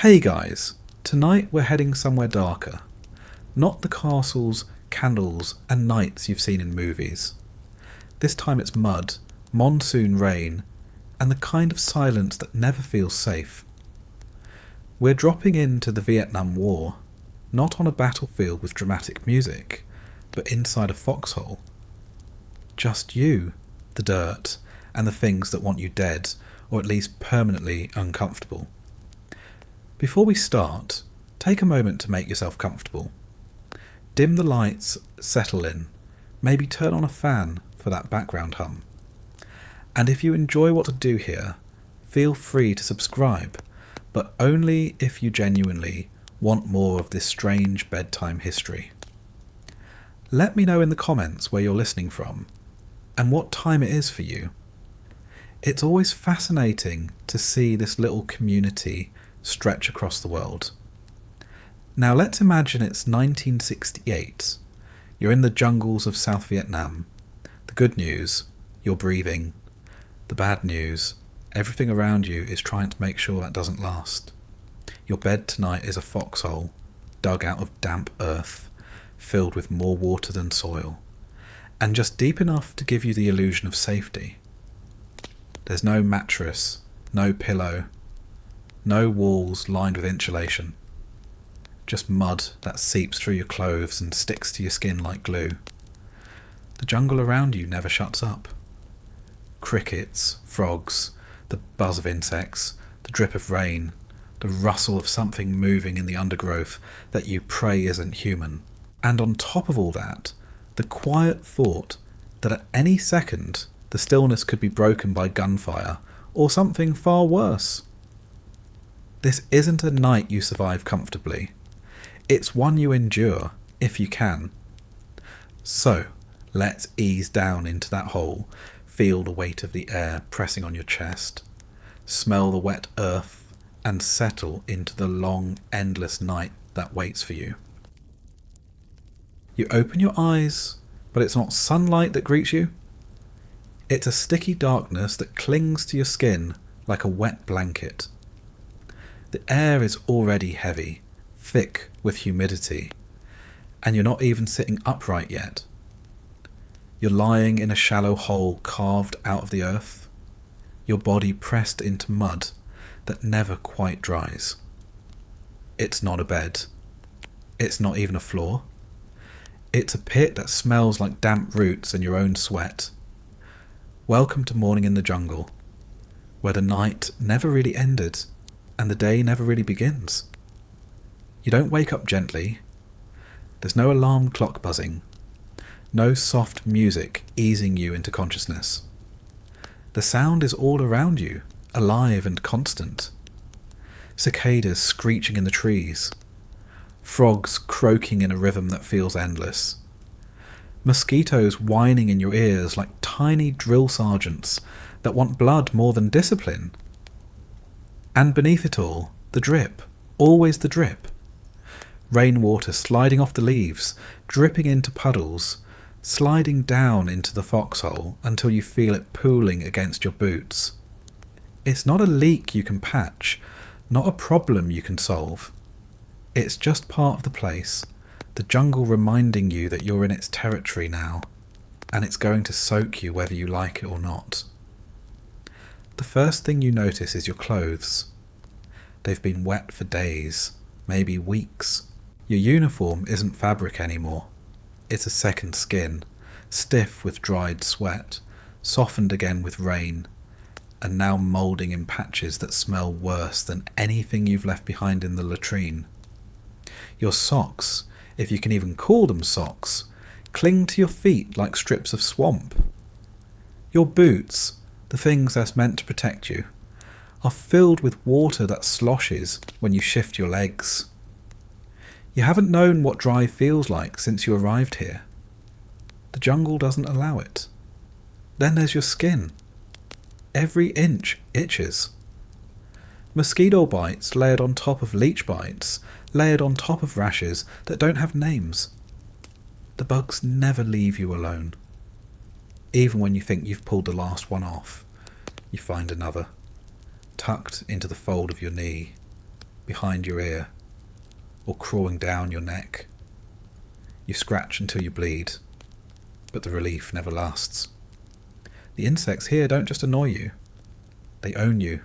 Hey guys, tonight we're heading somewhere darker. Not the castles, candles and nights you've seen in movies. This time it's mud, monsoon rain, and the kind of silence that never feels safe. We're dropping into the Vietnam War, not on a battlefield with dramatic music, but inside a foxhole. Just you, the dirt, and the things that want you dead, or at least permanently uncomfortable. Before we start, take a moment to make yourself comfortable. Dim the lights, settle in, maybe turn on a fan for that background hum. And if you enjoy what I do here, feel free to subscribe, but only if you genuinely want more of this strange bedtime history. Let me know in the comments where you're listening from, and what time it is for you. It's always fascinating to see this little community stretch across the world. Now let's imagine it's 1968. You're in the jungles of South Vietnam. The good news, you're breathing. The bad news, everything around you is trying to make sure that doesn't last. Your bed tonight is a foxhole, dug out of damp earth, filled with more water than soil, and just deep enough to give you the illusion of safety. There's no mattress, no pillow, no walls lined with insulation. Just mud that seeps through your clothes and sticks to your skin like glue. The jungle around you never shuts up. Crickets, frogs, the buzz of insects, the drip of rain, the rustle of something moving in the undergrowth that you pray isn't human. And on top of all that, the quiet thought that at any second the stillness could be broken by gunfire or something far worse. This isn't a night you survive comfortably. It's one you endure, if you can. So, let's ease down into that hole, feel the weight of the air pressing on your chest, smell the wet earth, and settle into the long, endless night that waits for you. You open your eyes, but it's not sunlight that greets you. It's a sticky darkness that clings to your skin like a wet blanket. The air is already heavy, thick with humidity, and you're not even sitting upright yet. You're lying in a shallow hole carved out of the earth, your body pressed into mud that never quite dries. It's not a bed. It's not even a floor. It's a pit that smells like damp roots and your own sweat. Welcome to morning in the jungle, where the night never really ended and the day never really begins. You don't wake up gently. There's no alarm clock buzzing. No soft music easing you into consciousness. The sound is all around you, alive and constant. Cicadas screeching in the trees. Frogs croaking in a rhythm that feels endless. Mosquitoes whining in your ears like tiny drill sergeants that want blood more than discipline. And beneath it all, the drip, always the drip. Rainwater sliding off the leaves, dripping into puddles, sliding down into the foxhole until you feel it pooling against your boots. It's not a leak you can patch, not a problem you can solve. It's just part of the place, the jungle reminding you that you're in its territory now, and it's going to soak you whether you like it or not. The first thing you notice is your clothes. They've been wet for days, maybe weeks. Your uniform isn't fabric anymore. It's a second skin, stiff with dried sweat, softened again with rain, and now moulding in patches that smell worse than anything you've left behind in the latrine. Your socks, if you can even call them socks, cling to your feet like strips of swamp. Your boots, the things that's meant to protect you, are filled with water that sloshes when you shift your legs. You haven't known what dry feels like since you arrived here. The jungle doesn't allow it. Then there's your skin. Every inch itches. Mosquito bites layered on top of leech bites, layered on top of rashes that don't have names. The bugs never leave you alone. Even when you think you've pulled the last one off, you find another, tucked into the fold of your knee, behind your ear or crawling down your neck. You scratch until you bleed, but the relief never lasts. The insects here don't just annoy you, they own you.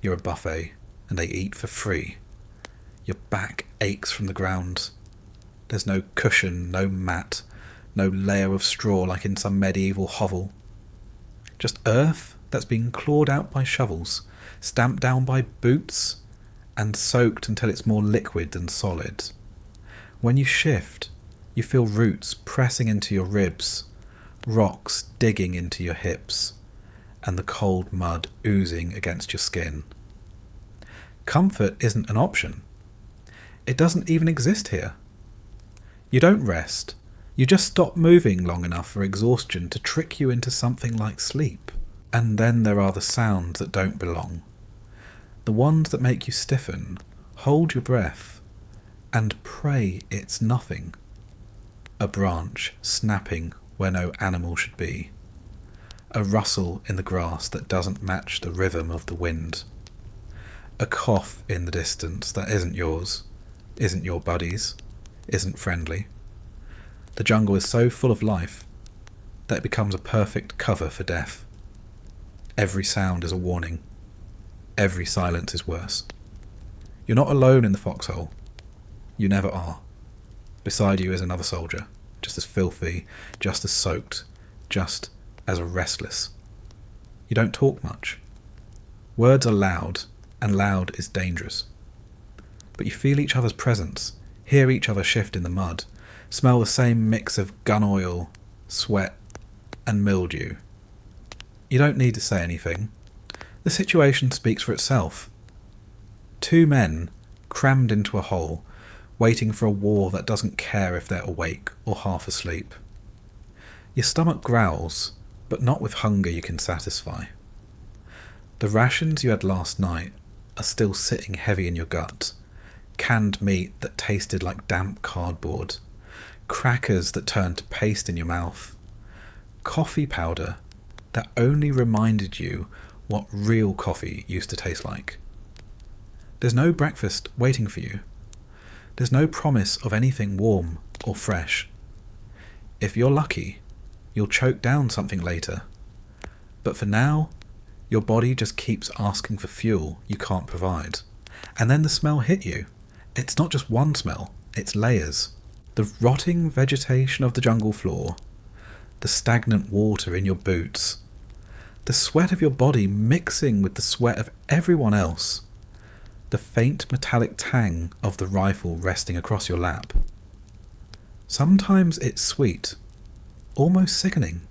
You're a buffet, and they eat for free. Your back aches from the ground. There's no cushion, no mat, no layer of straw like in some medieval hovel. Just earth that's been clawed out by shovels, stamped down by boots, and soaked until it's more liquid than solid. When you shift, you feel roots pressing into your ribs, rocks digging into your hips, and the cold mud oozing against your skin. Comfort isn't an option. It doesn't even exist here. You don't rest. You just stop moving long enough for exhaustion to trick you into something like sleep. And then there are the sounds that don't belong. The ones that make you stiffen, hold your breath, and pray it's nothing. A branch snapping where no animal should be. A rustle in the grass that doesn't match the rhythm of the wind. A cough in the distance that isn't yours, isn't your buddy's, isn't friendly. The jungle is so full of life that it becomes a perfect cover for death. Every sound is a warning. Every silence is worse. You're not alone in the foxhole. You never are. Beside you is another soldier, just as filthy, just as soaked, just as restless. You don't talk much. Words are loud, and loud is dangerous. But you feel each other's presence, hear each other shift in the mud, smell the same mix of gun oil, sweat, and mildew. You don't need to say anything. The situation speaks for itself. Two men crammed into a hole, waiting for a war that doesn't care if they're awake or half asleep. Your stomach growls, but not with hunger you can satisfy. The rations you had last night are still sitting heavy in your gut. Canned meat that tasted like damp cardboard. Crackers that turned to paste in your mouth. Coffee powder that only reminded you what real coffee used to taste like. There's no breakfast waiting for you. There's no promise of anything warm or fresh. If you're lucky, you'll choke down something later. But for now, your body just keeps asking for fuel you can't provide. And then the smell hit you. It's not just one smell, it's layers. The rotting vegetation of the jungle floor, the stagnant water in your boots, the sweat of your body mixing with the sweat of everyone else, the faint metallic tang of the rifle resting across your lap. Sometimes it's sweet, almost sickening,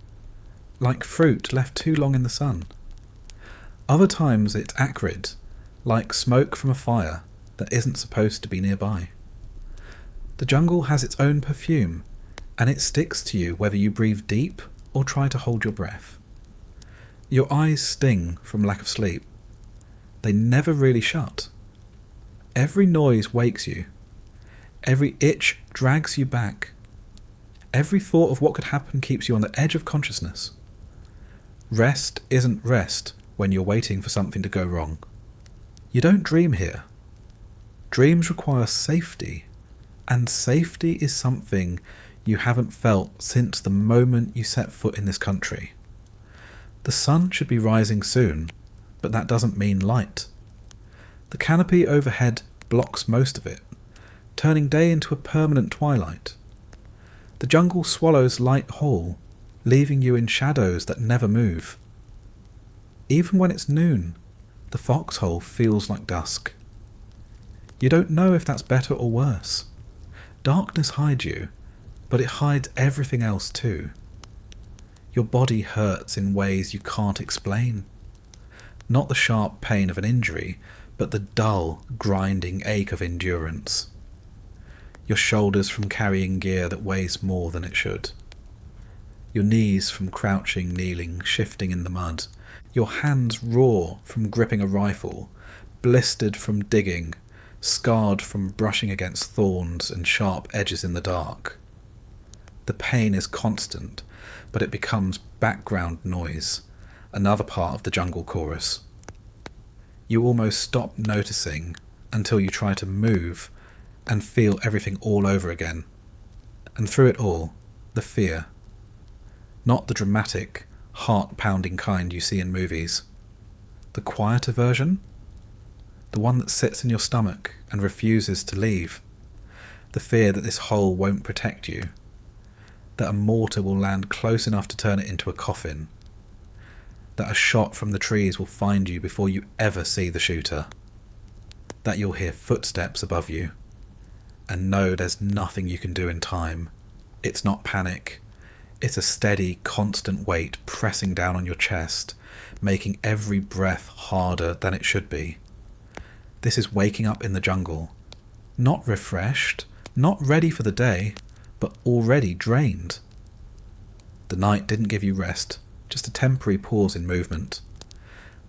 like fruit left too long in the sun. Other times it's acrid, like smoke from a fire that isn't supposed to be nearby. The jungle has its own perfume, and it sticks to you whether you breathe deep or try to hold your breath. Your eyes sting from lack of sleep. They never really shut. Every noise wakes you. Every itch drags you back. Every thought of what could happen keeps you on the edge of consciousness. Rest isn't rest when you're waiting for something to go wrong. You don't dream here. Dreams require safety, and safety is something you haven't felt since the moment you set foot in this country. The sun should be rising soon, but that doesn't mean light. The canopy overhead blocks most of it, turning day into a permanent twilight. The jungle swallows light whole, leaving you in shadows that never move. Even when it's noon, the foxhole feels like dusk. You don't know if that's better or worse. Darkness hides you, but it hides everything else too. Your body hurts in ways you can't explain. Not the sharp pain of an injury, but the dull, grinding ache of endurance. Your shoulders from carrying gear that weighs more than it should. Your knees from crouching, kneeling, shifting in the mud. Your hands raw from gripping a rifle, blistered from digging, scarred from brushing against thorns and sharp edges in the dark. The pain is constant, but it becomes background noise, another part of the jungle chorus. You almost stop noticing until you try to move and feel everything all over again. And through it all, the fear. Not the dramatic, heart-pounding kind you see in movies. The quieter version? The one that sits in your stomach and refuses to leave. The fear that this hole won't protect you. That a mortar will land close enough to turn it into a coffin. That a shot from the trees will find you before you ever see the shooter. That you'll hear footsteps above you and know there's nothing you can do in time. It's not panic. It's a steady, constant weight pressing down on your chest, making every breath harder than it should be. This is waking up in the jungle. Not refreshed, not ready for the day, but already drained. The night didn't give you rest, just a temporary pause in movement.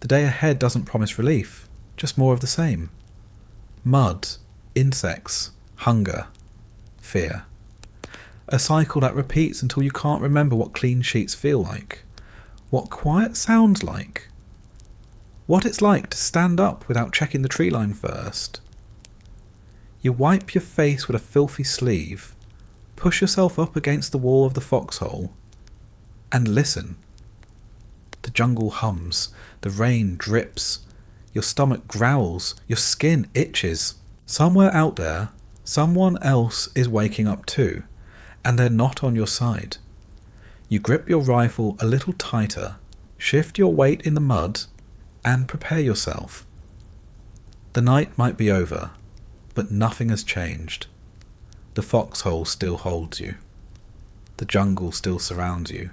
The day ahead doesn't promise relief, just more of the same. Mud, insects, hunger, fear. A cycle that repeats until you can't remember what clean sheets feel like, what quiet sounds like, what it's like to stand up without checking the tree line first. You wipe your face with a filthy sleeve, push yourself up against the wall of the foxhole, and listen. The jungle hums, the rain drips, your stomach growls, your skin itches. Somewhere out there, someone else is waking up too, and they're not on your side. You grip your rifle a little tighter, shift your weight in the mud, and prepare yourself. The night might be over, but nothing has changed. The foxhole still holds you. The jungle still surrounds you,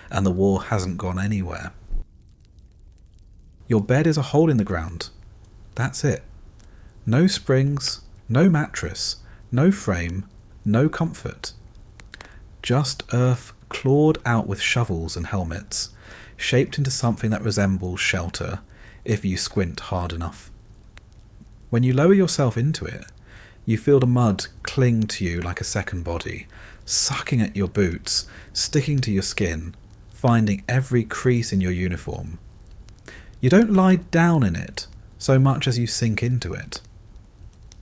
and the war hasn't gone anywhere. Your bed is a hole in the ground. That's it. No springs, no mattress, no frame, no comfort. Just earth clawed out with shovels and helmets, shaped into something that resembles shelter if you squint hard enough. When you lower yourself into it, you feel the mud cling to you like a second body, sucking at your boots, sticking to your skin, finding every crease in your uniform. You don't lie down in it so much as you sink into it.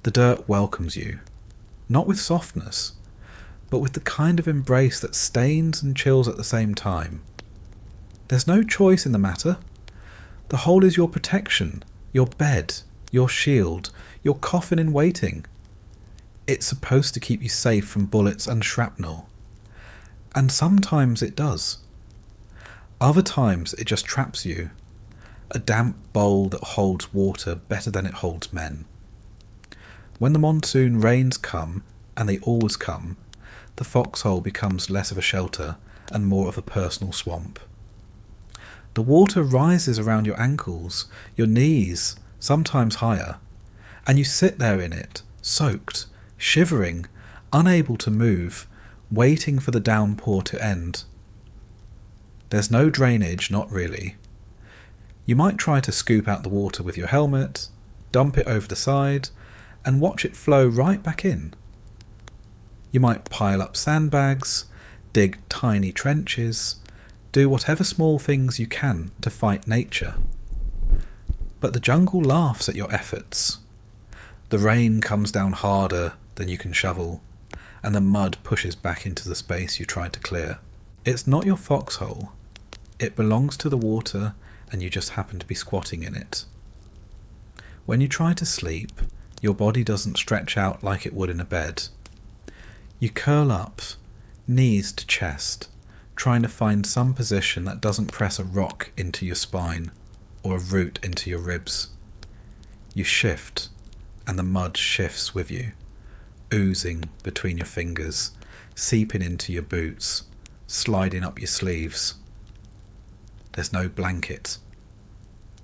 The dirt welcomes you, not with softness, but with the kind of embrace that stains and chills at the same time. There's no choice in the matter. The hole is your protection, your bed, your shield, your coffin in waiting. It's supposed to keep you safe from bullets and shrapnel. And sometimes it does. Other times it just traps you. A damp bowl that holds water better than it holds men. When the monsoon rains come, and they always come, the foxhole becomes less of a shelter and more of a personal swamp. The water rises around your ankles, your knees, sometimes higher, and you sit there in it, soaked, shivering, unable to move, waiting for the downpour to end. There's no drainage, not really. You might try to scoop out the water with your helmet, dump it over the side, and watch it flow right back in. You might pile up sandbags, dig tiny trenches, do whatever small things you can to fight nature. But the jungle laughs at your efforts. The rain comes down harder than you can shovel, and the mud pushes back into the space you tried to clear. It's not your foxhole. It belongs to the water, and you just happen to be squatting in it. When you try to sleep, your body doesn't stretch out like it would in a bed. You curl up, knees to chest, trying to find some position that doesn't press a rock into your spine or a root into your ribs. You shift, and the mud shifts with you, oozing between your fingers, seeping into your boots, sliding up your sleeves. There's no blanket.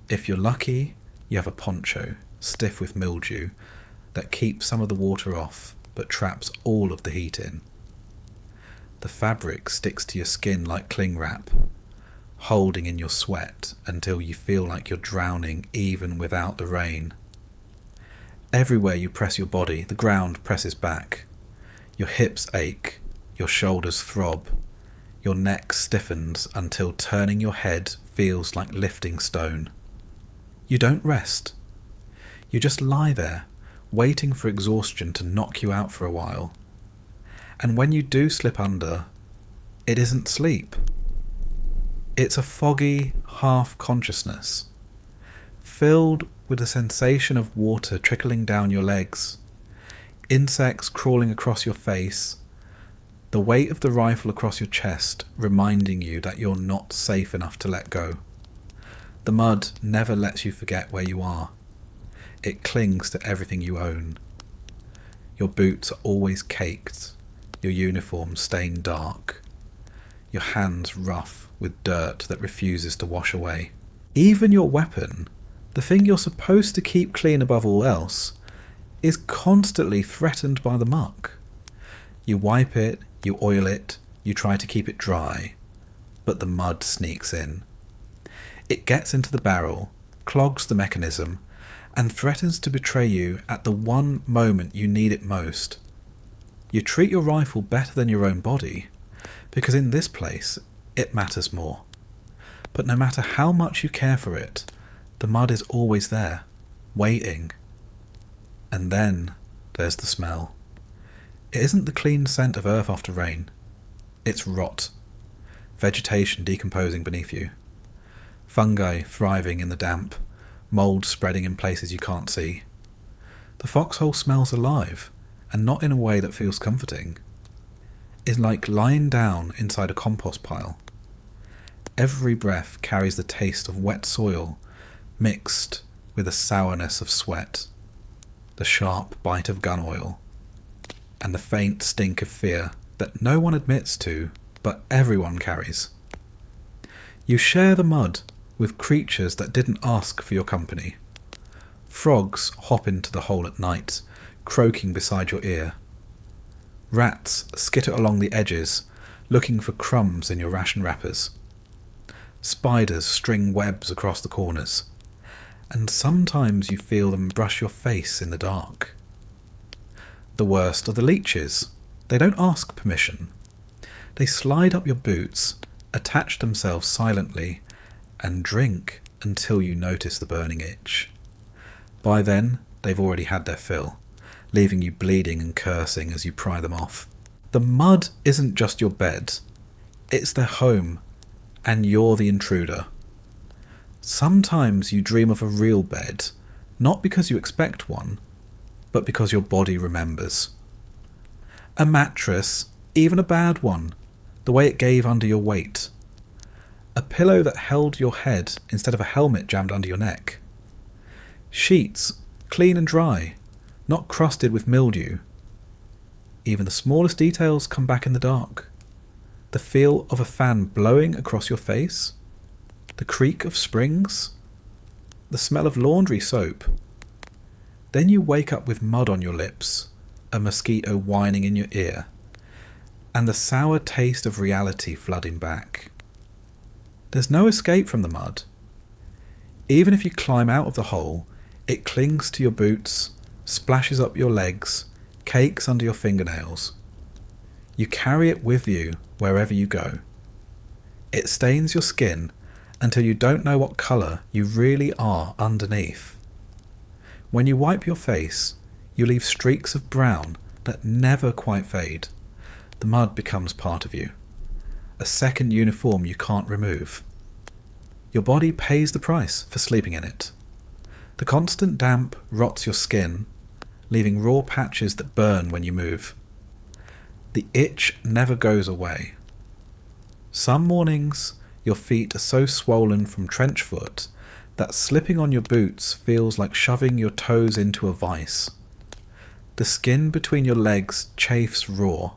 If you're lucky, you have a poncho, stiff with mildew, that keeps some of the water off, but traps all of the heat in. The fabric sticks to your skin like cling wrap, holding in your sweat until you feel like you're drowning even without the rain. Everywhere you press your body, the ground presses back. Your hips ache, your shoulders throb, your neck stiffens until turning your head feels like lifting stone. You don't rest. You just lie there, waiting for exhaustion to knock you out for a while. And when you do slip under, it isn't sleep. It's a foggy half-consciousness, filled with the sensation of water trickling down your legs, insects crawling across your face, the weight of the rifle across your chest reminding you that you're not safe enough to let go. The mud never lets you forget where you are. It clings to everything you own. Your boots are always caked, your uniform stained dark, your hands rough with dirt that refuses to wash away. Even your weapon, the thing you're supposed to keep clean above all else, is constantly threatened by the muck. You wipe it, you oil it, you try to keep it dry, but the mud sneaks in. It gets into the barrel, clogs the mechanism, and threatens to betray you at the one moment you need it most. You treat your rifle better than your own body, because in this place it matters more. But no matter how much you care for it, the mud is always there, waiting. And then there's the smell. It isn't the clean scent of earth after rain. It's rot. Vegetation decomposing beneath you. Fungi thriving in the damp. Mould spreading in places you can't see. The foxhole smells alive, and not in a way that feels comforting. It's like lying down inside a compost pile. Every breath carries the taste of wet soil mixed with the sourness of sweat, the sharp bite of gun oil, and the faint stink of fear that no one admits to, but everyone carries. You share the mud with creatures that didn't ask for your company. Frogs hop into the hole at night, croaking beside your ear. Rats skitter along the edges, looking for crumbs in your ration wrappers. Spiders string webs across the corners, and sometimes you feel them brush your face in the dark. The worst are the leeches. They don't ask permission. They slide up your boots, attach themselves silently, and drink until you notice the burning itch. By then, they've already had their fill, leaving you bleeding and cursing as you pry them off. The mud isn't just your bed. It's their home, and you're the intruder. Sometimes you dream of a real bed, not because you expect one, but because your body remembers. A mattress, even a bad one, the way it gave under your weight. A pillow that held your head instead of a helmet jammed under your neck. Sheets, clean and dry, not crusted with mildew. Even the smallest details come back in the dark. The feel of a fan blowing across your face. The creak of springs. The smell of laundry soap. Then you wake up with mud on your lips, a mosquito whining in your ear, and the sour taste of reality flooding back. There's no escape from the mud. Even if you climb out of the hole, it clings to your boots, splashes up your legs, cakes under your fingernails. You carry it with you wherever you go. It stains your skin until you don't know what colour you really are underneath. When you wipe your face, you leave streaks of brown that never quite fade. The mud becomes part of you, a second uniform you can't remove. Your body pays the price for sleeping in it. The constant damp rots your skin, leaving raw patches that burn when you move. The itch never goes away. Some mornings, your feet are so swollen from trench foot that slipping on your boots feels like shoving your toes into a vice. The skin between your legs chafes raw.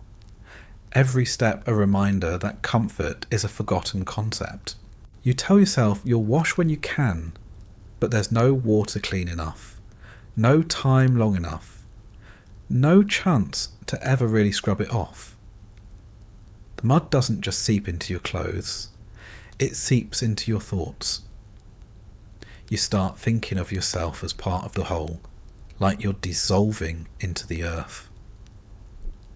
Every step a reminder that comfort is a forgotten concept. You tell yourself you'll wash when you can, but there's no water clean enough, no time long enough, no chance to ever really scrub it off. The mud doesn't just seep into your clothes, it seeps into your thoughts. You start thinking of yourself as part of the whole, like you're dissolving into the earth.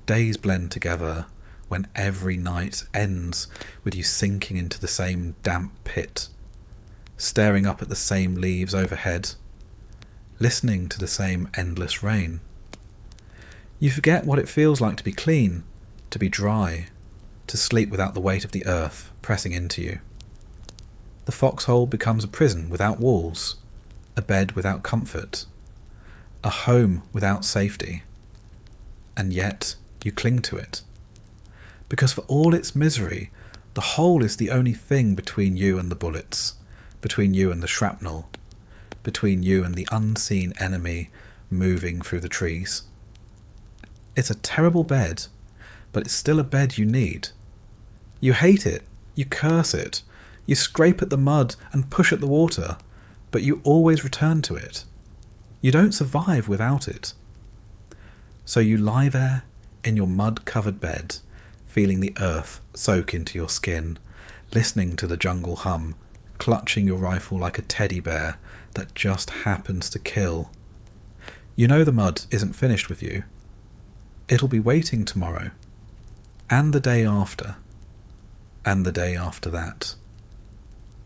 Days blend together when every night ends with you sinking into the same damp pit, staring up at the same leaves overhead, listening to the same endless rain. You forget what it feels like to be clean, to be dry, to sleep without the weight of the earth pressing into you. The foxhole becomes a prison without walls, a bed without comfort, a home without safety, and yet you cling to it. Because for all its misery, the hole is the only thing between you and the bullets, between you and the shrapnel, between you and the unseen enemy moving through the trees. It's a terrible bed, but it's still a bed you need. You hate it, you curse it, you scrape at the mud and push at the water, but you always return to it. You don't survive without it. So you lie there in your mud-covered bed, feeling the earth soak into your skin, listening to the jungle hum, clutching your rifle like a teddy bear that just happens to kill. You know the mud isn't finished with you. It'll be waiting tomorrow, and the day after, and the day after that.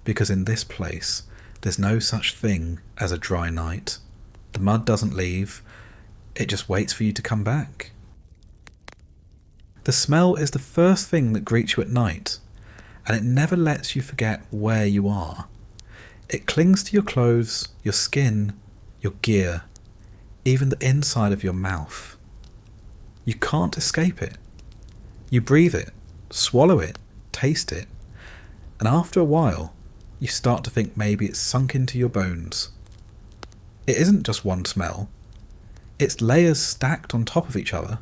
Because in this place, there's no such thing as a dry night. The mud doesn't leave, it just waits for you to come back. The smell is the first thing that greets you at night, and it never lets you forget where you are. It clings to your clothes, your skin, your gear, even the inside of your mouth. You can't escape it. You breathe it, swallow it, taste it, and after a while, you start to think maybe it's sunk into your bones. It isn't just one smell. It's layers stacked on top of each other,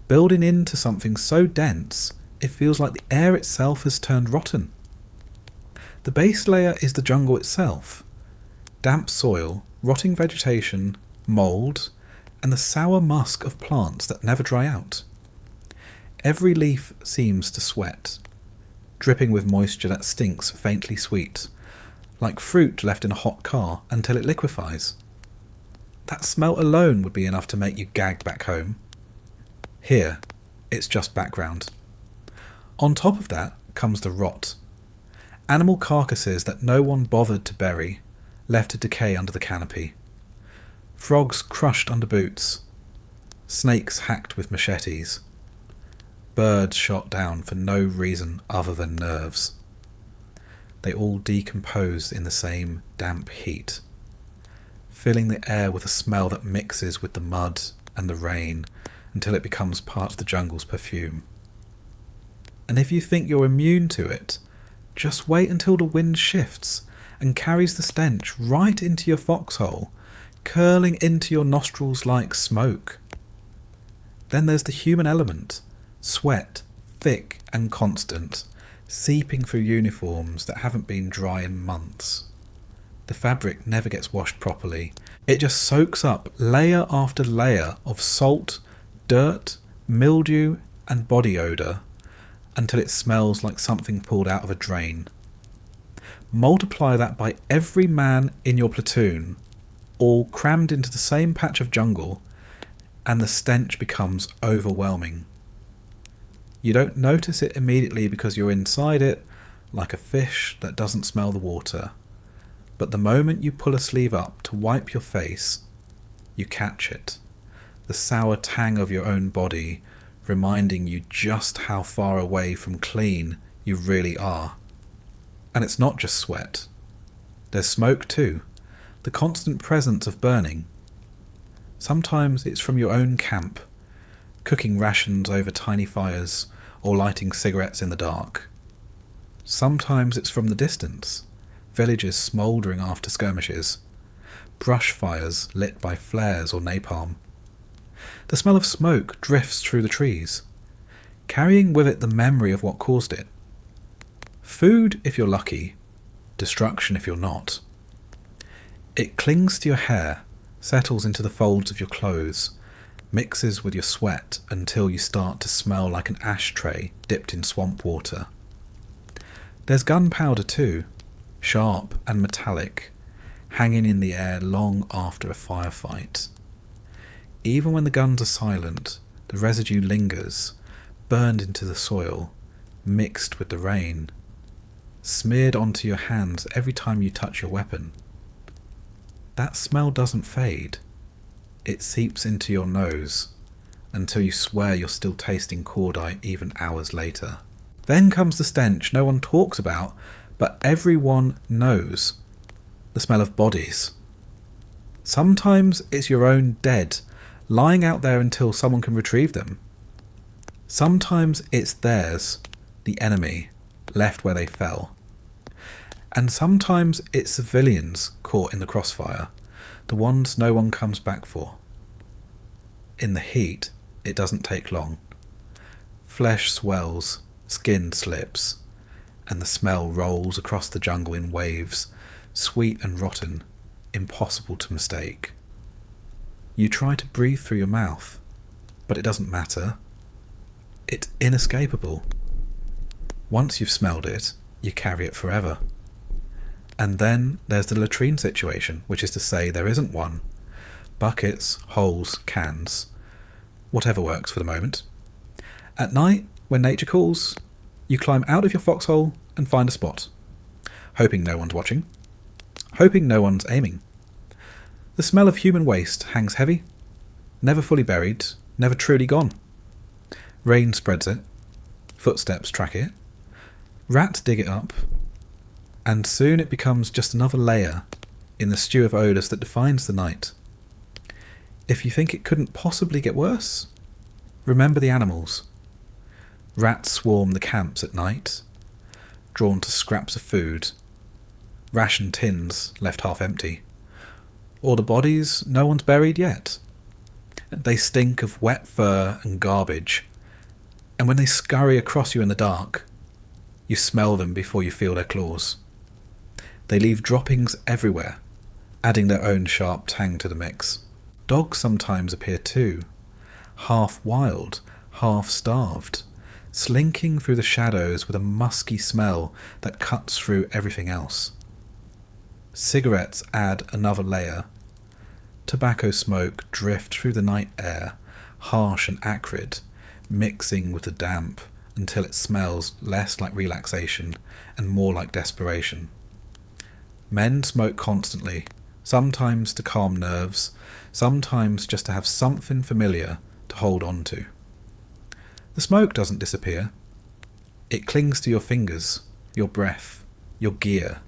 building into something so dense it feels like the air itself has turned rotten. The base layer is the jungle itself. Damp soil, rotting vegetation, mould, and the sour musk of plants that never dry out. Every leaf seems to sweat, dripping with moisture that stinks faintly sweet, like fruit left in a hot car until it liquefies. That smell alone would be enough to make you gag back home. Here, it's just background. On top of that comes the rot. Animal carcasses that no one bothered to bury, left to decay under the canopy. Frogs crushed under boots. Snakes hacked with machetes. Birds shot down for no reason other than nerves. They all decompose in the same damp heat, filling the air with a smell that mixes with the mud and the rain until it becomes part of the jungle's perfume. And if you think you're immune to it, just wait until the wind shifts and carries the stench right into your foxhole, curling into your nostrils like smoke. Then there's the human element, sweat, thick and constant, seeping through uniforms that haven't been dry in months. The fabric never gets washed properly. It just soaks up layer after layer of salt, dirt, mildew and body odour until it smells like something pulled out of a drain. Multiply that by every man in your platoon, all crammed into the same patch of jungle, and the stench becomes overwhelming. You don't notice it immediately because you're inside it, like a fish that doesn't smell the water. But the moment you pull a sleeve up to wipe your face, you catch it. The sour tang of your own body, reminding you just how far away from clean you really are. And it's not just sweat. There's smoke too, the constant presence of burning. Sometimes it's from your own camp, cooking rations over tiny fires or lighting cigarettes in the dark. Sometimes it's from the distance, villages smouldering after skirmishes, brush fires lit by flares or napalm. The smell of smoke drifts through the trees, carrying with it the memory of what caused it. Food if you're lucky, destruction if you're not. It clings to your hair, settles into the folds of your clothes, mixes with your sweat until you start to smell like an ashtray dipped in swamp water. There's gunpowder too, sharp and metallic, hanging in the air long after a firefight. Even when the guns are silent, the residue lingers, burned into the soil, mixed with the rain, smeared onto your hands every time you touch your weapon. That smell doesn't fade. It seeps into your nose until you swear you're still tasting cordite even hours later. Then comes the stench no one talks about, but everyone knows. The smell of bodies. Sometimes it's your own dead, lying out there until someone can retrieve them. Sometimes it's theirs, the enemy, left where they fell. And sometimes it's civilians caught in the crossfire, the ones no one comes back for. In the heat, it doesn't take long. Flesh swells, skin slips, and the smell rolls across the jungle in waves, sweet and rotten, impossible to mistake. You try to breathe through your mouth, but it doesn't matter. It's inescapable. Once you've smelled it, you carry it forever. And then there's the latrine situation, which is to say there isn't one. Buckets, holes, cans. Whatever works for the moment. At night, when nature calls, you climb out of your foxhole and find a spot. Hoping no one's watching. Hoping no one's aiming. The smell of human waste hangs heavy, never fully buried, never truly gone. Rain spreads it. Footsteps track it. Rats dig it up. And soon it becomes just another layer in the stew of odours that defines the night. If you think it couldn't possibly get worse, remember the animals. Rats swarm the camps at night, drawn to scraps of food, ration tins left half empty, or the bodies no one's buried yet. They stink of wet fur and garbage, and when they scurry across you in the dark, you smell them before you feel their claws. They leave droppings everywhere, adding their own sharp tang to the mix. Dogs sometimes appear too, half wild, half starved, slinking through the shadows with a musky smell that cuts through everything else. Cigarettes add another layer. Tobacco smoke drifts through the night air, harsh and acrid, mixing with the damp until it smells less like relaxation and more like desperation. Men smoke constantly, sometimes to calm nerves, sometimes just to have something familiar to hold on to. The smoke doesn't disappear. It clings to your fingers, your breath, your gear,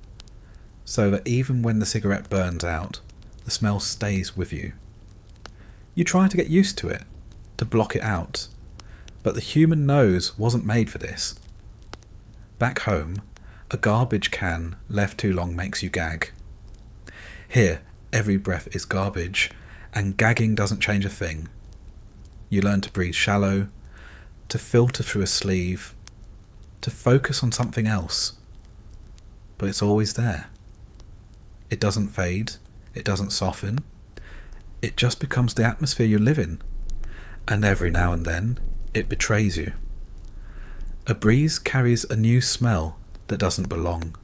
so that even when the cigarette burns out, the smell stays with you. You try to get used to it, to block it out, but the human nose wasn't made for this. Back home, a garbage can left too long makes you gag. Here, every breath is garbage, and gagging doesn't change a thing. You learn to breathe shallow, to filter through a sleeve, to focus on something else. But it's always there. It doesn't fade, it doesn't soften, it just becomes the atmosphere you live in, and every now and then it betrays you. A breeze carries a new smell that doesn't belong.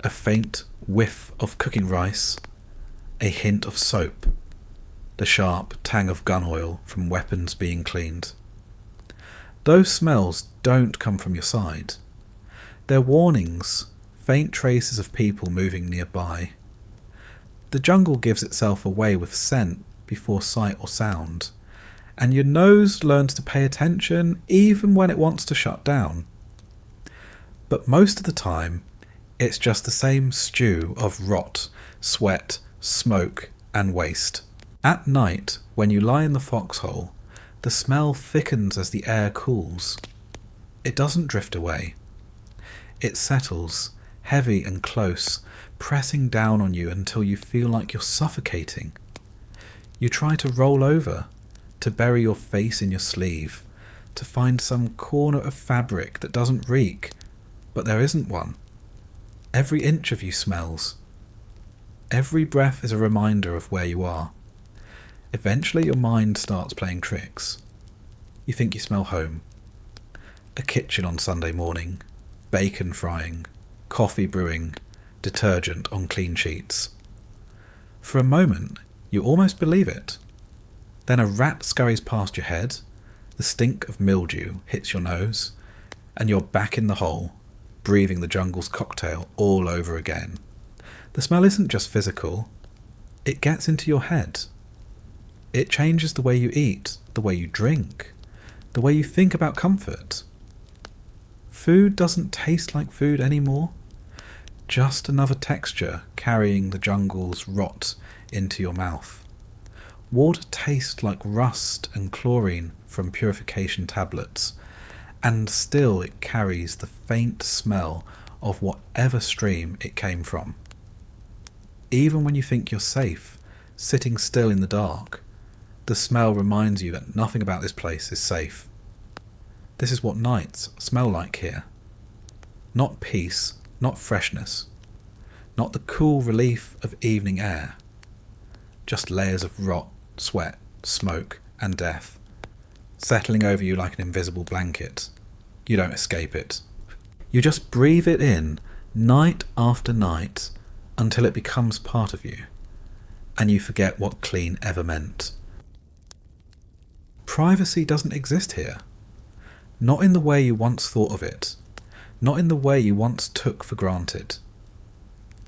A faint whiff of cooking rice, a hint of soap, the sharp tang of gun oil from weapons being cleaned. Those smells don't come from your side. They're warnings, faint traces of people moving nearby. The jungle gives itself away with scent before sight or sound, and your nose learns to pay attention even when it wants to shut down. But most of the time, it's just the same stew of rot, sweat, smoke, and waste. At night, when you lie in the foxhole, the smell thickens as the air cools. It doesn't drift away. It settles, heavy and close, pressing down on you until you feel like you're suffocating. You try to roll over, to bury your face in your sleeve, to find some corner of fabric that doesn't reek, but there isn't one. Every inch of you smells. Every breath is a reminder of where you are. Eventually your mind starts playing tricks. You think you smell home. A kitchen on Sunday morning, bacon frying, coffee brewing, detergent on clean sheets. For a moment, you almost believe it. Then a rat scurries past your head, the stink of mildew hits your nose, and you're back in the hole, breathing the jungle's cocktail all over again. The smell isn't just physical, It gets into your head. It changes the way you eat, the way you drink, the way you think about comfort. Food doesn't taste like food anymore. Just another texture carrying the jungle's rot into your mouth. Water tastes like rust and chlorine from purification tablets, and still it carries the faint smell of whatever stream it came from. Even when you think you're safe, sitting still in the dark, the smell reminds you that nothing about this place is safe. This is what nights smell like here. Not peace, not freshness, not the cool relief of evening air. Just layers of rot, sweat, smoke, and death, settling over you like an invisible blanket. You don't escape it. You just breathe it in, night after night, until it becomes part of you, and you forget what clean ever meant. Privacy doesn't exist here. Not in the way you once thought of it. Not in the way you once took for granted.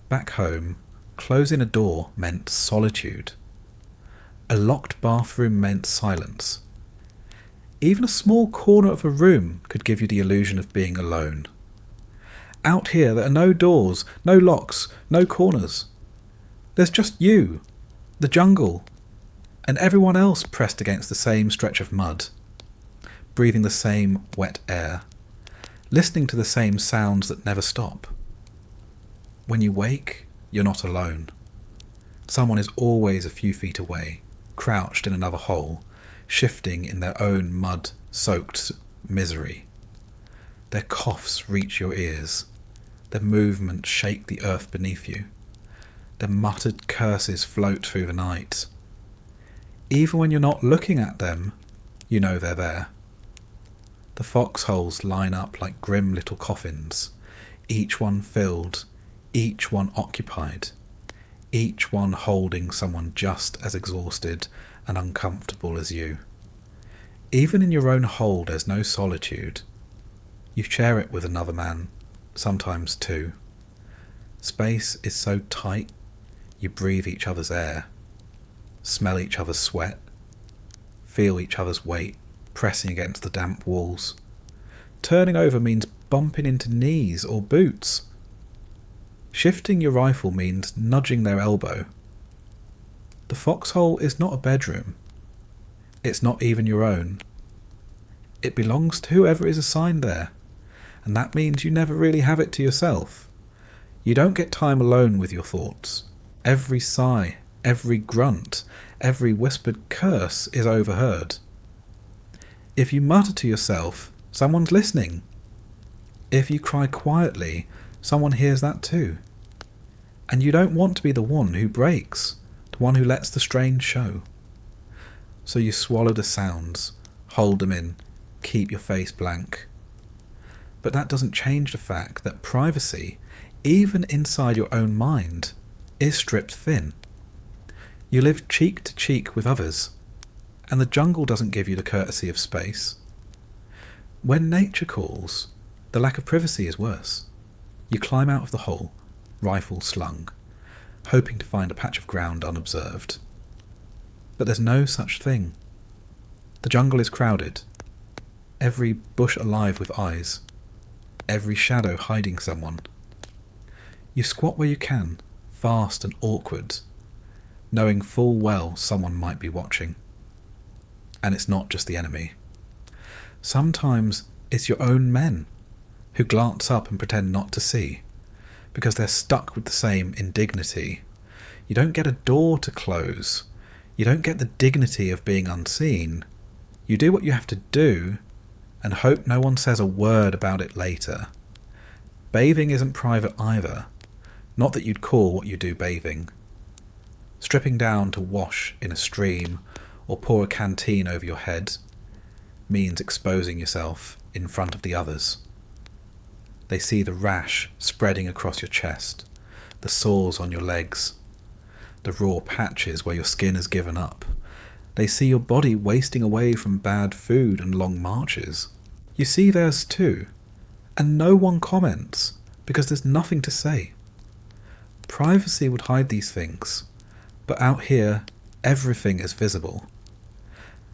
Back home, closing a door meant solitude. A locked bathroom meant silence. Even a small corner of a room could give you the illusion of being alone. Out here there are no doors, no locks, no corners. There's just you, the jungle, and everyone else pressed against the same stretch of mud, breathing the same wet air, listening to the same sounds that never stop. When you wake, you're not alone. Someone is always a few feet away, crouched in another hole, shifting in their own mud-soaked misery. Their coughs reach your ears. Their movements shake the earth beneath you. Their muttered curses float through the night. Even when you're not looking at them, you know they're there. The foxholes line up like grim little coffins, each one filled, each one occupied, each one holding someone just as exhausted and uncomfortable as you. Even in your own hole there's no solitude. You share it with another man, sometimes two. Space is so tight, you breathe each other's air, smell each other's sweat, feel each other's weight pressing against the damp walls. Turning over means bumping into knees or boots. Shifting your rifle means nudging their elbow. The foxhole is not a bedroom. It's not even your own. It belongs to whoever is assigned there, and that means you never really have it to yourself. You don't get time alone with your thoughts. Every sigh, every grunt, every whispered curse is overheard. If you mutter to yourself, someone's listening. If you cry quietly, someone hears that too. And you don't want to be the one who breaks, the one who lets the strain show. So you swallow the sounds, hold them in, keep your face blank. But that doesn't change the fact that privacy, even inside your own mind, is stripped thin. You live cheek to cheek with others, and the jungle doesn't give you the courtesy of space. When nature calls, the lack of privacy is worse. You climb out of the hole, rifle slung, hoping to find a patch of ground unobserved. But there's no such thing. The jungle is crowded, every bush alive with eyes, every shadow hiding someone. You squat where you can, fast and awkward, knowing full well someone might be watching. And it's not just the enemy. Sometimes it's your own men who glance up and pretend not to see, because they're stuck with the same indignity. You don't get a door to close. You don't get the dignity of being unseen. You do what you have to do and hope no one says a word about it later. Bathing isn't private either. Not that you'd call what you do bathing. Stripping down to wash in a stream or pour a canteen over your head means exposing yourself in front of the others. They see the rash spreading across your chest, the sores on your legs, the raw patches where your skin has given up. They see your body wasting away from bad food and long marches. You see theirs too, and no one comments because there's nothing to say. Privacy would hide these things, But out here, everything is visible.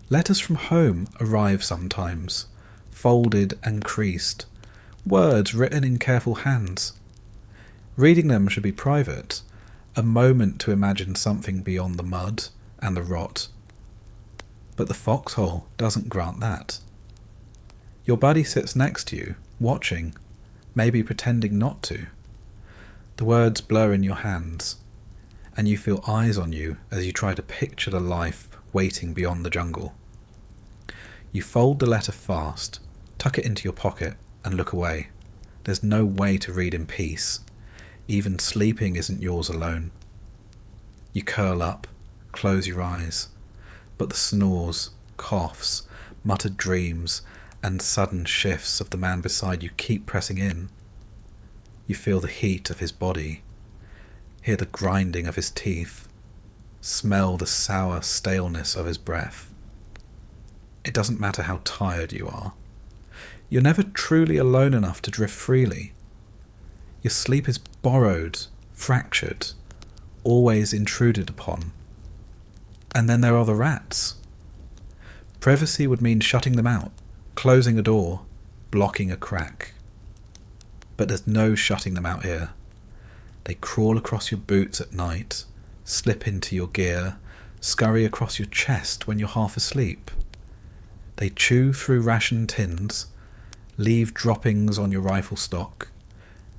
Letters from home arrive sometimes, folded and creased, words written in careful hands. Reading them should be private, a moment to imagine something beyond the mud and the rot. But the Foxhole doesn't grant that. Your buddy sits next to you, watching, maybe pretending not to. The words blur in your hands, and you feel eyes on you as you try to picture the life waiting beyond the jungle. You fold the letter fast, tuck it into your pocket, and look away. There's no way to read in peace. Even sleeping isn't yours alone. You curl up, close your eyes, but the snores, coughs, muttered dreams, and sudden shifts of the man beside you keep pressing in. You feel the heat of his body, hear the grinding of his teeth, smell the sour staleness of his breath. It doesn't matter how tired you are. You're never truly alone enough to drift freely. Your sleep is borrowed, fractured, always intruded upon. And then there are the rats. Privacy would mean shutting them out, closing a door, blocking a crack. But there's no shutting them out here. They crawl across your boots at night, slip into your gear, scurry across your chest when you're half asleep. They chew through ration tins, leave droppings on your rifle stock,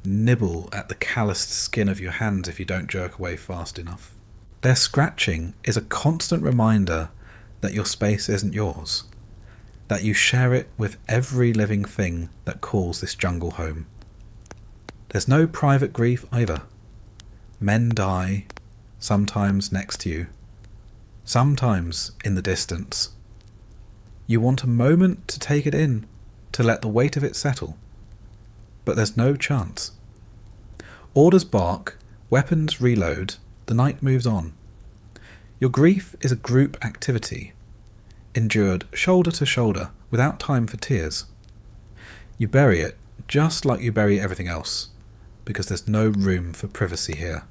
nibble at the calloused skin of your hands if you don't jerk away fast enough. Their scratching is a constant reminder that your space isn't yours, that you share it with every living thing that calls this jungle home. There's no private grief either. Men die, sometimes next to you, sometimes in the distance. You want a moment to take it in, to let the weight of it settle. But there's no chance. Orders bark, weapons reload, the night moves on. Your grief is a group activity, endured shoulder to shoulder, without time for tears. You bury it just like you bury everything else, because there's no room for privacy here,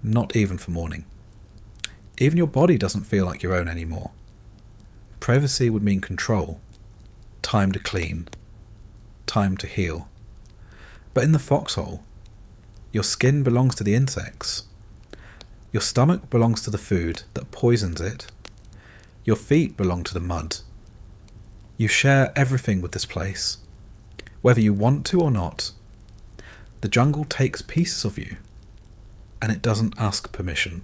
not even for mourning. Even your body doesn't feel like your own anymore. Privacy would mean control, time to clean, time to heal. But in the Foxhole, your skin belongs to the insects. Your stomach belongs to the food that poisons it. Your feet belong to the mud. You share everything with this place, whether you want to or not. The jungle takes pieces of you, and it doesn't ask permission.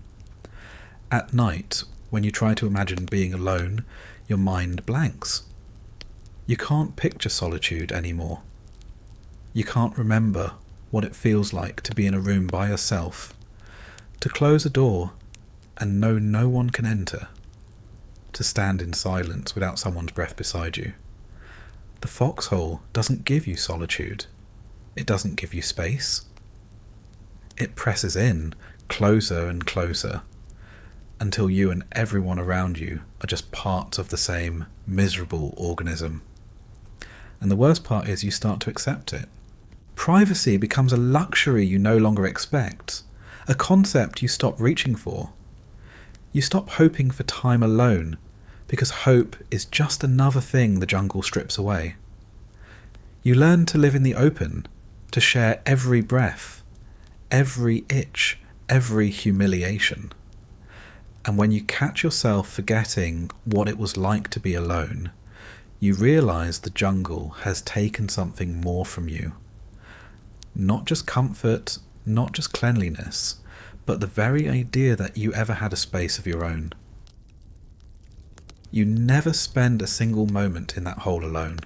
At night, when you try to imagine being alone, your mind blanks. You can't picture solitude anymore. You can't remember what it feels like to be in a room by yourself, to close a door and know no one can enter, to stand in silence without someone's breath beside you. The Foxhole doesn't give you solitude. It doesn't give you space. It presses in, closer and closer, until you and everyone around you are just parts of the same miserable organism. And the worst part is you start to accept it. Privacy becomes a luxury you no longer expect, a concept you stop reaching for. You stop hoping for time alone, because hope is just another thing the jungle strips away. You learn to live in the open, to share every breath, every itch, every humiliation. And when you catch yourself forgetting what it was like to be alone, you realise the jungle has taken something more from you. Not just comfort, not just cleanliness, but the very idea that you ever had a space of your own. You never spend a single moment in that hole alone.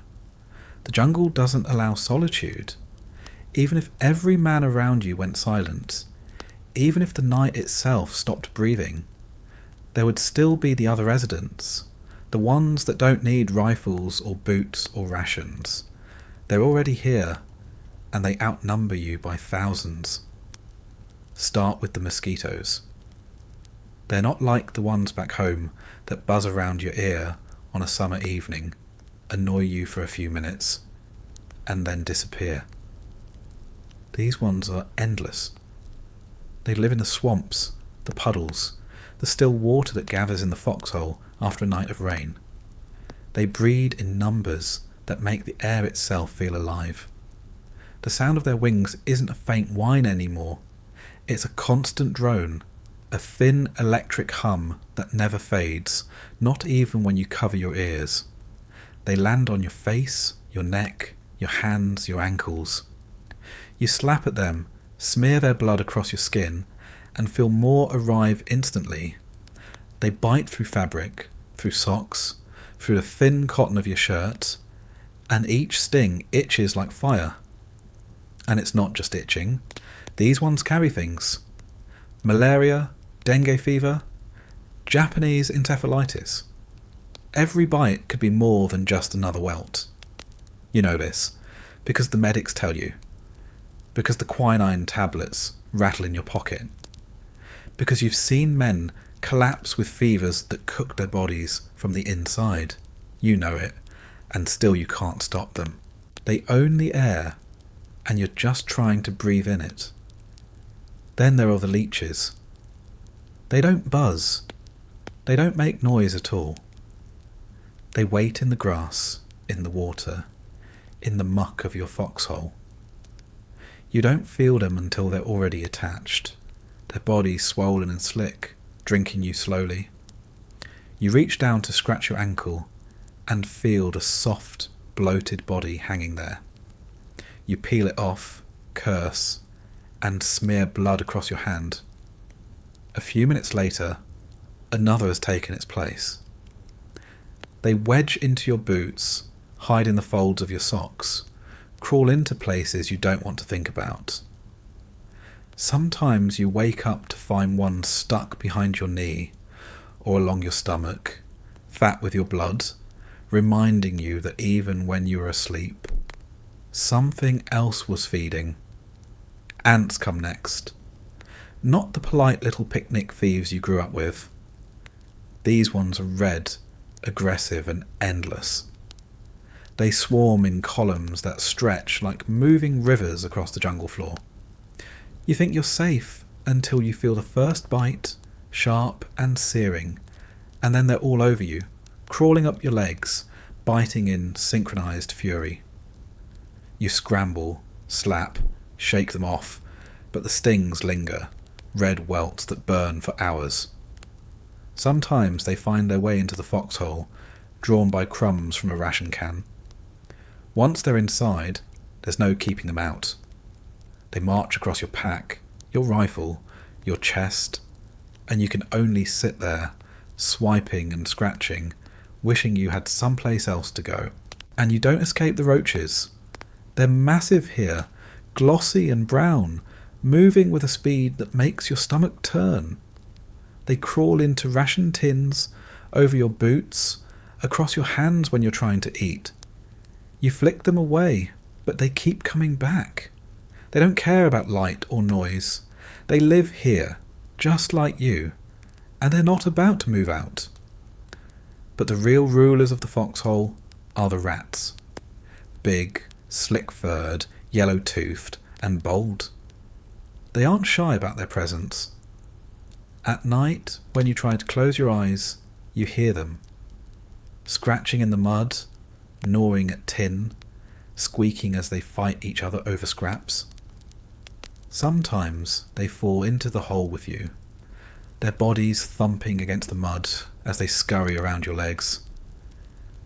The jungle doesn't allow solitude. Even if every man around you went silent, even if the night itself stopped breathing, there would still be the other residents, the ones that don't need rifles or boots or rations. They're already here, and they outnumber you by thousands. Start with the mosquitoes. They're not like the ones back home that buzz around your ear on a summer evening, annoy you for a few minutes, and then disappear. These ones are endless. They live in the swamps, the puddles, the still water that gathers in the foxhole after a night of rain. They breed in numbers that make the air itself feel alive. The sound of their wings isn't a faint whine anymore. It's a constant drone, a thin electric hum that never fades, not even when you cover your ears. They land on your face, your neck, your hands, your ankles. You slap at them, smear their blood across your skin, and feel more arrive instantly. They bite through fabric, through socks, through the thin cotton of your shirt, and each sting itches like fire. And it's not just itching. These ones carry things. Malaria, dengue fever, Japanese encephalitis. Every bite could be more than just another welt. You know this, because the medics tell you. Because the quinine tablets rattle in your pocket. Because you've seen men collapse with fevers that cook their bodies from the inside. You know it, and still you can't stop them. They own the air, and you're just trying to breathe in it. Then there are the leeches. They don't buzz. They don't make noise at all. They wait in the grass, in the water, in the muck of your foxhole. You don't feel them until they're already attached, their bodies swollen and slick, drinking you slowly. You reach down to scratch your ankle and feel the soft, bloated body hanging there. You peel it off, curse, and smear blood across your hand. A few minutes later, another has taken its place. They wedge into your boots, hide in the folds of your socks, crawl into places you don't want to think about. Sometimes you wake up to find one stuck behind your knee or along your stomach, fat with your blood, reminding you that even when you were asleep, something else was feeding. Ants come next. Not the polite little picnic thieves you grew up with. These ones are red, aggressive and endless. They swarm in columns that stretch like moving rivers across the jungle floor. You think you're safe until you feel the first bite, sharp and searing, and then they're all over you, crawling up your legs, biting in synchronized fury. You scramble, slap, shake them off, but the stings linger, red welts that burn for hours. Sometimes they find their way into the foxhole, drawn by crumbs from a ration can. Once they're inside, there's no keeping them out. They march across your pack, your rifle, your chest, and you can only sit there, swiping and scratching, wishing you had someplace else to go. And you don't escape the roaches. They're massive here, glossy and brown, moving with a speed that makes your stomach turn. They crawl into ration tins, over your boots, across your hands when you're trying to eat. You flick them away, but they keep coming back. They don't care about light or noise. They live here, just like you, and they're not about to move out. But the real rulers of the foxhole are the rats. Big, slick-furred, yellow-toothed, and bold. They aren't shy about their presence. At night, when you try to close your eyes, you hear them. Scratching in the mud, gnawing at tin, squeaking as they fight each other over scraps. Sometimes they fall into the hole with you, their bodies thumping against the mud as they scurry around your legs.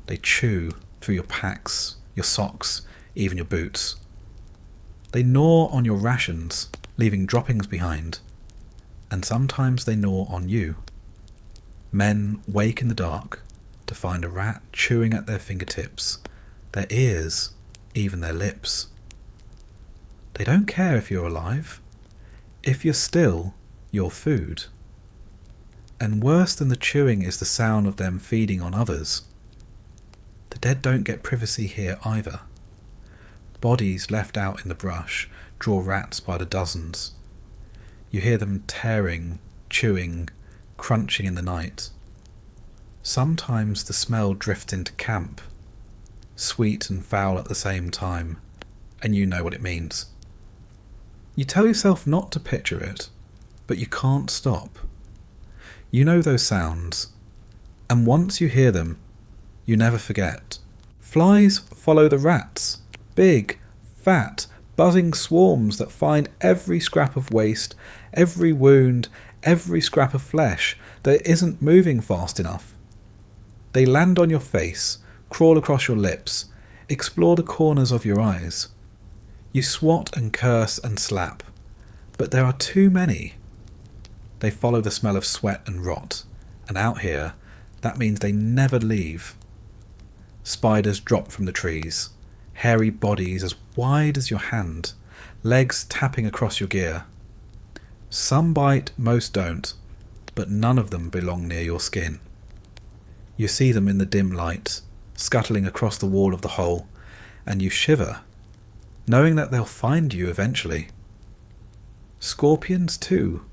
They chew through your packs, your socks, even your boots. They gnaw on your rations, leaving droppings behind, and sometimes they gnaw on you. Men wake in the dark to find a rat chewing at their fingertips, their ears, even their lips. They don't care if you're alive. If you're still, you're food. And worse than the chewing is the sound of them feeding on others. The dead don't get privacy here either. Bodies left out in the brush draw rats by the dozens. You hear them tearing, chewing, crunching in the night. Sometimes the smell drifts into camp, sweet and foul at the same time, and you know what it means. You tell yourself not to picture it, but you can't stop. You know those sounds, and once you hear them, you never forget. Flies follow the rats, big, fat, buzzing swarms that find every scrap of waste, every wound, every scrap of flesh that isn't moving fast enough. They land on your face, crawl across your lips, explore the corners of your eyes. You swat and curse and slap, but there are too many. They follow the smell of sweat and rot, and out here, that means they never leave. Spiders drop from the trees, hairy bodies as wide as your hand, legs tapping across your gear. Some bite, most don't, but none of them belong near your skin. You see them in the dim light, scuttling across the wall of the hole, and you shiver, knowing that they'll find you eventually. Scorpions too,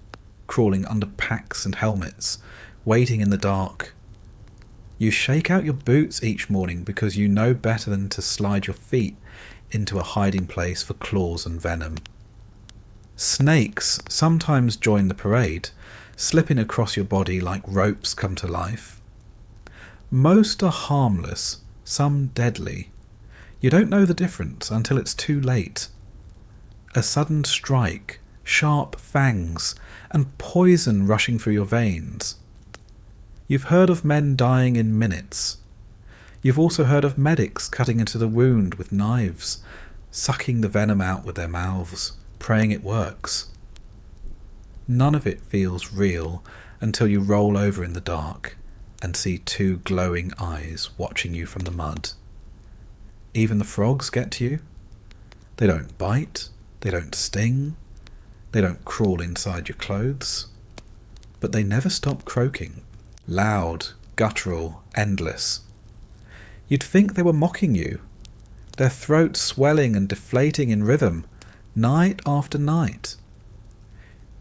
crawling under packs and helmets, waiting in the dark. You shake out your boots each morning because you know better than to slide your feet into a hiding place for claws and venom. Snakes sometimes join the parade, slipping across your body like ropes come to life. Most are harmless, some deadly. You don't know the difference until it's too late. A sudden strike, sharp fangs, and poison rushing through your veins. You've heard of men dying in minutes. You've also heard of medics cutting into the wound with knives, sucking the venom out with their mouths, praying it works. None of it feels real until you roll over in the dark and see two glowing eyes watching you from the mud. Even the frogs get to you. They don't bite, they don't sting, they don't crawl inside your clothes, but they never stop croaking, loud, guttural, endless. You'd think they were mocking you, their throats swelling and deflating in rhythm, night after night.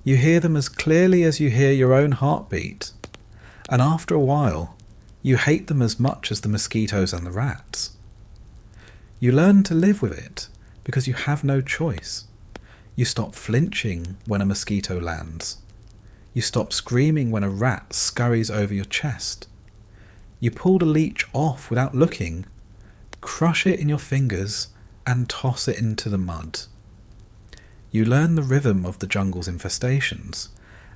You hear them as clearly as you hear your own heartbeat, and after a while, you hate them as much as the mosquitoes and the rats. You learn to live with it because you have no choice. You stop flinching when a mosquito lands. You stop screaming when a rat scurries over your chest. You pull the leech off without looking, crush it in your fingers, and toss it into the mud. You learn the rhythm of the jungle's infestations,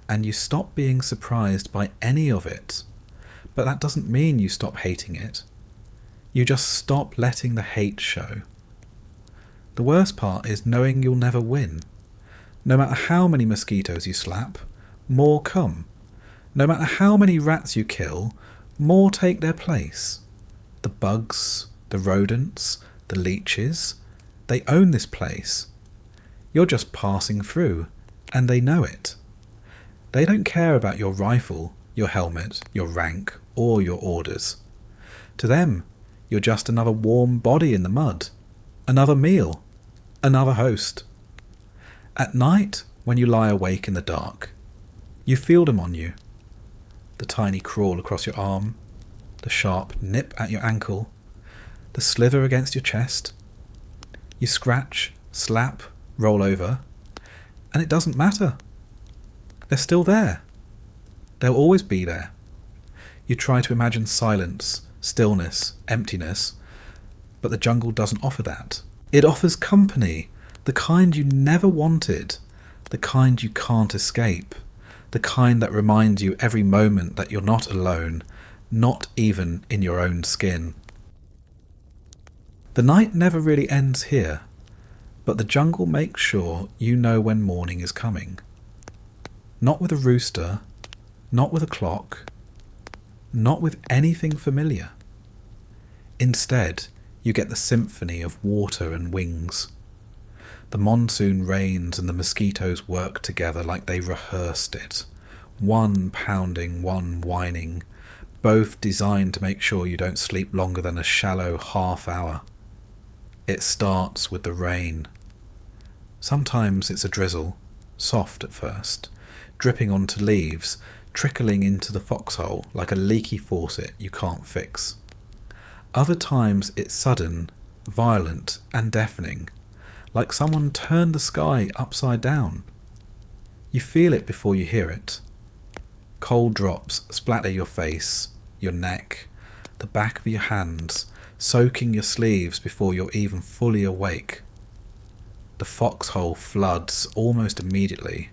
and you stop being surprised by any of it. But that doesn't mean you stop hating it. You just stop letting the hate show. The worst part is knowing you'll never win. No matter how many mosquitoes you slap, more come. No matter how many rats you kill, more take their place. The bugs, the rodents, the leeches, they own this place. You're just passing through, and they know it. They don't care about your rifle, your helmet, your rank, or your orders. To them, you're just another warm body in the mud, another meal, another host. At night, when you lie awake in the dark, you feel them on you. The tiny crawl across your arm, the sharp nip at your ankle, the slither against your chest. You scratch, slap, roll over, and it doesn't matter. They're still there. They'll always be there. You try to imagine silence, stillness, emptiness, but the jungle doesn't offer that. It offers company, the kind you never wanted, the kind you can't escape, the kind that reminds you every moment that you're not alone, not even in your own skin. The night never really ends here, but the jungle makes sure you know when morning is coming. Not with a rooster, not with a clock, not with anything familiar. Instead, you get the symphony of water and wings. The monsoon rains and the mosquitoes work together like they rehearsed it, one pounding, one whining, both designed to make sure you don't sleep longer than a shallow half hour. It starts with the rain. Sometimes it's a drizzle, soft at first, dripping onto leaves, trickling into the foxhole like a leaky faucet you can't fix. Other times it's sudden, violent and deafening, like someone turned the sky upside down. You feel it before you hear it. Cold drops splatter your face, your neck, the back of your hands, soaking your sleeves before you're even fully awake. The foxhole floods almost immediately.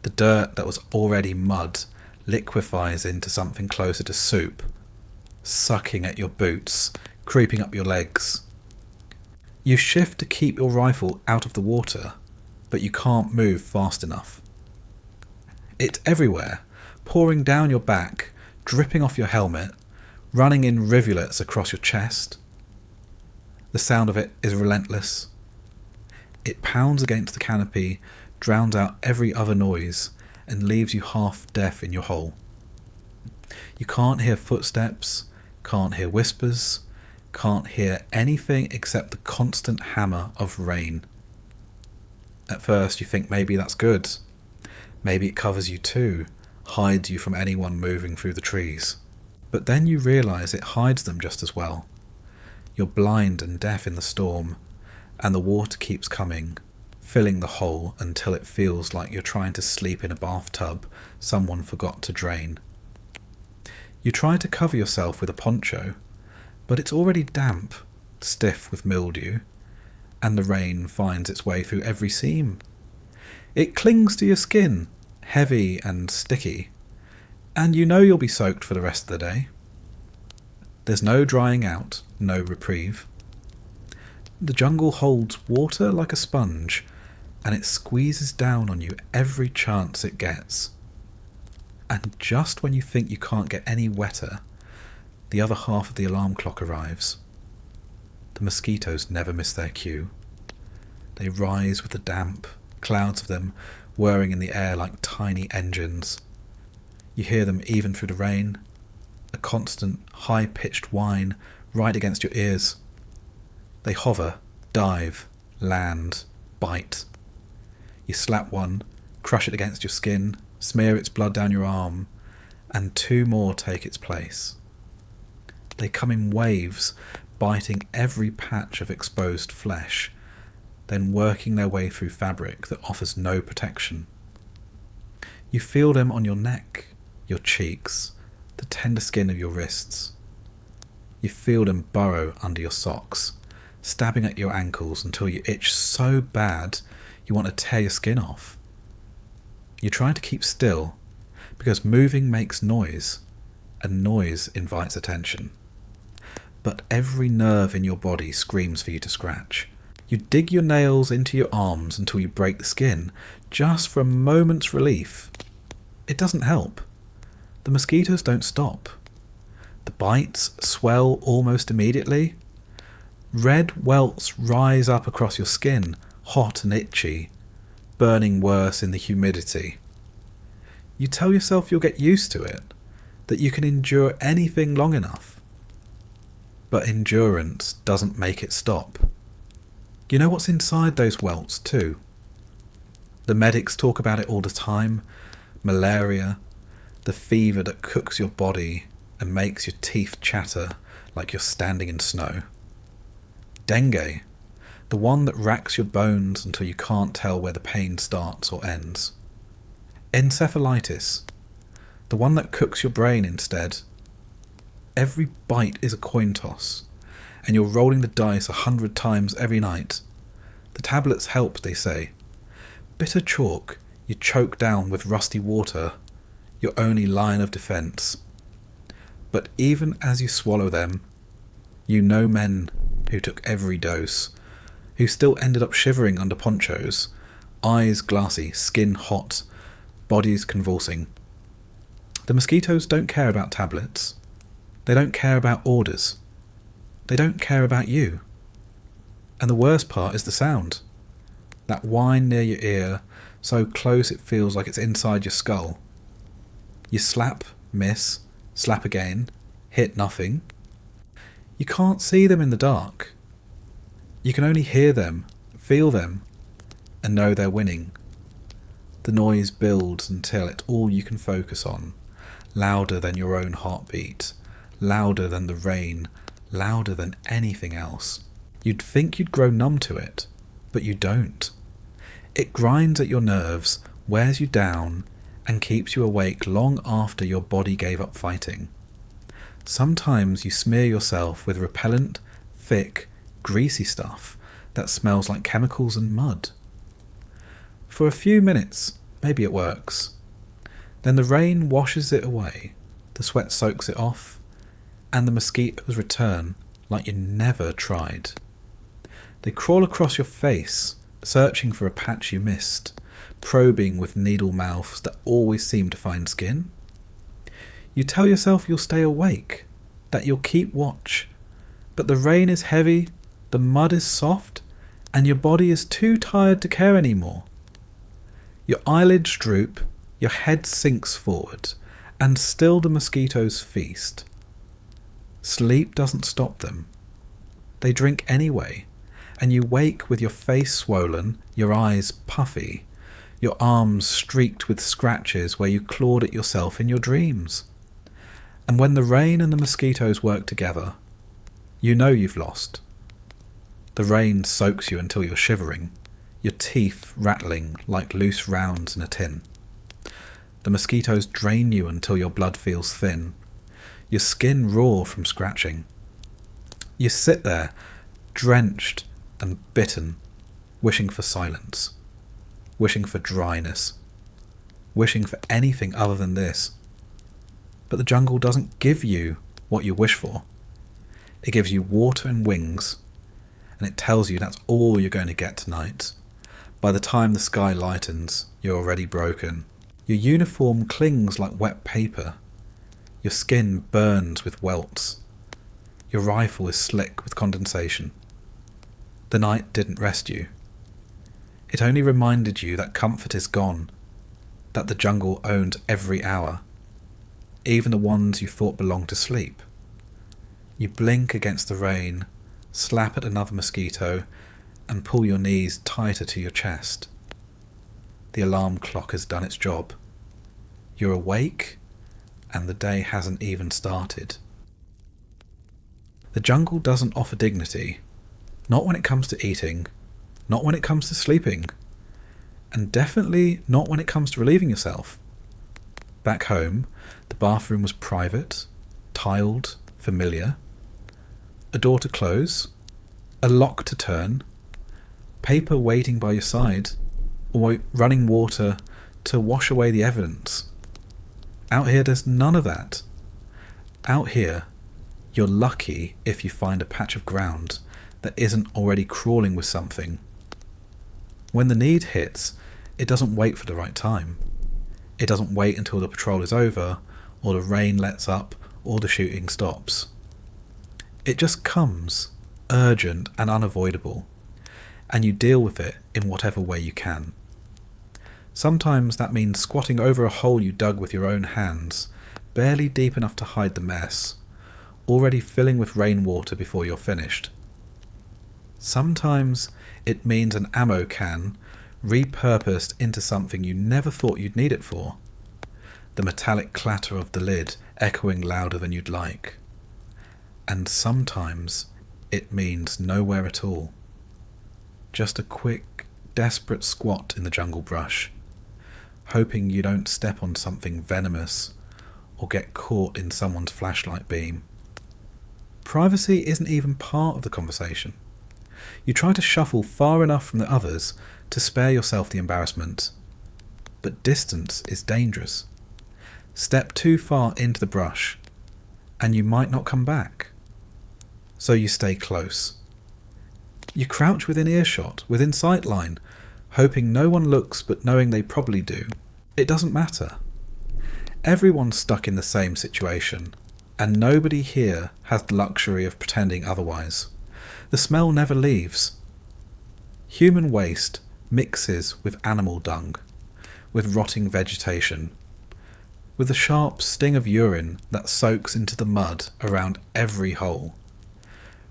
The dirt that was already mud liquefies into something closer to soup, sucking at your boots, creeping up your legs. You shift to keep your rifle out of the water, but you can't move fast enough. It's everywhere, pouring down your back, dripping off your helmet, running in rivulets across your chest. The sound of it is relentless. It pounds against the canopy, drowns out every other noise, and leaves you half deaf in your hole. You can't hear footsteps, can't hear whispers, can't hear anything except the constant hammer of rain. At first you think maybe that's good. Maybe it covers you too, hides you from anyone moving through the trees. But then you realise it hides them just as well. You're blind and deaf in the storm, and the water keeps coming, filling the hole until it feels like you're trying to sleep in a bathtub someone forgot to drain. You try to cover yourself with a poncho, but it's already damp, stiff with mildew, and the rain finds its way through every seam. It clings to your skin, heavy and sticky, and you know you'll be soaked for the rest of the day. There's no drying out, no reprieve. The jungle holds water like a sponge, and it squeezes down on you every chance it gets. And just when you think you can't get any wetter, the other half of the alarm clock arrives. The mosquitoes never miss their cue. They rise with the damp, clouds of them whirring in the air like tiny engines. You hear them even through the rain, a constant, high-pitched whine right against your ears. They hover, dive, land, bite. You slap one, crush it against your skin, smear its blood down your arm, and two more take its place. They come in waves, biting every patch of exposed flesh, then working their way through fabric that offers no protection. You feel them on your neck, your cheeks, the tender skin of your wrists. You feel them burrow under your socks, stabbing at your ankles until you itch so bad you want to tear your skin off. You try to keep still, because moving makes noise, and noise invites attention. But every nerve in your body screams for you to scratch. You dig your nails into your arms until you break the skin, just for a moment's relief. It doesn't help. The mosquitoes don't stop. The bites swell almost immediately. Red welts rise up across your skin, hot and itchy, burning worse in the humidity. You tell yourself you'll get used to it, that you can endure anything long enough. But endurance doesn't make it stop. You know what's inside those welts too? The medics talk about it all the time. Malaria, the fever that cooks your body and makes your teeth chatter like you're standing in snow. Dengue, the one that racks your bones until you can't tell where the pain starts or ends. Encephalitis, the one that cooks your brain instead. Every bite is a coin toss, and you're rolling the dice 100 times every night. The tablets help, they say. Bitter chalk you choke down with rusty water, your only line of defence. But even as you swallow them, you know men who took every dose, who still ended up shivering under ponchos, eyes glassy, skin hot, bodies convulsing. The mosquitoes don't care about tablets. They don't care about orders. They don't care about you. And the worst part is the sound. That whine near your ear, so close it feels like it's inside your skull. You slap, miss, slap again, hit nothing. You can't see them in the dark. You can only hear them, feel them, and know they're winning. The noise builds until it's all you can focus on, louder than your own heartbeat, louder than the rain, louder than anything else. You'd think you'd grow numb to it, but you don't. It grinds at your nerves, wears you down, and keeps you awake long after your body gave up fighting. Sometimes you smear yourself with repellent, thick, greasy stuff that smells like chemicals and mud. For a few minutes, maybe it works. Then the rain washes it away, the sweat soaks it off, and the mosquitoes return like you never tried. They crawl across your face, searching for a patch you missed, probing with needle mouths that always seem to find skin. You tell yourself you'll stay awake, that you'll keep watch, but the rain is heavy, the mud is soft, and your body is too tired to care anymore. Your eyelids droop, your head sinks forward, and still the mosquitoes feast. Sleep doesn't stop them. They drink anyway, and you wake with your face swollen, your eyes puffy, your arms streaked with scratches where you clawed at yourself in your dreams. And when the rain and the mosquitoes work together, you know you've lost. The rain soaks you until you're shivering, your teeth rattling like loose rounds in a tin. The mosquitoes drain you until your blood feels thin, your skin raw from scratching. You sit there, drenched and bitten, wishing for silence, wishing for dryness, wishing for anything other than this. But the jungle doesn't give you what you wish for. It gives you water and wings, and it tells you that's all you're going to get tonight. By the time the sky lightens, you're already broken. Your uniform clings like wet paper. Your skin burns with welts. Your rifle is slick with condensation. The night didn't rest you. It only reminded you that comfort is gone, that the jungle owned every hour, even the ones you thought belonged to sleep. You blink against the rain, slap at another mosquito, and pull your knees tighter to your chest. The alarm clock has done its job. You're awake, and the day hasn't even started. The jungle doesn't offer dignity, not when it comes to eating, not when it comes to sleeping, and definitely not when it comes to relieving yourself. Back home, the bathroom was private, tiled, familiar. A door to close, a lock to turn, paper waiting by your side, or running water to wash away the evidence. Out here, there's none of that. Out here, you're lucky if you find a patch of ground that isn't already crawling with something. When the need hits, it doesn't wait for the right time. It doesn't wait until the patrol is over, or the rain lets up, or the shooting stops. It just comes, urgent and unavoidable, and you deal with it in whatever way you can. Sometimes that means squatting over a hole you dug with your own hands, barely deep enough to hide the mess, already filling with rainwater before you're finished. Sometimes it means an ammo can repurposed into something you never thought you'd need it for, the metallic clatter of the lid echoing louder than you'd like. And sometimes it means nowhere at all. Just a quick, desperate squat in the jungle brush, hoping you don't step on something venomous or get caught in someone's flashlight beam. Privacy isn't even part of the conversation. You try to shuffle far enough from the others to spare yourself the embarrassment. But distance is dangerous. Step too far into the brush, and you might not come back. So you stay close. You crouch within earshot, within sight line, hoping no one looks but knowing they probably do. It doesn't matter. Everyone's stuck in the same situation, and nobody here has the luxury of pretending otherwise. The smell never leaves. Human waste mixes with animal dung, with rotting vegetation, with the sharp sting of urine that soaks into the mud around every hole.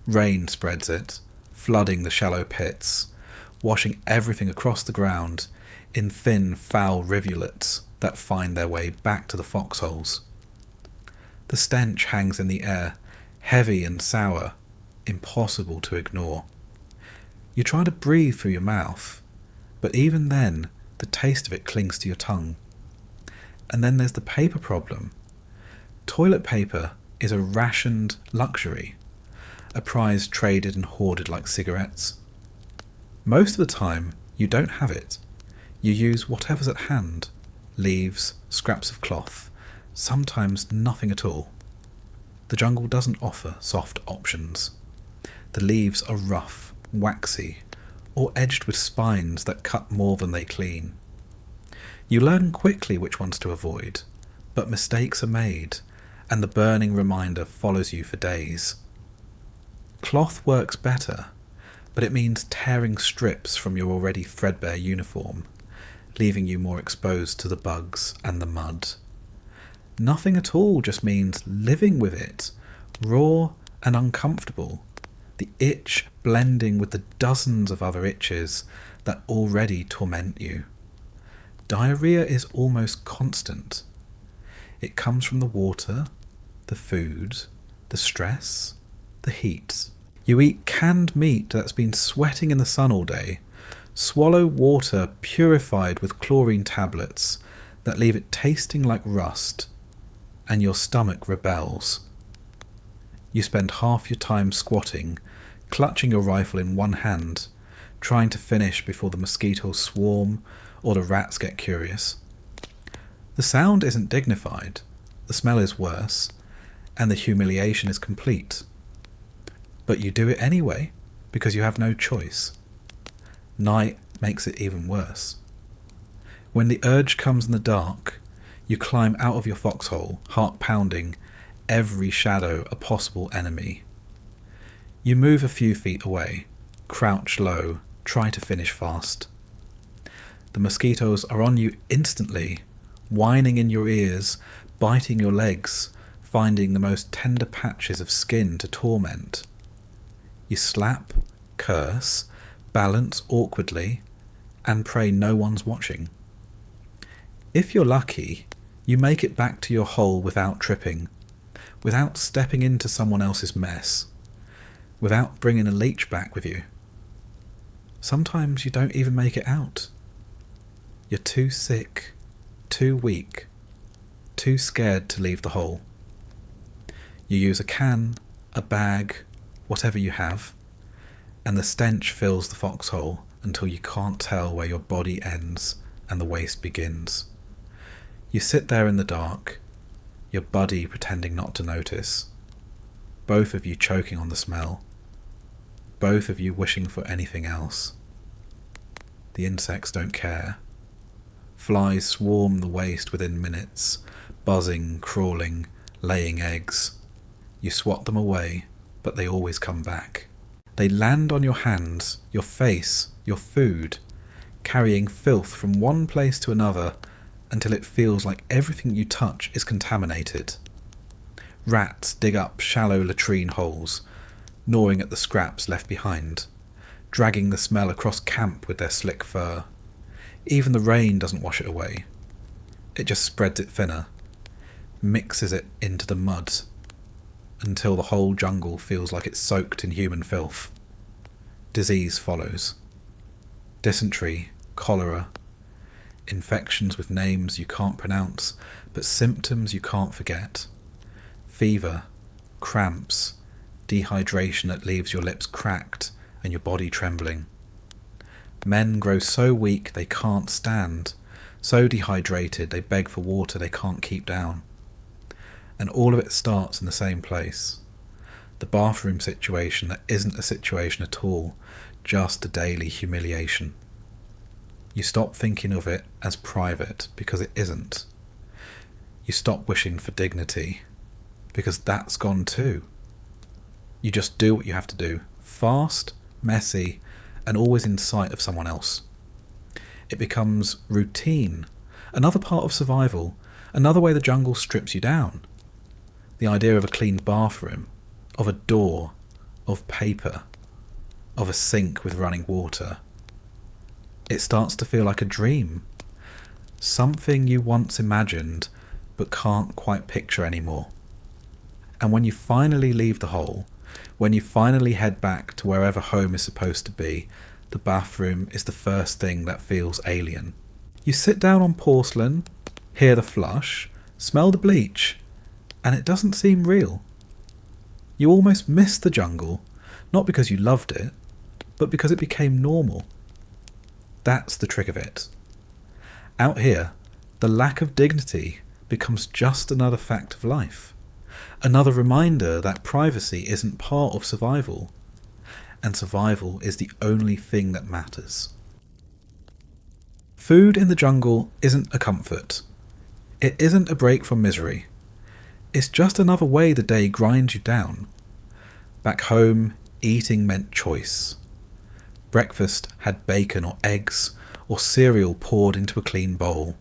Rain spreads it, flooding the shallow pits, washing everything across the ground in thin, foul rivulets that find their way back to the foxholes. The stench hangs in the air, heavy and sour, impossible to ignore. You try to breathe through your mouth, but even then, the taste of it clings to your tongue. And then there's the paper problem. Toilet paper is a rationed luxury, a prize traded and hoarded like cigarettes. Most of the time, you don't have it. You use whatever's at hand, leaves, scraps of cloth, sometimes nothing at all. The jungle doesn't offer soft options. The leaves are rough, waxy, or edged with spines that cut more than they clean. You learn quickly which ones to avoid, but mistakes are made, and the burning reminder follows you for days. Cloth works better, but it means tearing strips from your already threadbare uniform, leaving you more exposed to the bugs and the mud. Nothing at all just means living with it, raw and uncomfortable, the itch blending with the dozens of other itches that already torment you. Diarrhea is almost constant. It comes from the water, the food, the stress, the heat. You eat canned meat that's been sweating in the sun all day, swallow water purified with chlorine tablets that leave it tasting like rust, and your stomach rebels. You spend half your time squatting, clutching your rifle in one hand, trying to finish before the mosquitoes swarm or the rats get curious. The sound isn't dignified, the smell is worse, and the humiliation is complete. But you do it anyway, because you have no choice. Night makes it even worse. When the urge comes in the dark, you climb out of your foxhole, heart pounding, every shadow a possible enemy. You move a few feet away, crouch low, try to finish fast. The mosquitoes are on you instantly, whining in your ears, biting your legs, finding the most tender patches of skin to torment. You slap, curse, balance awkwardly, and pray no one's watching. If you're lucky, you make it back to your hole without tripping, without stepping into someone else's mess, without bringing a leech back with you. Sometimes you don't even make it out. You're too sick, too weak, too scared to leave the hole. You use a can, a bag, whatever you have, and the stench fills the foxhole until you can't tell where your body ends and the waste begins. You sit there in the dark, your buddy pretending not to notice, both of you choking on the smell, both of you wishing for anything else. The insects don't care. Flies swarm the waste within minutes, buzzing, crawling, laying eggs. You swat them away, but they always come back. They land on your hands, your face, your food, carrying filth from one place to another until it feels like everything you touch is contaminated. Rats dig up shallow latrine holes, gnawing at the scraps left behind, dragging the smell across camp with their slick fur. Even the rain doesn't wash it away. It just spreads it thinner, mixes it into the mud, until the whole jungle feels like it's soaked in human filth. Disease follows. Dysentery, cholera, infections with names you can't pronounce, but symptoms you can't forget. Fever, cramps, dehydration that leaves your lips cracked and your body trembling. Men grow so weak they can't stand, so dehydrated they beg for water they can't keep down. And all of it starts in the same place. The bathroom situation that isn't a situation at all, just a daily humiliation. You stop thinking of it as private because it isn't. You stop wishing for dignity because that's gone too. You just do what you have to do, fast, messy, and always in sight of someone else. It becomes routine, another part of survival, another way the jungle strips you down. The idea of a clean bathroom, of a door, of paper, of a sink with running water. It starts to feel like a dream, something you once imagined but can't quite picture anymore. And when you finally leave the hole, when you finally head back to wherever home is supposed to be, the bathroom is the first thing that feels alien. You sit down on porcelain, hear the flush, smell the bleach, and it doesn't seem real. You almost miss the jungle, not because you loved it, but because it became normal. That's the trick of it. Out here, the lack of dignity becomes just another fact of life. Another reminder that privacy isn't part of survival, and survival is the only thing that matters. Food in the jungle isn't a comfort. It isn't a break from misery. It's just another way the day grinds you down. Back home, eating meant choice. Breakfast had bacon or eggs, or cereal poured into a clean bowl.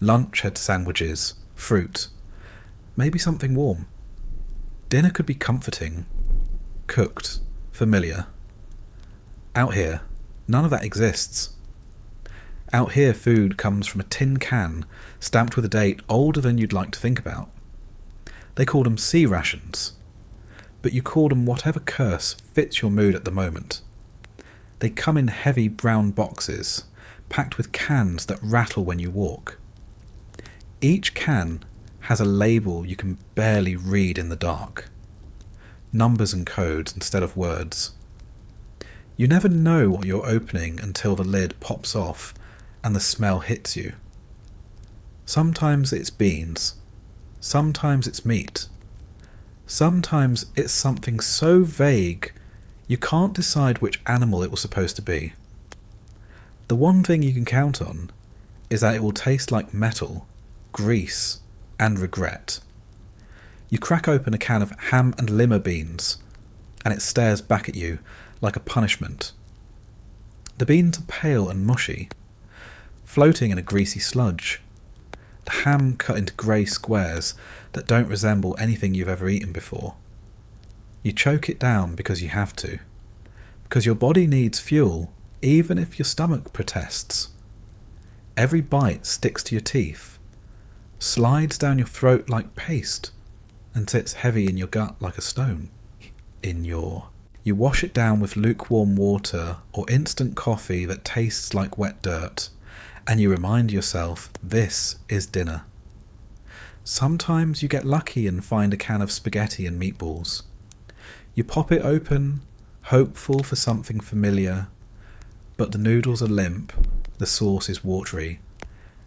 Lunch had sandwiches, fruit, maybe something warm. Dinner could be comforting, cooked, familiar. Out here, none of that exists. Out here, food comes from a tin can stamped with a date older than you'd like to think about. They call them sea rations, but you call them whatever curse fits your mood at the moment. They come in heavy brown boxes, packed with cans that rattle when you walk. Each can has a label you can barely read in the dark. Numbers and codes instead of words. You never know what you're opening until the lid pops off and the smell hits you. Sometimes it's beans. Sometimes it's meat. Sometimes it's something so vague you can't decide which animal it was supposed to be. The one thing you can count on is that it will taste like metal, grease, and regret. You crack open a can of ham and lima beans, and it stares back at you like a punishment. The beans are pale and mushy, floating in a greasy sludge. The ham cut into grey squares that don't resemble anything you've ever eaten before. You choke it down because you have to, because your body needs fuel even if your stomach protests. Every bite sticks to your teeth, slides down your throat like paste, and sits heavy in your gut like a stone. You wash it down with lukewarm water or instant coffee that tastes like wet dirt, and you remind yourself this is dinner. Sometimes you get lucky and find a can of spaghetti and meatballs. You pop it open, hopeful for something familiar, but the noodles are limp, the sauce is watery,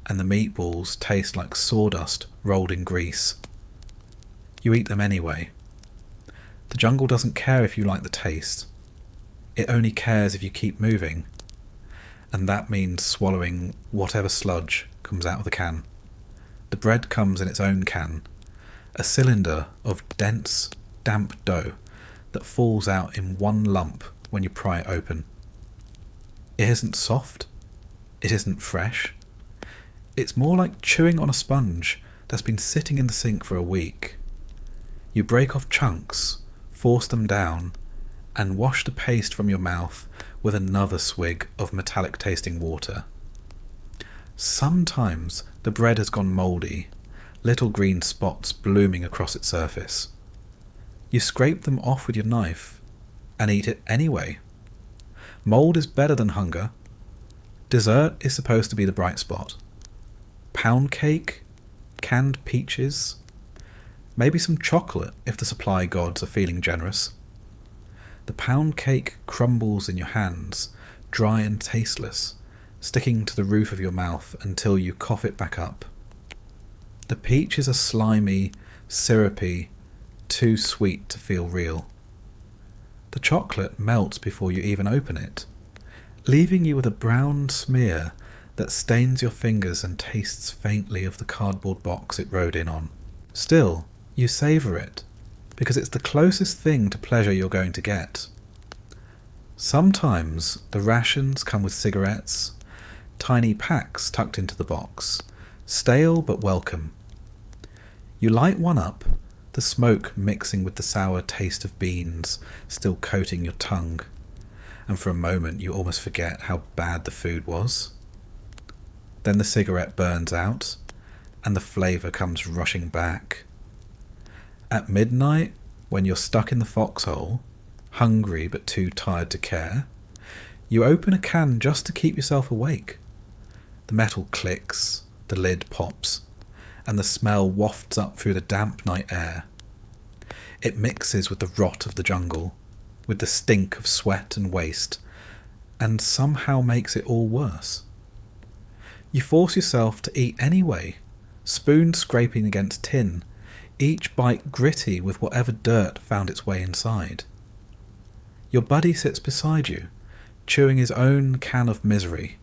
and the meatballs taste like sawdust rolled in grease. You eat them anyway. The jungle doesn't care if you like the taste. It only cares if you keep moving. And that means swallowing whatever sludge comes out of the can. The bread comes in its own can, a cylinder of dense, damp dough that falls out in one lump when you pry it open. It isn't soft. It isn't fresh. It's more like chewing on a sponge that's been sitting in the sink for a week. You break off chunks, force them down, and wash the paste from your mouth with another swig of metallic tasting water. Sometimes the bread has gone mouldy, little green spots blooming across its surface. You scrape them off with your knife and eat it anyway. Mould is better than hunger. Dessert is supposed to be the bright spot. Pound cake, canned peaches, maybe some chocolate if the supply gods are feeling generous. The pound cake crumbles in your hands, dry and tasteless, sticking to the roof of your mouth until you cough it back up. The peaches are slimy, syrupy, too sweet to feel real. The chocolate melts before you even open it, leaving you with a brown smear that stains your fingers and tastes faintly of the cardboard box it rode in on. Still, you savour it, because it's the closest thing to pleasure you're going to get. Sometimes the rations come with cigarettes, tiny packs tucked into the box, stale but welcome. You light one up, the smoke mixing with the sour taste of beans still coating your tongue, and for a moment you almost forget how bad the food was. Then the cigarette burns out, and the flavour comes rushing back. At midnight, when you're stuck in the foxhole, hungry but too tired to care, you open a can just to keep yourself awake. The metal clicks, the lid pops, and the smell wafts up through the damp night air. It mixes with the rot of the jungle, with the stink of sweat and waste, and somehow makes it all worse. You force yourself to eat anyway, spoon scraping against tin, each bite gritty with whatever dirt found its way inside. Your buddy sits beside you, chewing his own can of misery,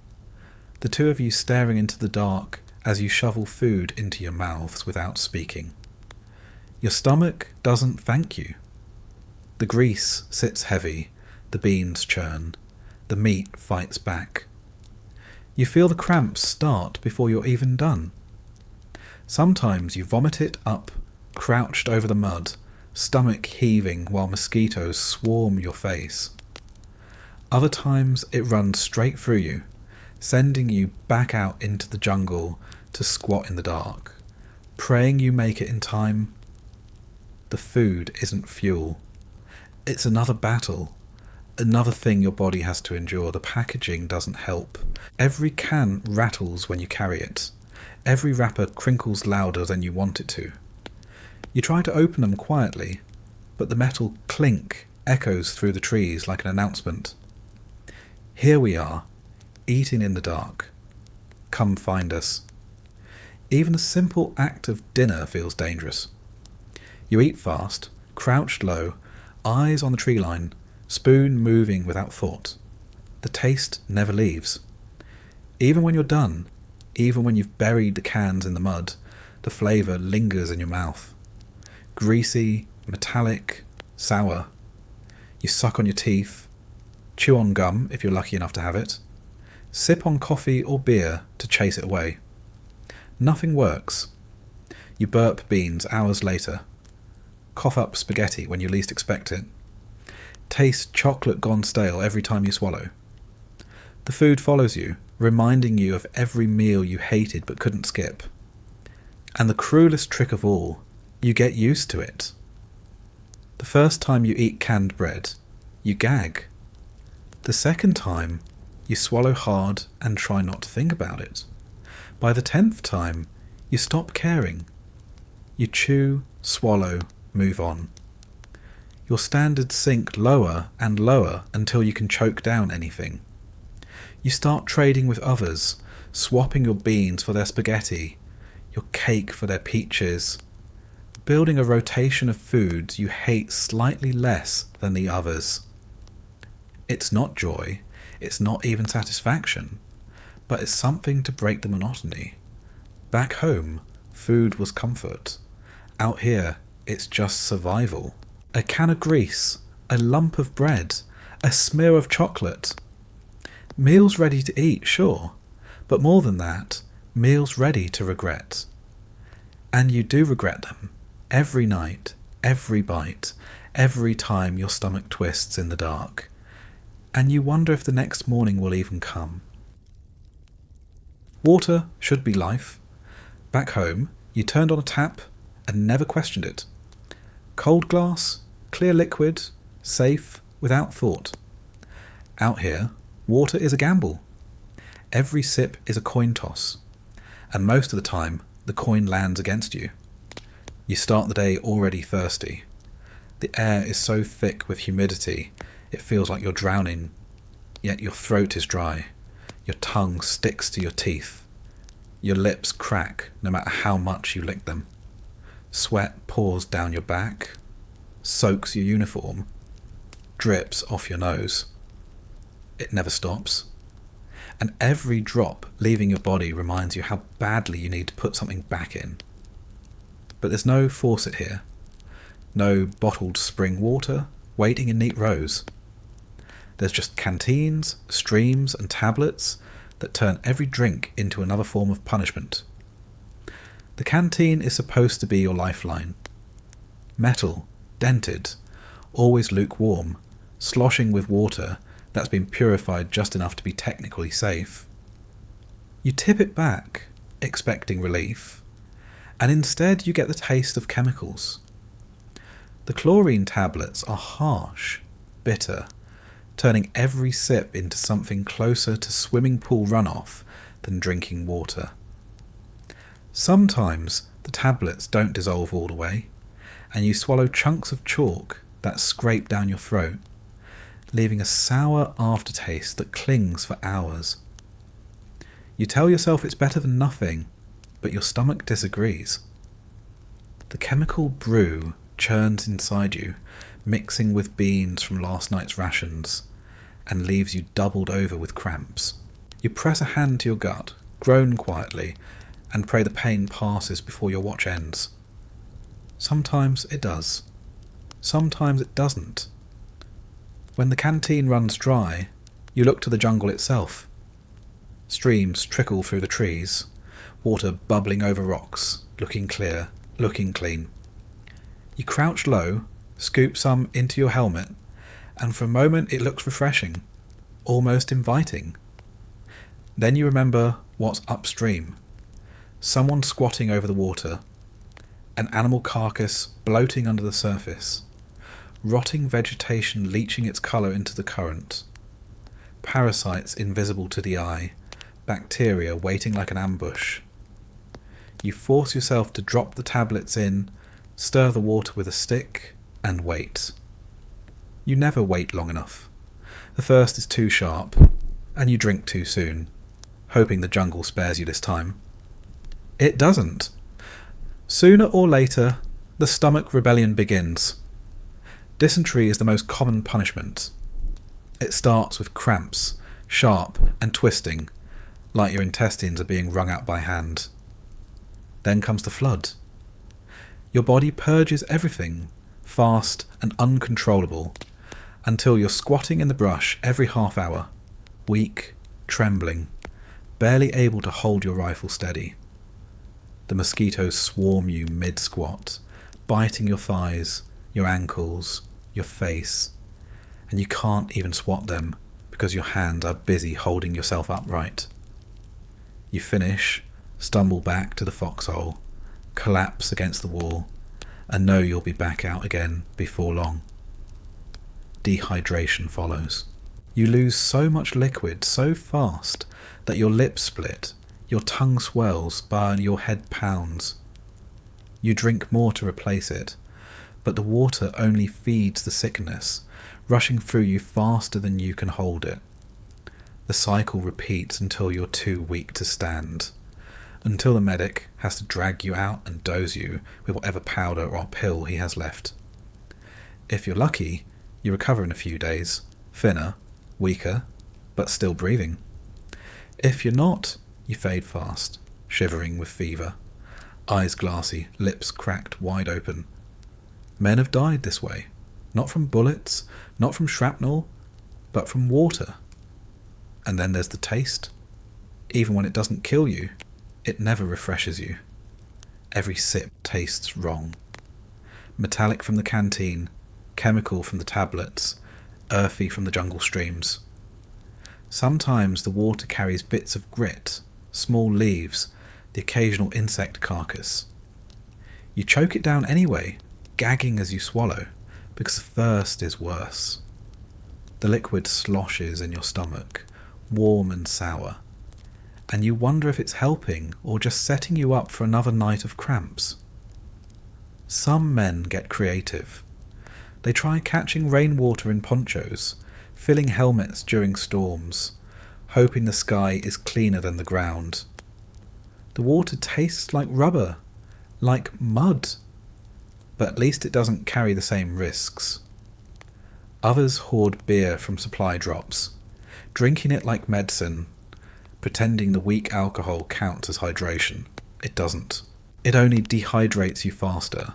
the two of you staring into the dark as you shovel food into your mouths without speaking. Your stomach doesn't thank you. The grease sits heavy, the beans churn, the meat fights back. You feel the cramps start before you're even done. Sometimes you vomit it up, crouched over the mud, stomach heaving while mosquitoes swarm your face. Other times it runs straight through you, sending you back out into the jungle to squat in the dark, praying you make it in time. The food isn't fuel. It's another battle, another thing your body has to endure. The packaging doesn't help. Every can rattles when you carry it. Every wrapper crinkles louder than you want it to. You try to open them quietly, but the metal clink echoes through the trees like an announcement. Here we are, eating in the dark. Come find us. Even the simple act of dinner feels dangerous. You eat fast, crouched low, eyes on the tree line, spoon moving without thought. The taste never leaves. Even when you're done, even when you've buried the cans in the mud, the flavour lingers in your mouth. Greasy, metallic, sour. You suck on your teeth, chew on gum if you're lucky enough to have it, sip on coffee or beer to chase it away. Nothing works. You burp beans hours later, cough up spaghetti when you least expect it, taste chocolate gone stale every time you swallow. The food follows you, reminding you of every meal you hated but couldn't skip. And the cruelest trick of all, you get used to it. The first time you eat canned bread, you gag. The second time, you swallow hard and try not to think about it. By the 10th time, you stop caring. You chew, swallow, move on. Your standards sink lower and lower until you can choke down anything. You start trading with others, swapping your beans for their spaghetti, your cake for their peaches, building a rotation of foods you hate slightly less than the others. It's not joy, it's not even satisfaction, but it's something to break the monotony. Back home, food was comfort. Out here, it's just survival. A can of grease, a lump of bread, a smear of chocolate. Meals ready to eat, sure, but more than that, meals ready to regret. And you do regret them, every night, every bite, every time your stomach twists in the dark. And you wonder if the next morning will even come. Water should be life. Back home, you turned on a tap and never questioned it. Cold glass, clear liquid, safe, without thought. Out here, water is a gamble. Every sip is a coin toss, and most of the time, the coin lands against you. You start the day already thirsty. The air is so thick with humidity, it feels like you're drowning, yet your throat is dry. Your tongue sticks to your teeth. Your lips crack no matter how much you lick them. Sweat pours down your back, soaks your uniform, drips off your nose. It never stops. And every drop leaving your body reminds you how badly you need to put something back in. But there's no faucet here. No bottled spring water waiting in neat rows. There's just canteens, streams and tablets that turn every drink into another form of punishment. The canteen is supposed to be your lifeline. Metal, dented, always lukewarm, sloshing with water that's been purified just enough to be technically safe. You tip it back, expecting relief, and instead you get the taste of chemicals. The chlorine tablets are harsh, bitter, turning every sip into something closer to swimming pool runoff than drinking water. Sometimes the tablets don't dissolve all the way, and you swallow chunks of chalk that scrape down your throat, leaving a sour aftertaste that clings for hours. You tell yourself it's better than nothing, but your stomach disagrees. The chemical brew churns inside you, mixing with beans from last night's rations, and leaves you doubled over with cramps. You press a hand to your gut, groan quietly, and pray the pain passes before your watch ends. Sometimes it does. Sometimes it doesn't. When the canteen runs dry, you look to the jungle itself. Streams trickle through the trees, water bubbling over rocks, looking clear, looking clean. You crouch low, scoop some into your helmet, and for a moment it looks refreshing, almost inviting. Then you remember what's upstream. Someone squatting over the water, an animal carcass bloating under the surface, rotting vegetation leaching its colour into the current, parasites invisible to the eye, bacteria waiting like an ambush. You force yourself to drop the tablets in, stir the water with a stick, and wait. You never wait long enough. The thirst is too sharp, and you drink too soon, hoping the jungle spares you this time. It doesn't. Sooner or later, the stomach rebellion begins. Dysentery is the most common punishment. It starts with cramps, sharp and twisting, like your intestines are being wrung out by hand. Then comes the flood. Your body purges everything, fast and uncontrollable, until you're squatting in the brush every half hour, weak, trembling, barely able to hold your rifle steady. The mosquitoes swarm you mid-squat, biting your thighs, your ankles, your face, and you can't even swat them because your hands are busy holding yourself upright. You finish, stumble back to the foxhole, collapse against the wall, and know you'll be back out again before long. Dehydration follows. You lose so much liquid so fast that your lips split, your tongue swells, but your head pounds. You drink more to replace it, but the water only feeds the sickness, rushing through you faster than you can hold it. The cycle repeats until you're too weak to stand, until the medic has to drag you out and dose you with whatever powder or pill he has left. If you're lucky, you recover in a few days, thinner, weaker, but still breathing. If you're not, you fade fast, shivering with fever, eyes glassy, lips cracked wide open. Men have died this way, not from bullets, not from shrapnel, but from water. And then there's the taste. Even when it doesn't kill you, it never refreshes you. Every sip tastes wrong. Metallic from the canteen, chemical from the tablets, earthy from the jungle streams. Sometimes the water carries bits of grit, small leaves, the occasional insect carcass. You choke it down anyway, gagging as you swallow, because the thirst is worse. The liquid sloshes in your stomach, warm and sour, and you wonder if it's helping or just setting you up for another night of cramps. Some men get creative. They try catching rainwater in ponchos, filling helmets during storms, hoping the sky is cleaner than the ground. The water tastes like rubber, like mud, but at least it doesn't carry the same risks. Others hoard beer from supply drops, drinking it like medicine, pretending the weak alcohol counts as hydration. It doesn't. It only dehydrates you faster,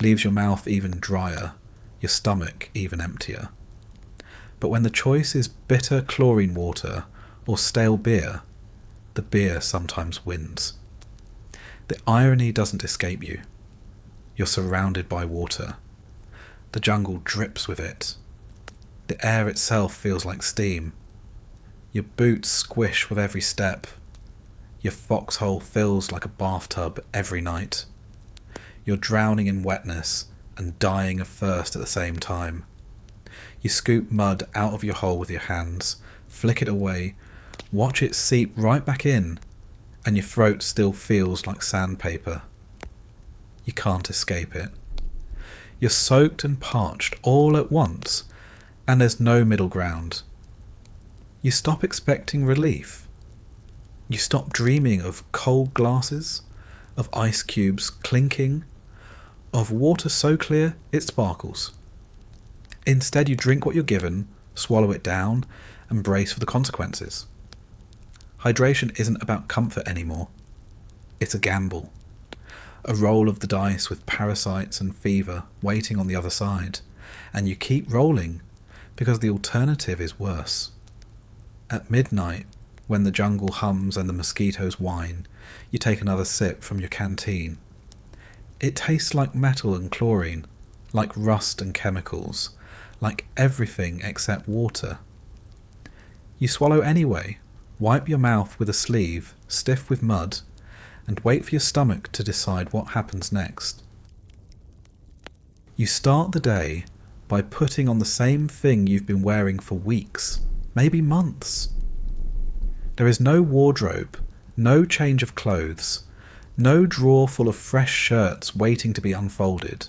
leaves your mouth even drier, your stomach even emptier. But when the choice is bitter chlorine water or stale beer, the beer sometimes wins. The irony doesn't escape you. You're surrounded by water. The jungle drips with it. The air itself feels like steam. Your boots squish with every step. Your foxhole fills like a bathtub every night. You're drowning in wetness and dying of thirst at the same time. You scoop mud out of your hole with your hands, flick it away, watch it seep right back in, and your throat still feels like sandpaper. You can't escape it. You're soaked and parched all at once, and there's no middle ground. You stop expecting relief. You stop dreaming of cold glasses, of ice cubes clinking, of water so clear it sparkles. Instead, you drink what you're given, swallow it down, and brace for the consequences. Hydration isn't about comfort anymore. It's a gamble. A roll of the dice with parasites and fever waiting on the other side, and you keep rolling because the alternative is worse. At midnight, when the jungle hums and the mosquitoes whine, you take another sip from your canteen. It tastes like metal and chlorine, like rust and chemicals, like everything except water. You swallow anyway, wipe your mouth with a sleeve stiff with mud, and wait for your stomach to decide what happens next. You start the day by putting on the same thing you've been wearing for weeks, maybe months. There is no wardrobe, no change of clothes, no drawer full of fresh shirts waiting to be unfolded.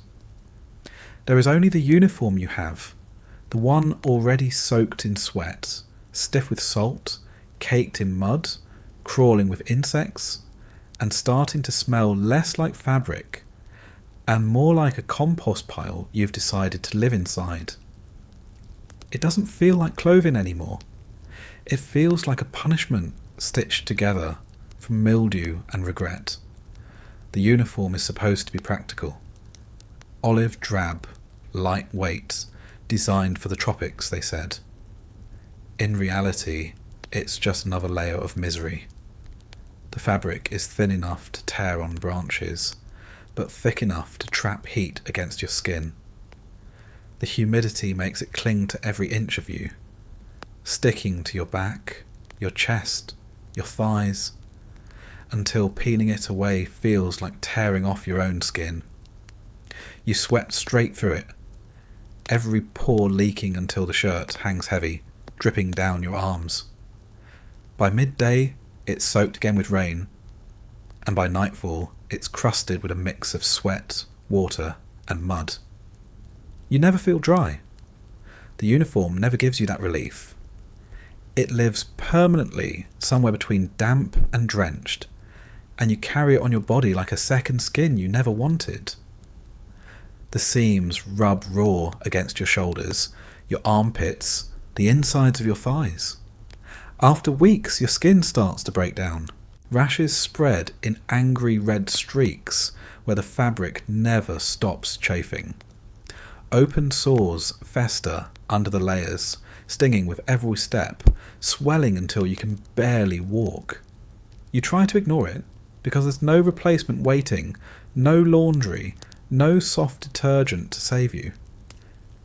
There is only the uniform you have, the one already soaked in sweat, stiff with salt, caked in mud, crawling with insects, and starting to smell less like fabric and more like a compost pile you've decided to live inside. It doesn't feel like clothing anymore. It feels like a punishment stitched together from mildew and regret. The uniform is supposed to be practical. Olive drab, lightweight, designed for the tropics, they said. In reality, it's just another layer of misery. The fabric is thin enough to tear on branches, but thick enough to trap heat against your skin. The humidity makes it cling to every inch of you, sticking to your back, your chest, your thighs, until peeling it away feels like tearing off your own skin. You sweat straight through it, every pore leaking until the shirt hangs heavy, dripping down your arms. By midday, it's soaked again with rain, and by nightfall, it's crusted with a mix of sweat, water, and mud. You never feel dry. The uniform never gives you that relief. It lives permanently somewhere between damp and drenched, and you carry it on your body like a second skin you never wanted. The seams rub raw against your shoulders, your armpits, the insides of your thighs. After weeks, your skin starts to break down. Rashes spread in angry red streaks where the fabric never stops chafing. Open sores fester under the layers, stinging with every step, swelling until you can barely walk. You try to ignore it because there's no replacement waiting, no laundry, no soft detergent to save you.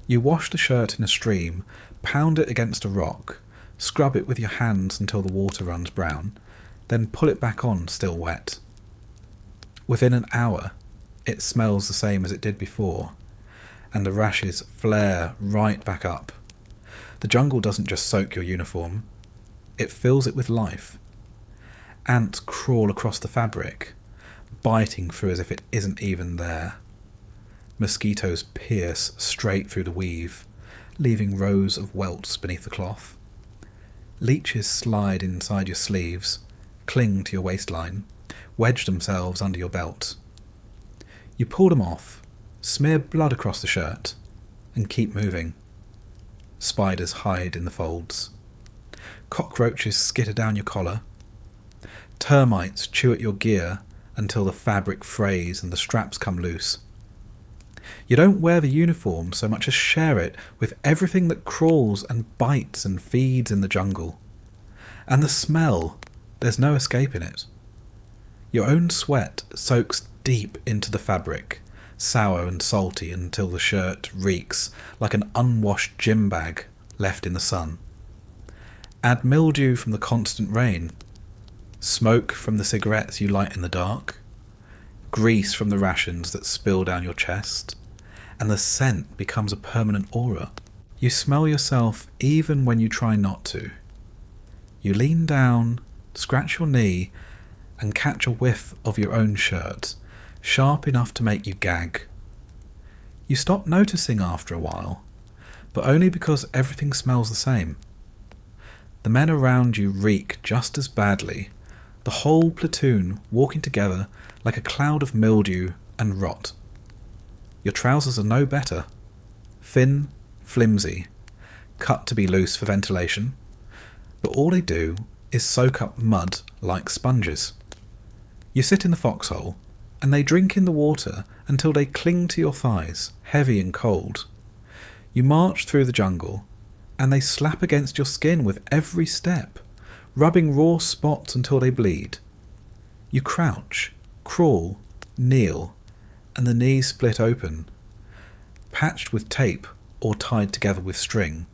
You wash the shirt in a stream, pound it against a rock, scrub it with your hands until the water runs brown, then pull it back on still wet. Within an hour, it smells the same as it did before, and the rashes flare right back up. The jungle doesn't just soak your uniform, it fills it with life. Ants crawl across the fabric, biting through as if it isn't even there. Mosquitoes pierce straight through the weave, leaving rows of welts beneath the cloth. Leeches slide inside your sleeves, cling to your waistline, wedge themselves under your belt. You pull them off, smear blood across the shirt, and keep moving. Spiders hide in the folds. Cockroaches skitter down your collar. Termites chew at your gear until the fabric frays and the straps come loose. You don't wear the uniform so much as share it with everything that crawls and bites and feeds in the jungle. And the smell, there's no escaping it. Your own sweat soaks deep into the fabric, sour and salty until the shirt reeks like an unwashed gym bag left in the sun. Add mildew from the constant rain, smoke from the cigarettes you light in the dark, grease from the rations that spill down your chest, and the scent becomes a permanent aura. You smell yourself even when you try not to. You lean down, scratch your knee, and catch a whiff of your own shirt, sharp enough to make you gag. You stop noticing after a while, but only because everything smells the same. The men around you reek just as badly, the whole platoon walking together like a cloud of mildew and rot. Your trousers are no better. Thin, flimsy, cut to be loose for ventilation, but all they do is soak up mud like sponges. You sit in the foxhole, and they drink in the water until they cling to your thighs, heavy and cold. You march through the jungle, and they slap against your skin with every step, rubbing raw spots until they bleed. You crouch, crawl, kneel, and the knees split open, patched with tape or tied together with string.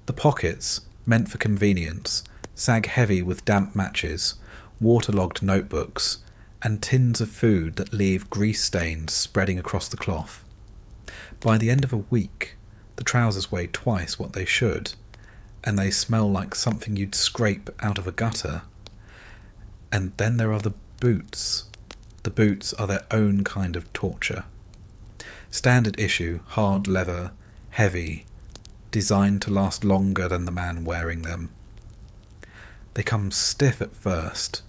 The pockets, meant for convenience, sag heavy with damp matches, waterlogged notebooks, and tins of food that leave grease stains spreading across the cloth. By the end of a week, the trousers weigh twice what they should, and they smell like something you'd scrape out of a gutter. And then there are the boots. The boots are their own kind of torture. Standard issue, hard leather, heavy, designed to last longer than the man wearing them. They come stiff at first,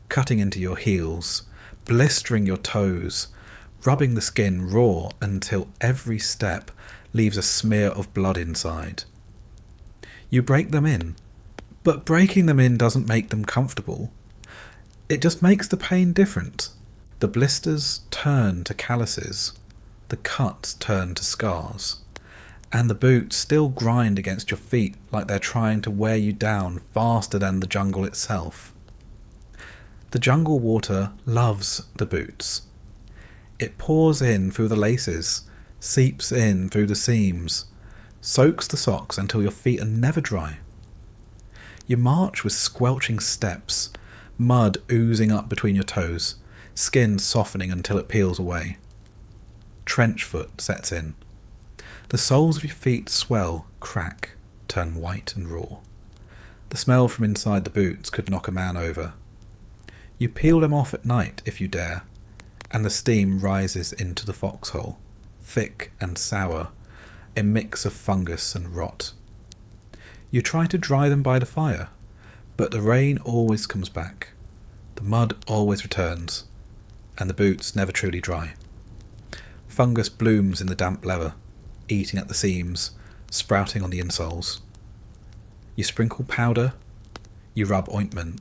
cutting into your heels, blistering your toes, rubbing the skin raw until every step leaves a smear of blood inside. You break them in, but breaking them in doesn't make them comfortable. It just makes the pain different. The blisters turn to calluses, the cuts turn to scars, and the boots still grind against your feet like they're trying to wear you down faster than the jungle itself. The jungle water loves the boots. It pours in through the laces, seeps in through the seams, soaks the socks until your feet are never dry. You march with squelching steps, mud oozing up between your toes, skin softening until it peels away. Trench foot sets in. The soles of your feet swell, crack, turn white and raw. The smell from inside the boots could knock a man over. You peel them off at night if you dare, and the steam rises into the foxhole, thick and sour, a mix of fungus and rot. You try to dry them by the fire, but the rain always comes back, the mud always returns, and the boots never truly dry. Fungus blooms in the damp leather, eating at the seams, sprouting on the insoles. You sprinkle powder, you rub ointment,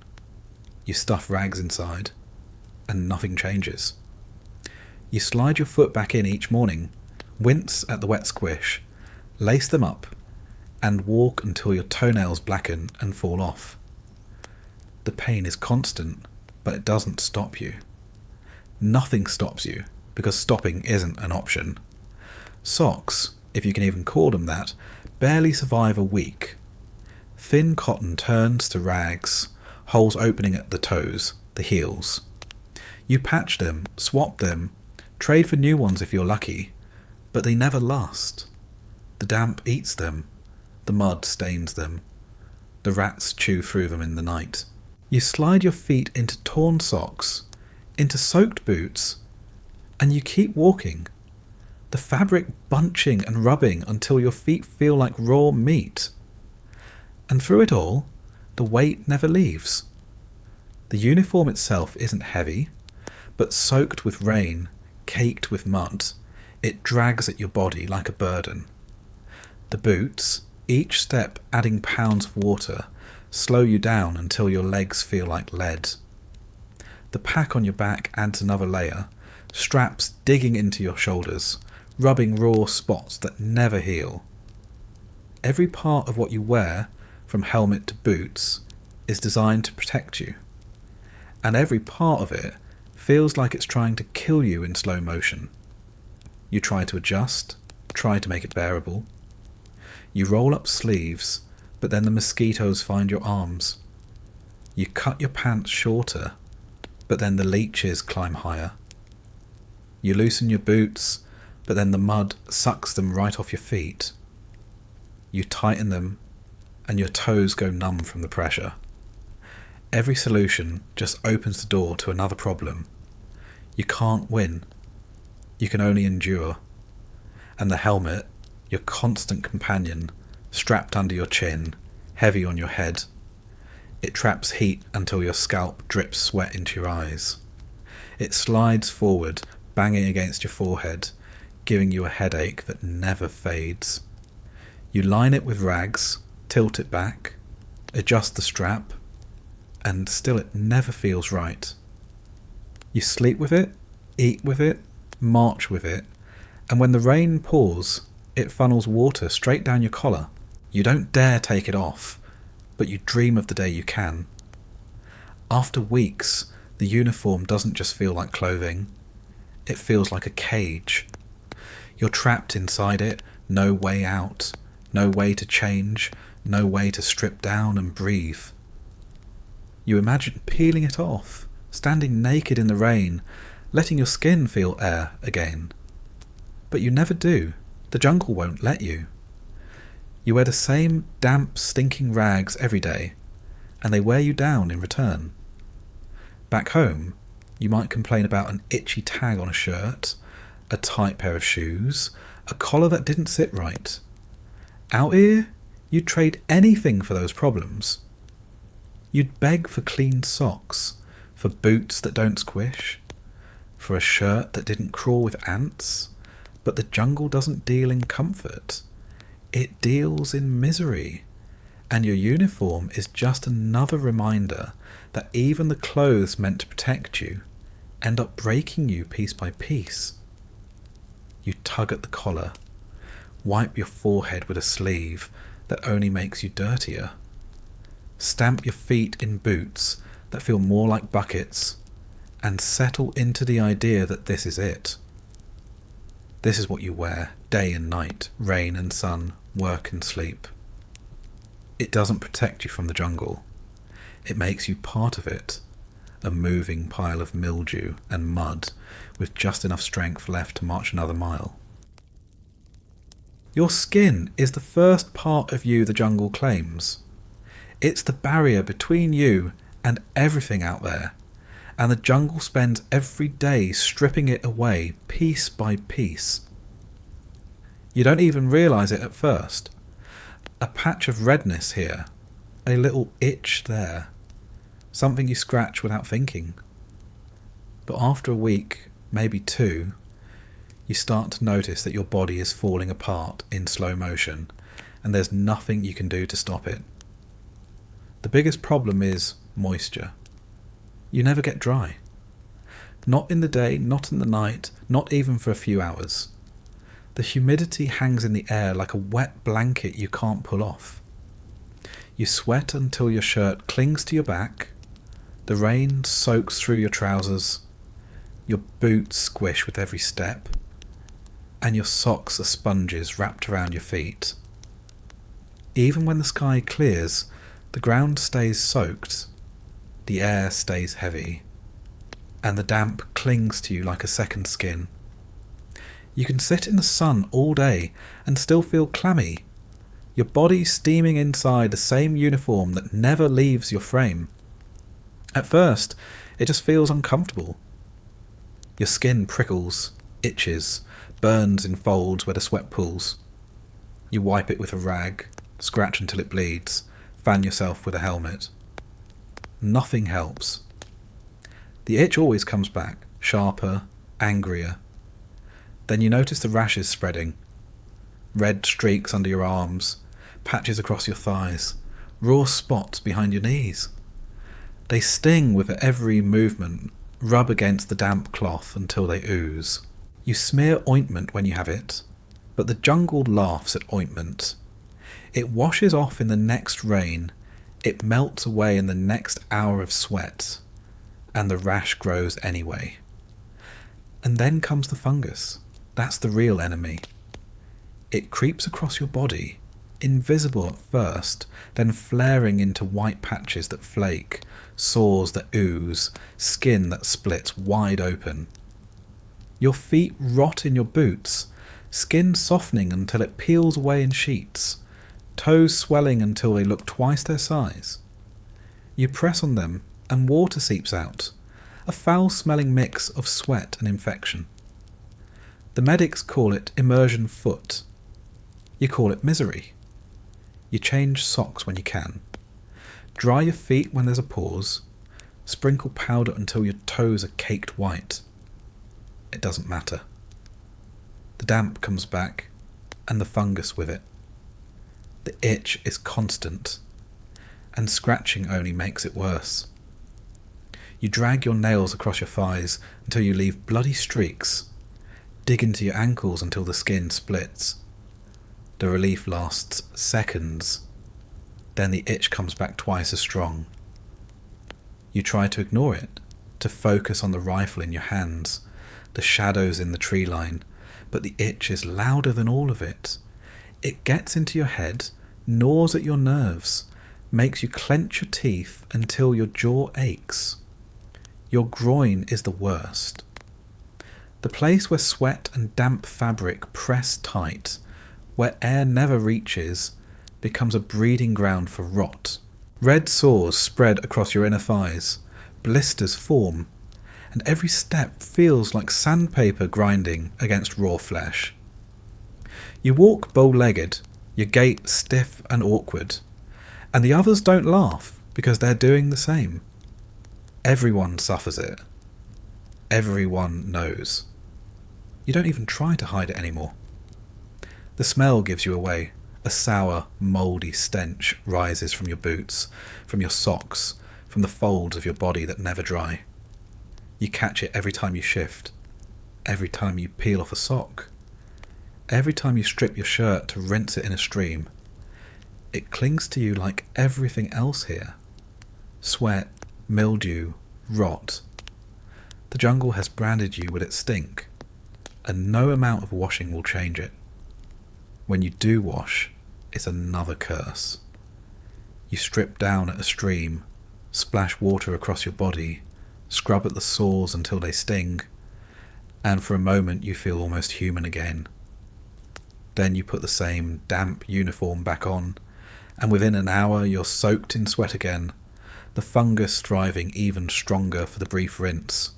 you stuff rags inside, and nothing changes. You slide your foot back in each morning, wince at the wet squish, lace them up, and walk until your toenails blacken and fall off. The pain is constant, but it doesn't stop you. Nothing stops you, because stopping isn't an option. Socks, if you can even call them that, barely survive a week. Thin cotton turns to rags, holes opening at the toes, the heels. You patch them, swap them, trade for new ones if you're lucky, but they never last. The damp eats them, the mud stains them, the rats chew through them in the night. You slide your feet into torn socks, into soaked boots, and you keep walking, the fabric bunching and rubbing until your feet feel like raw meat. And through it all, the weight never leaves. The uniform itself isn't heavy, but soaked with rain, caked with mud, it drags at your body like a burden. The boots, each step adding pounds of water, slow you down until your legs feel like lead. The pack on your back adds another layer, straps digging into your shoulders, rubbing raw spots that never heal. Every part of what you wear, from helmet to boots, is designed to protect you, and every part of it feels like it's trying to kill you in slow motion. You try to adjust, try to make it bearable. You roll up sleeves, but then the mosquitoes find your arms. You cut your pants shorter, but then the leeches climb higher. You loosen your boots, but then the mud sucks them right off your feet. You tighten them, and your toes go numb from the pressure. Every solution just opens the door to another problem. You can't win. You can only endure. And the helmet, your constant companion, strapped under your chin, heavy on your head. It traps heat until your scalp drips sweat into your eyes. It slides forward, banging against your forehead, giving you a headache that never fades. You line it with rags, tilt it back, adjust the strap, and still it never feels right. You sleep with it, eat with it, march with it, and when the rain pours, it funnels water straight down your collar. You don't dare take it off, but you dream of the day you can. After weeks, the uniform doesn't just feel like clothing, it feels like a cage. You're trapped inside it, no way out, no way to change, no way to strip down and breathe. You imagine peeling it off, standing naked in the rain, letting your skin feel air again. But you never do. The jungle won't let you. You wear the same damp, stinking rags every day, and they wear you down in return. Back home, you might complain about an itchy tag on a shirt, a tight pair of shoes, a collar that didn't sit right. Out here, you'd trade anything for those problems. You'd beg for clean socks, for boots that don't squish, for a shirt that didn't crawl with ants. But the jungle doesn't deal in comfort. It deals in misery. And your uniform is just another reminder that even the clothes meant to protect you end up breaking you piece by piece. You tug at the collar, wipe your forehead with a sleeve that only makes you dirtier, stamp your feet in boots that feel more like buckets, and settle into the idea that this is it. This is what you wear, day and night, rain and sun, work and sleep. It doesn't protect you from the jungle. It makes you part of it, a moving pile of mildew and mud with just enough strength left to march another mile. Your skin is the first part of you the jungle claims. It's the barrier between you and everything out there, and the jungle spends every day stripping it away piece by piece. You don't even realise it at first. A patch of redness here, a little itch there, something you scratch without thinking. But after a week, maybe two, you start to notice that your body is falling apart in slow motion, and there's nothing you can do to stop it. The biggest problem is moisture. You never get dry. Not in the day, not in the night, not even for a few hours. The humidity hangs in the air like a wet blanket you can't pull off. You sweat until your shirt clings to your back, the rain soaks through your trousers, your boots squish with every step, and your socks are sponges wrapped around your feet. Even when the sky clears, the ground stays soaked. The air stays heavy, and the damp clings to you like a second skin. You can sit in the sun all day and still feel clammy, your body steaming inside the same uniform that never leaves your frame. At first, it just feels uncomfortable. Your skin prickles, itches, burns in folds where the sweat pools. You wipe it with a rag, scratch until it bleeds, fan yourself with a helmet. Nothing helps. The itch always comes back, sharper, angrier. Then you notice the rashes spreading. Red streaks under your arms, patches across your thighs, raw spots behind your knees. They sting with every movement, rub against the damp cloth until they ooze. You smear ointment when you have it, but the jungle laughs at ointment. It washes off in the next rain. It melts away in the next hour of sweat, and the rash grows anyway. And then comes the fungus. That's the real enemy. It creeps across your body, invisible at first, then flaring into white patches that flake, sores that ooze, skin that splits wide open. Your feet rot in your boots, skin softening until it peels away in sheets, toes swelling until they look twice their size. You press on them and water seeps out, a foul-smelling mix of sweat and infection. The medics call it immersion foot. You call it misery. You change socks when you can. Dry your feet when there's a pause. Sprinkle powder until your toes are caked white. It doesn't matter. The damp comes back, and the fungus with it. The itch is constant, and scratching only makes it worse. You drag your nails across your thighs until you leave bloody streaks. Dig into your ankles until the skin splits. The relief lasts seconds. Then the itch comes back twice as strong. You try to ignore it, to focus on the rifle in your hands, the shadows in the tree line, but the itch is louder than all of it. It gets into your head, gnaws at your nerves, makes you clench your teeth until your jaw aches. Your groin is the worst. The place where sweat and damp fabric press tight, where air never reaches, becomes a breeding ground for rot. Red sores spread across your inner thighs, blisters form, and every step feels like sandpaper grinding against raw flesh. You walk bow-legged, your gait stiff and awkward, and the others don't laugh because they're doing the same. Everyone suffers it. Everyone knows. You don't even try to hide it anymore. The smell gives you away. A sour, mouldy stench rises from your boots, from your socks, from the folds of your body that never dry. You catch it every time you shift, every time you peel off a sock, every time you strip your shirt to rinse it in a stream. It clings to you like everything else here. Sweat, mildew, rot. The jungle has branded you with its stink, and no amount of washing will change it. When you do wash, it's another curse. You strip down at a stream, splash water across your body, scrub at the sores until they sting, and for a moment you feel almost human again. Then you put the same damp uniform back on, and within an hour you're soaked in sweat again, the fungus thriving even stronger for the brief rinse.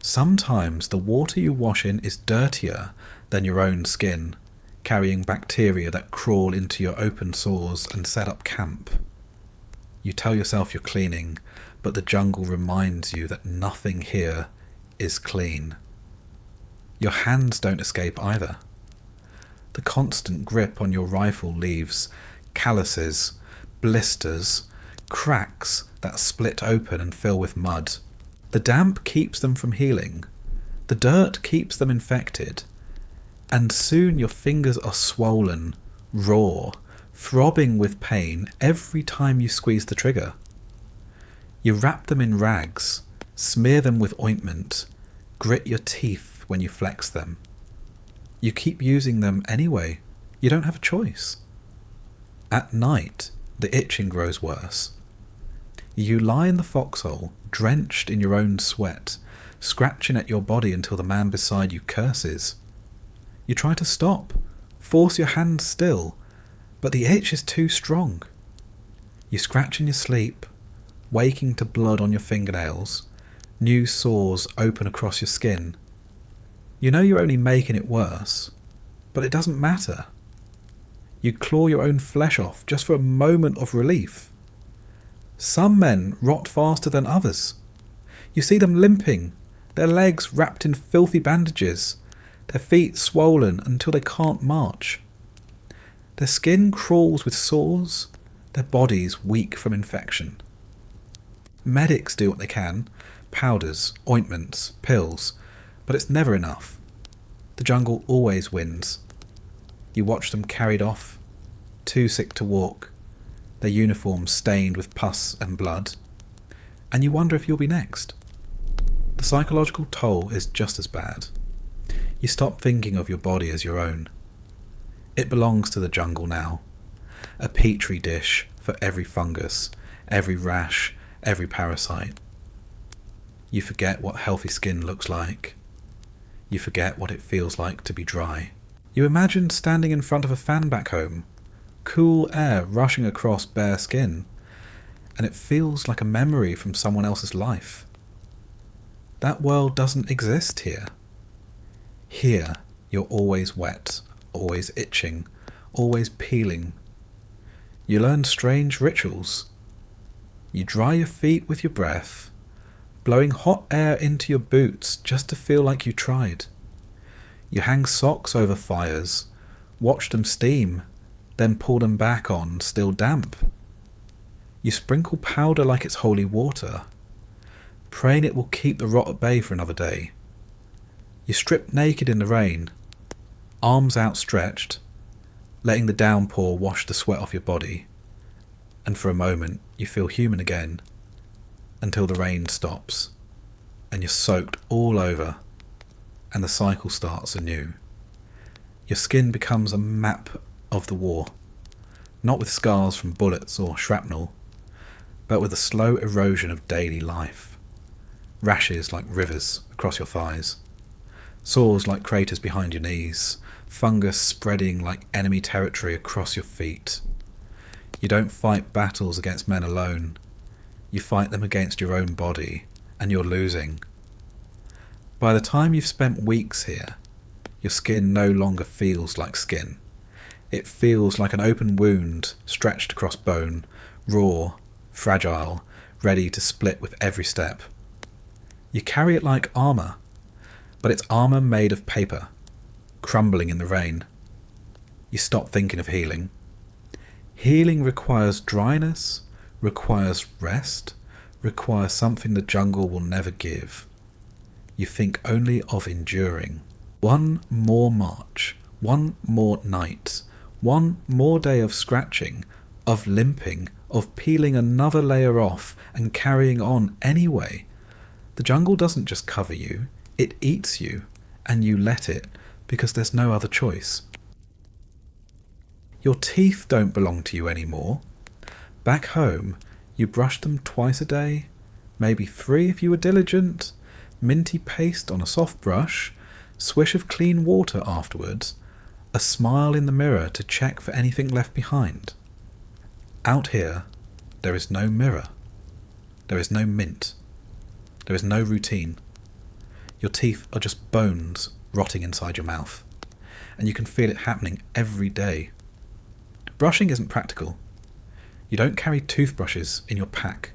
Sometimes the water you wash in is dirtier than your own skin, carrying bacteria that crawl into your open sores and set up camp. You tell yourself you're cleaning, but the jungle reminds you that nothing here is clean. Your hands don't escape either. The constant grip on your rifle leaves calluses, blisters, cracks that split open and fill with mud. The damp keeps them from healing. The dirt keeps them infected. And soon your fingers are swollen, raw, throbbing with pain every time you squeeze the trigger. You wrap them in rags, smear them with ointment, grit your teeth when you flex them. You keep using them anyway. You don't have a choice. At night, the itching grows worse. You lie in the foxhole, drenched in your own sweat, scratching at your body until the man beside you curses. You try to stop, force your hands still, but the itch is too strong. You scratch in your sleep, waking to blood on your fingernails, new sores open across your skin. You know you're only making it worse, but it doesn't matter. You claw your own flesh off just for a moment of relief. Some men rot faster than others. You see them limping, their legs wrapped in filthy bandages, their feet swollen until they can't march. Their skin crawls with sores, their bodies weak from infection. Medics do what they can, powders, ointments, pills, but it's never enough. The jungle always wins. You watch them carried off, too sick to walk, their uniforms stained with pus and blood, and you wonder if you'll be next. The psychological toll is just as bad. You stop thinking of your body as your own. It belongs to the jungle now, a petri dish for every fungus, every rash, every parasite. You forget what healthy skin looks like. You forget what it feels like to be dry. You imagine standing in front of a fan back home, cool air rushing across bare skin, and it feels like a memory from someone else's life. That world doesn't exist here. Here, you're always wet, always itching, always peeling. You learn strange rituals. You dry your feet with your breath, blowing hot air into your boots just to feel like you tried. You hang socks over fires, watch them steam, then pull them back on, still damp. You sprinkle powder like it's holy water, praying it will keep the rot at bay for another day. You strip naked in the rain, arms outstretched, letting the downpour wash the sweat off your body, and for a moment you feel human again, until the rain stops, and you're soaked all over, and the cycle starts anew. Your skin becomes a map of the war, not with scars from bullets or shrapnel, but with the slow erosion of daily life. Rashes like rivers across your thighs, sores like craters behind your knees, fungus spreading like enemy territory across your feet. You don't fight battles against men alone. You fight them against your own body, and you're losing. By the time you've spent weeks here, your skin no longer feels like skin. It feels like an open wound stretched across bone, raw, fragile, ready to split with every step. You carry it like armour, but it's armour made of paper, crumbling in the rain. You stop thinking of healing. Healing requires dryness, requires rest, requires something the jungle will never give. You think only of enduring. One more march, one more night, one more day of scratching, of limping, of peeling another layer off and carrying on anyway. The jungle doesn't just cover you, it eats you, and you let it because there's no other choice. Your teeth don't belong to you anymore. Back home, you brush them twice a day, maybe 3 if you were diligent, minty paste on a soft brush, swish of clean water afterwards, a smile in the mirror to check for anything left behind. Out here, there is no mirror. There is no mint. There is no routine. Your teeth are just bones rotting inside your mouth, and you can feel it happening every day. Brushing isn't practical. You don't carry toothbrushes in your pack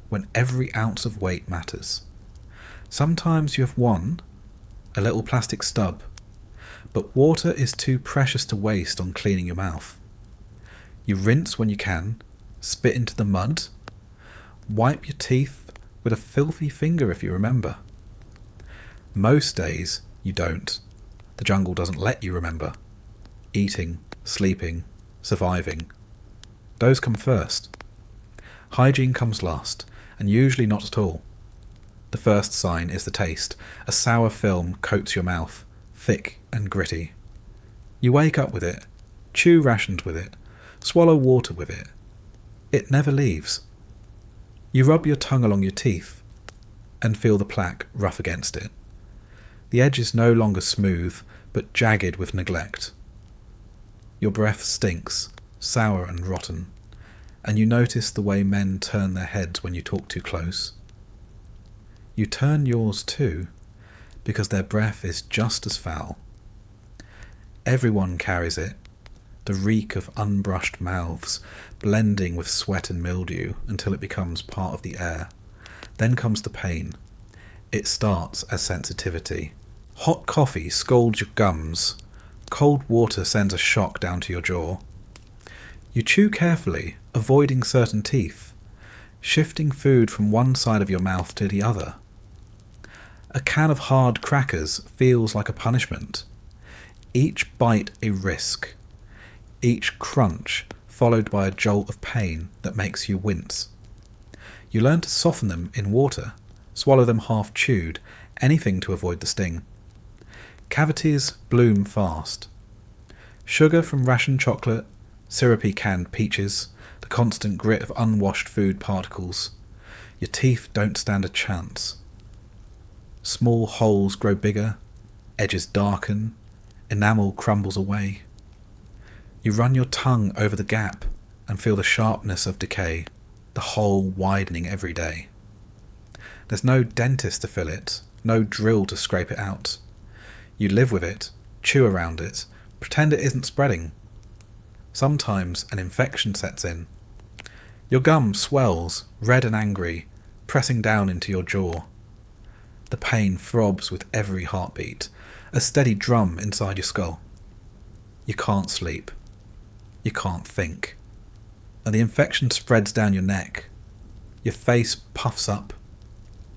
when every ounce of weight matters. Sometimes you have one, a little plastic stub, but water is too precious to waste on cleaning your mouth. You rinse when you can, spit into the mud, wipe your teeth with a filthy finger if you remember. Most days you don't. The jungle doesn't let you remember. Eating, sleeping, surviving. Those come first. Hygiene comes last, and usually not at all. The first sign is the taste. A sour film coats your mouth, thick and gritty. You wake up with it, chew rations with it, swallow water with it. It never leaves. You rub your tongue along your teeth and feel the plaque rough against it. The edge is no longer smooth, but jagged with neglect. Your breath stinks, sour and rotten, and you notice the way men turn their heads when you talk too close. You turn yours too, because their breath is just as foul. Everyone carries it, the reek of unbrushed mouths, blending with sweat and mildew until it becomes part of the air. Then comes the pain. It starts as sensitivity. Hot coffee scalds your gums. Cold water sends a shock down to your jaw. You chew carefully, avoiding certain teeth, shifting food from one side of your mouth to the other. A can of hard crackers feels like a punishment. Each bite a risk. Each crunch followed by a jolt of pain that makes you wince. You learn to soften them in water, swallow them half chewed, anything to avoid the sting. Cavities bloom fast. Sugar from ration chocolate, syrupy canned peaches, the constant grit of unwashed food particles. Your teeth don't stand a chance. Small holes grow bigger, edges darken, enamel crumbles away. You run your tongue over the gap and feel the sharpness of decay, the hole widening every day. There's no dentist to fill it, no drill to scrape it out. You live with it, chew around it, pretend it isn't spreading. Sometimes an infection sets in. Your gum swells, red and angry, pressing down into your jaw. The pain throbs with every heartbeat, a steady drum inside your skull. You can't sleep. You can't think. And the infection spreads down your neck. Your face puffs up.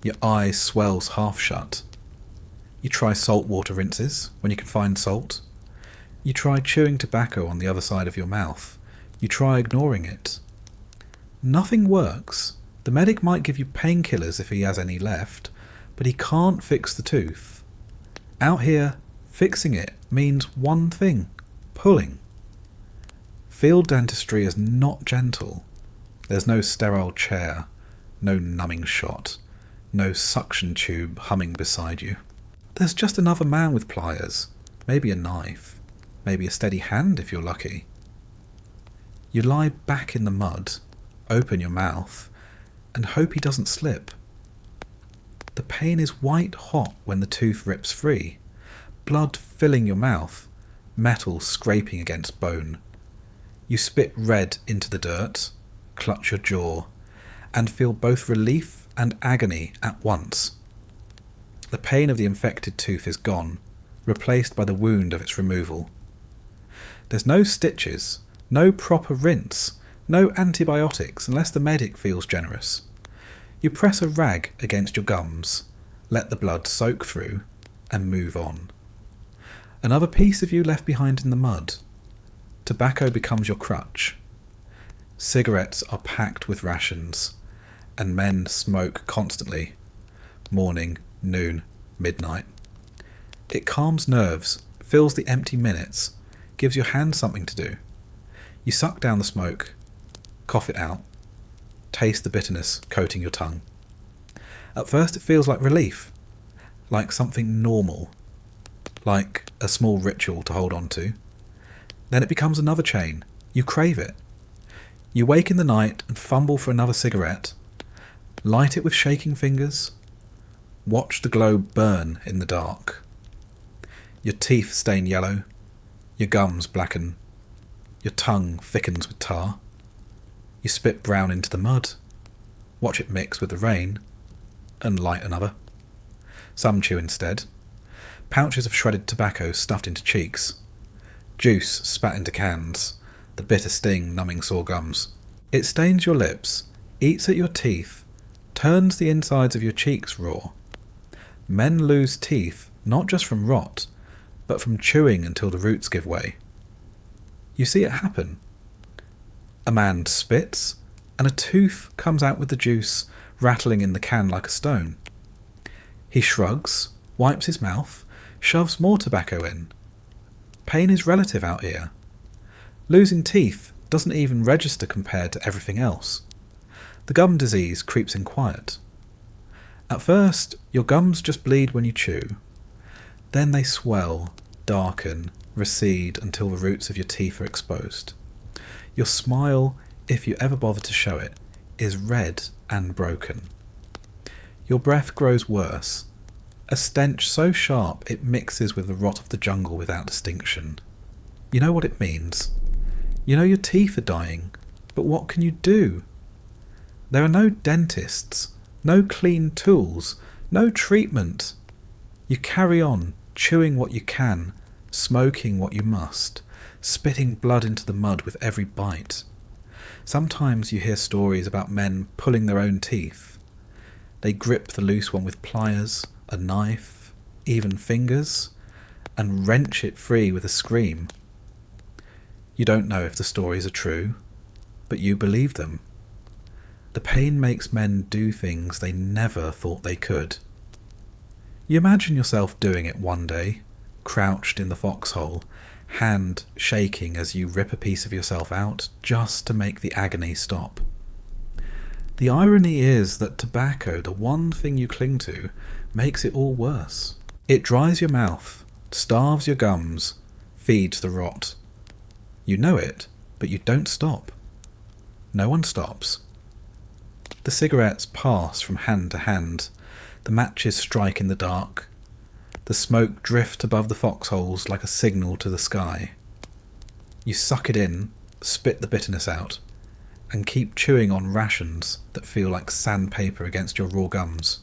Your eye swells half shut. You try saltwater rinses when you can find salt. You try chewing tobacco on the other side of your mouth. You try ignoring it. Nothing works. The medic might give you painkillers if he has any left, but he can't fix the tooth. Out here, fixing it means one thing: pulling. Field dentistry is not gentle. There's no sterile chair, no numbing shot, no suction tube humming beside you. There's just another man with pliers, maybe a knife, maybe a steady hand if you're lucky. You lie back in the mud, open your mouth, and hope he doesn't slip. The pain is white hot when the tooth rips free, blood filling your mouth, metal scraping against bone. You spit red into the dirt, clutch your jaw, and feel both relief and agony at once. The pain of the infected tooth is gone, replaced by the wound of its removal. There's no stitches, no proper rinse, no antibiotics unless the medic feels generous. You press a rag against your gums, let the blood soak through, and move on. Another piece of you left behind in the mud. Tobacco becomes your crutch. Cigarettes are packed with rations, and men smoke constantly, morning, noon, midnight. It calms nerves, fills the empty minutes, gives your hands something to do. You suck down the smoke, cough it out, taste the bitterness coating your tongue. At first it feels like relief, like something normal, like a small ritual to hold on to. Then it becomes another chain. You crave it. You wake in the night and fumble for another cigarette, light it with shaking fingers, watch the glow burn in the dark. Your teeth stain yellow, your gums blacken, your tongue thickens with tar. You spit brown into the mud, watch it mix with the rain, and light another. Some chew instead. Pouches of shredded tobacco stuffed into cheeks. Juice spat into cans, the bitter sting numbing sore gums. It stains your lips, eats at your teeth, turns the insides of your cheeks raw. Men lose teeth not just from rot, but from chewing until the roots give way. You see it happen. A man spits, and a tooth comes out with the juice rattling in the can like a stone. He shrugs, wipes his mouth, shoves more tobacco in. Pain is relative out here. Losing teeth doesn't even register compared to everything else. The gum disease creeps in quiet. At first, your gums just bleed when you chew. Then they swell, darken, recede until the roots of your teeth are exposed. Your smile, if you ever bother to show it, is red and broken. Your breath grows worse, a stench so sharp it mixes with the rot of the jungle without distinction. You know what it means. You know your teeth are dying, but what can you do? There are no dentists, no clean tools, no treatment. You carry on, chewing what you can, smoking what you must, spitting blood into the mud with every bite. Sometimes you hear stories about men pulling their own teeth. They grip the loose one with pliers, a knife, even fingers, and wrench it free with a scream. You don't know if the stories are true, but you believe them. The pain makes men do things they never thought they could. You imagine yourself doing it one day, crouched in the foxhole, hand shaking as you rip a piece of yourself out just to make the agony stop. The irony is that tobacco, the one thing you cling to, makes it all worse. It dries your mouth, starves your gums, feeds the rot. You know it, but you don't stop. No one stops. The cigarettes pass from hand to hand. The matches strike in the dark. The smoke drifts above the foxholes like a signal to the sky. You suck it in, spit the bitterness out, and keep chewing on rations that feel like sandpaper against your raw gums.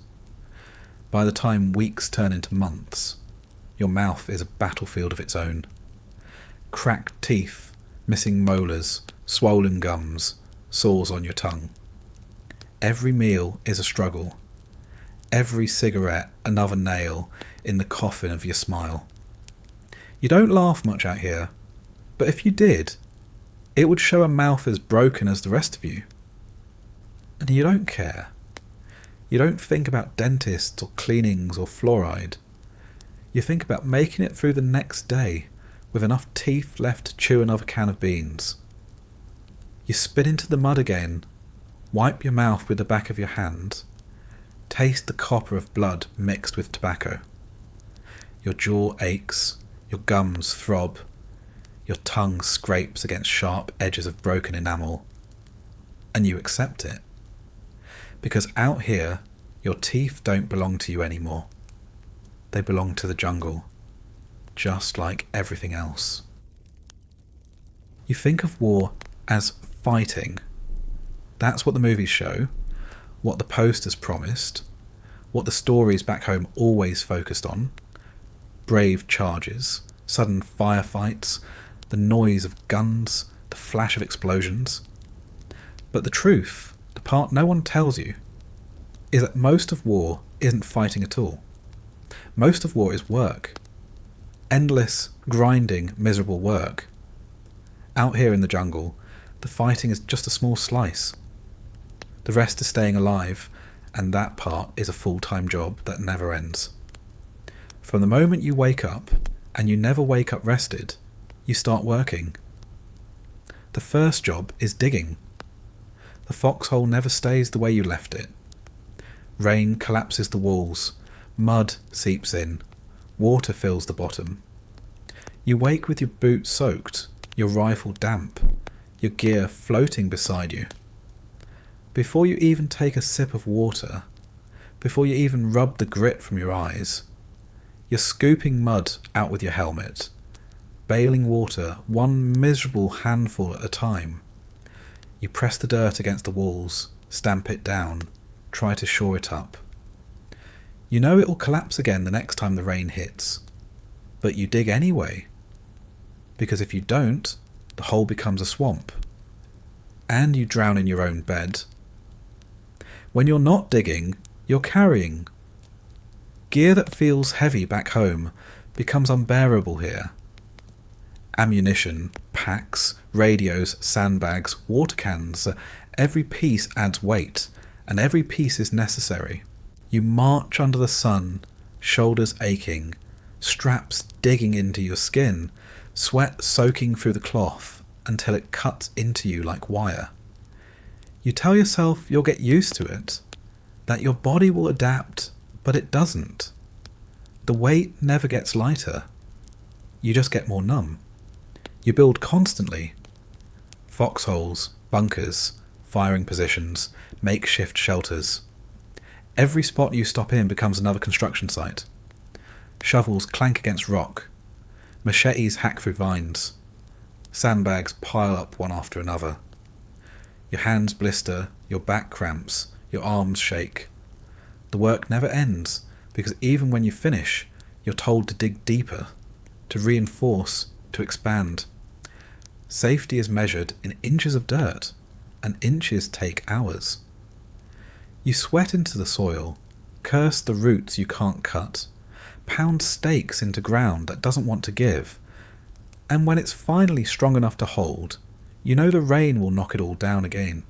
By the time weeks turn into months, your mouth is a battlefield of its own. Cracked teeth, missing molars, swollen gums, sores on your tongue. Every meal is a struggle. Every cigarette another nail in the coffin of your smile. You don't laugh much out here, but if you did, it would show a mouth as broken as the rest of you. And you don't care. You don't think about dentists or cleanings or fluoride. You think about making it through the next day with enough teeth left to chew another can of beans. You spit into the mud again, wipe your mouth with the back of your hand, taste the copper of blood mixed with tobacco. Your jaw aches, your gums throb, your tongue scrapes against sharp edges of broken enamel, and you accept it. Because out here, your teeth don't belong to you anymore. They belong to the jungle, just like everything else. You think of war as fighting. That's what the movies show, what the posters promised, what the stories back home always focused on. Brave charges, sudden firefights, the noise of guns, the flash of explosions. But the truth, the part no one tells you, is that most of war isn't fighting at all. Most of war is work. Endless, grinding, miserable work. Out here in the jungle, the fighting is just a small slice. The rest is staying alive, and that part is a full-time job that never ends. From the moment you wake up, and you never wake up rested, you start working. The first job is digging. The foxhole never stays the way you left it. Rain collapses the walls, mud seeps in, water fills the bottom. You wake with your boots soaked, your rifle damp, your gear floating beside you. Before you even take a sip of water, before you even rub the grit from your eyes, you're scooping mud out with your helmet, bailing water one miserable handful at a time. You press the dirt against the walls, stamp it down, try to shore it up. You know it will collapse again the next time the rain hits, but you dig anyway, because if you don't, the hole becomes a swamp, and you drown in your own bed. When you're not digging, you're carrying. Gear that feels heavy back home becomes unbearable here. Ammunition, packs, radios, sandbags, water cans, every piece adds weight, and every piece is necessary. You march under the sun, shoulders aching, straps digging into your skin, sweat soaking through the cloth until it cuts into you like wire. You tell yourself you'll get used to it, that your body will adapt, but it doesn't. The weight never gets lighter. You just get more numb. You build constantly. Foxholes, bunkers, firing positions, makeshift shelters. Every spot you stop in becomes another construction site. Shovels clank against rock. Machetes hack through vines. Sandbags pile up one after another. Your hands blister, your back cramps, your arms shake. The work never ends, because even when you finish, you're told to dig deeper, to reinforce, to expand. Safety is measured in inches of dirt, and inches take hours. You sweat into the soil, curse the roots you can't cut, pound stakes into ground that doesn't want to give, and when it's finally strong enough to hold, you know the rain will knock it all down again.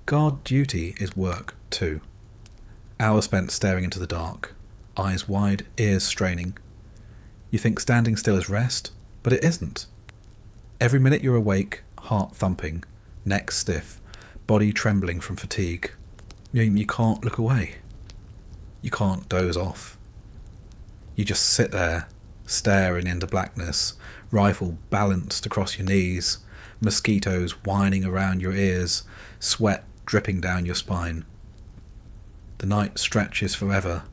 Guard duty is work too. Hours spent staring into the dark, eyes wide, ears straining. You think standing still is rest, but it isn't. Every minute you're awake, heart thumping, neck stiff, body trembling from fatigue. You can't look away. You can't doze off. You just sit there, staring into blackness, rifle balanced across your knees, mosquitoes whining around your ears, sweat dripping down your spine. The night stretches forever,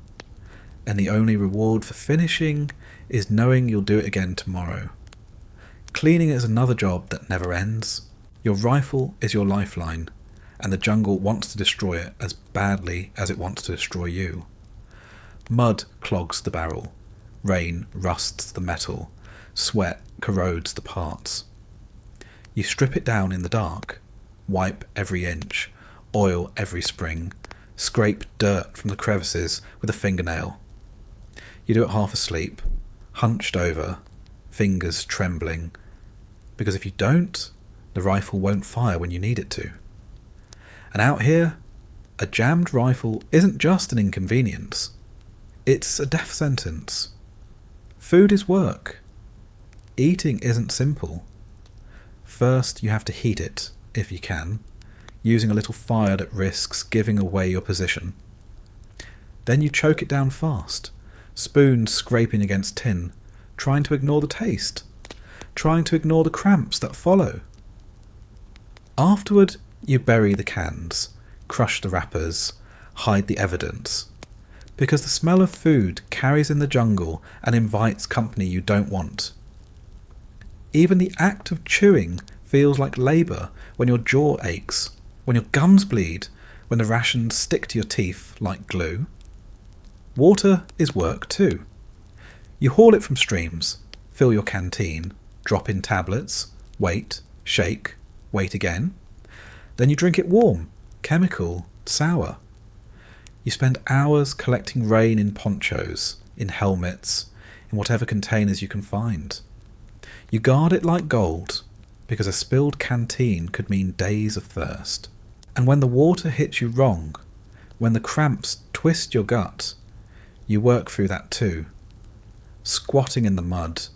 and the only reward for finishing is knowing you'll do it again tomorrow. Cleaning is another job that never ends. Your rifle is your lifeline, and the jungle wants to destroy it as badly as it wants to destroy you. Mud clogs the barrel, rain rusts the metal, sweat corrodes the parts. You strip it down in the dark, wipe every inch, oil every spring, scrape dirt from the crevices with a fingernail. You do it half asleep, hunched over, fingers trembling, because if you don't, the rifle won't fire when you need it to. And out here, a jammed rifle isn't just an inconvenience, it's a death sentence. Food is work. Eating isn't simple. First, you have to heat it, if you can, using a little fire that risks giving away your position. Then you choke it down fast, spoons scraping against tin, trying to ignore the taste, trying to ignore the cramps that follow. Afterward, you bury the cans, crush the wrappers, hide the evidence, because the smell of food carries in the jungle and invites company you don't want. Even the act of chewing feels like labour when your jaw aches, when your gums bleed, when the rations stick to your teeth like glue. Water is work too. You haul it from streams, fill your canteen, drop in tablets, wait, shake, wait again. Then you drink it warm, chemical, sour. You spend hours collecting rain in ponchos, in helmets, in whatever containers you can find. You guard it like gold, because a spilled canteen could mean days of thirst. And when the water hits you wrong, when the cramps twist your gut, you work through that too. Squatting in the mud,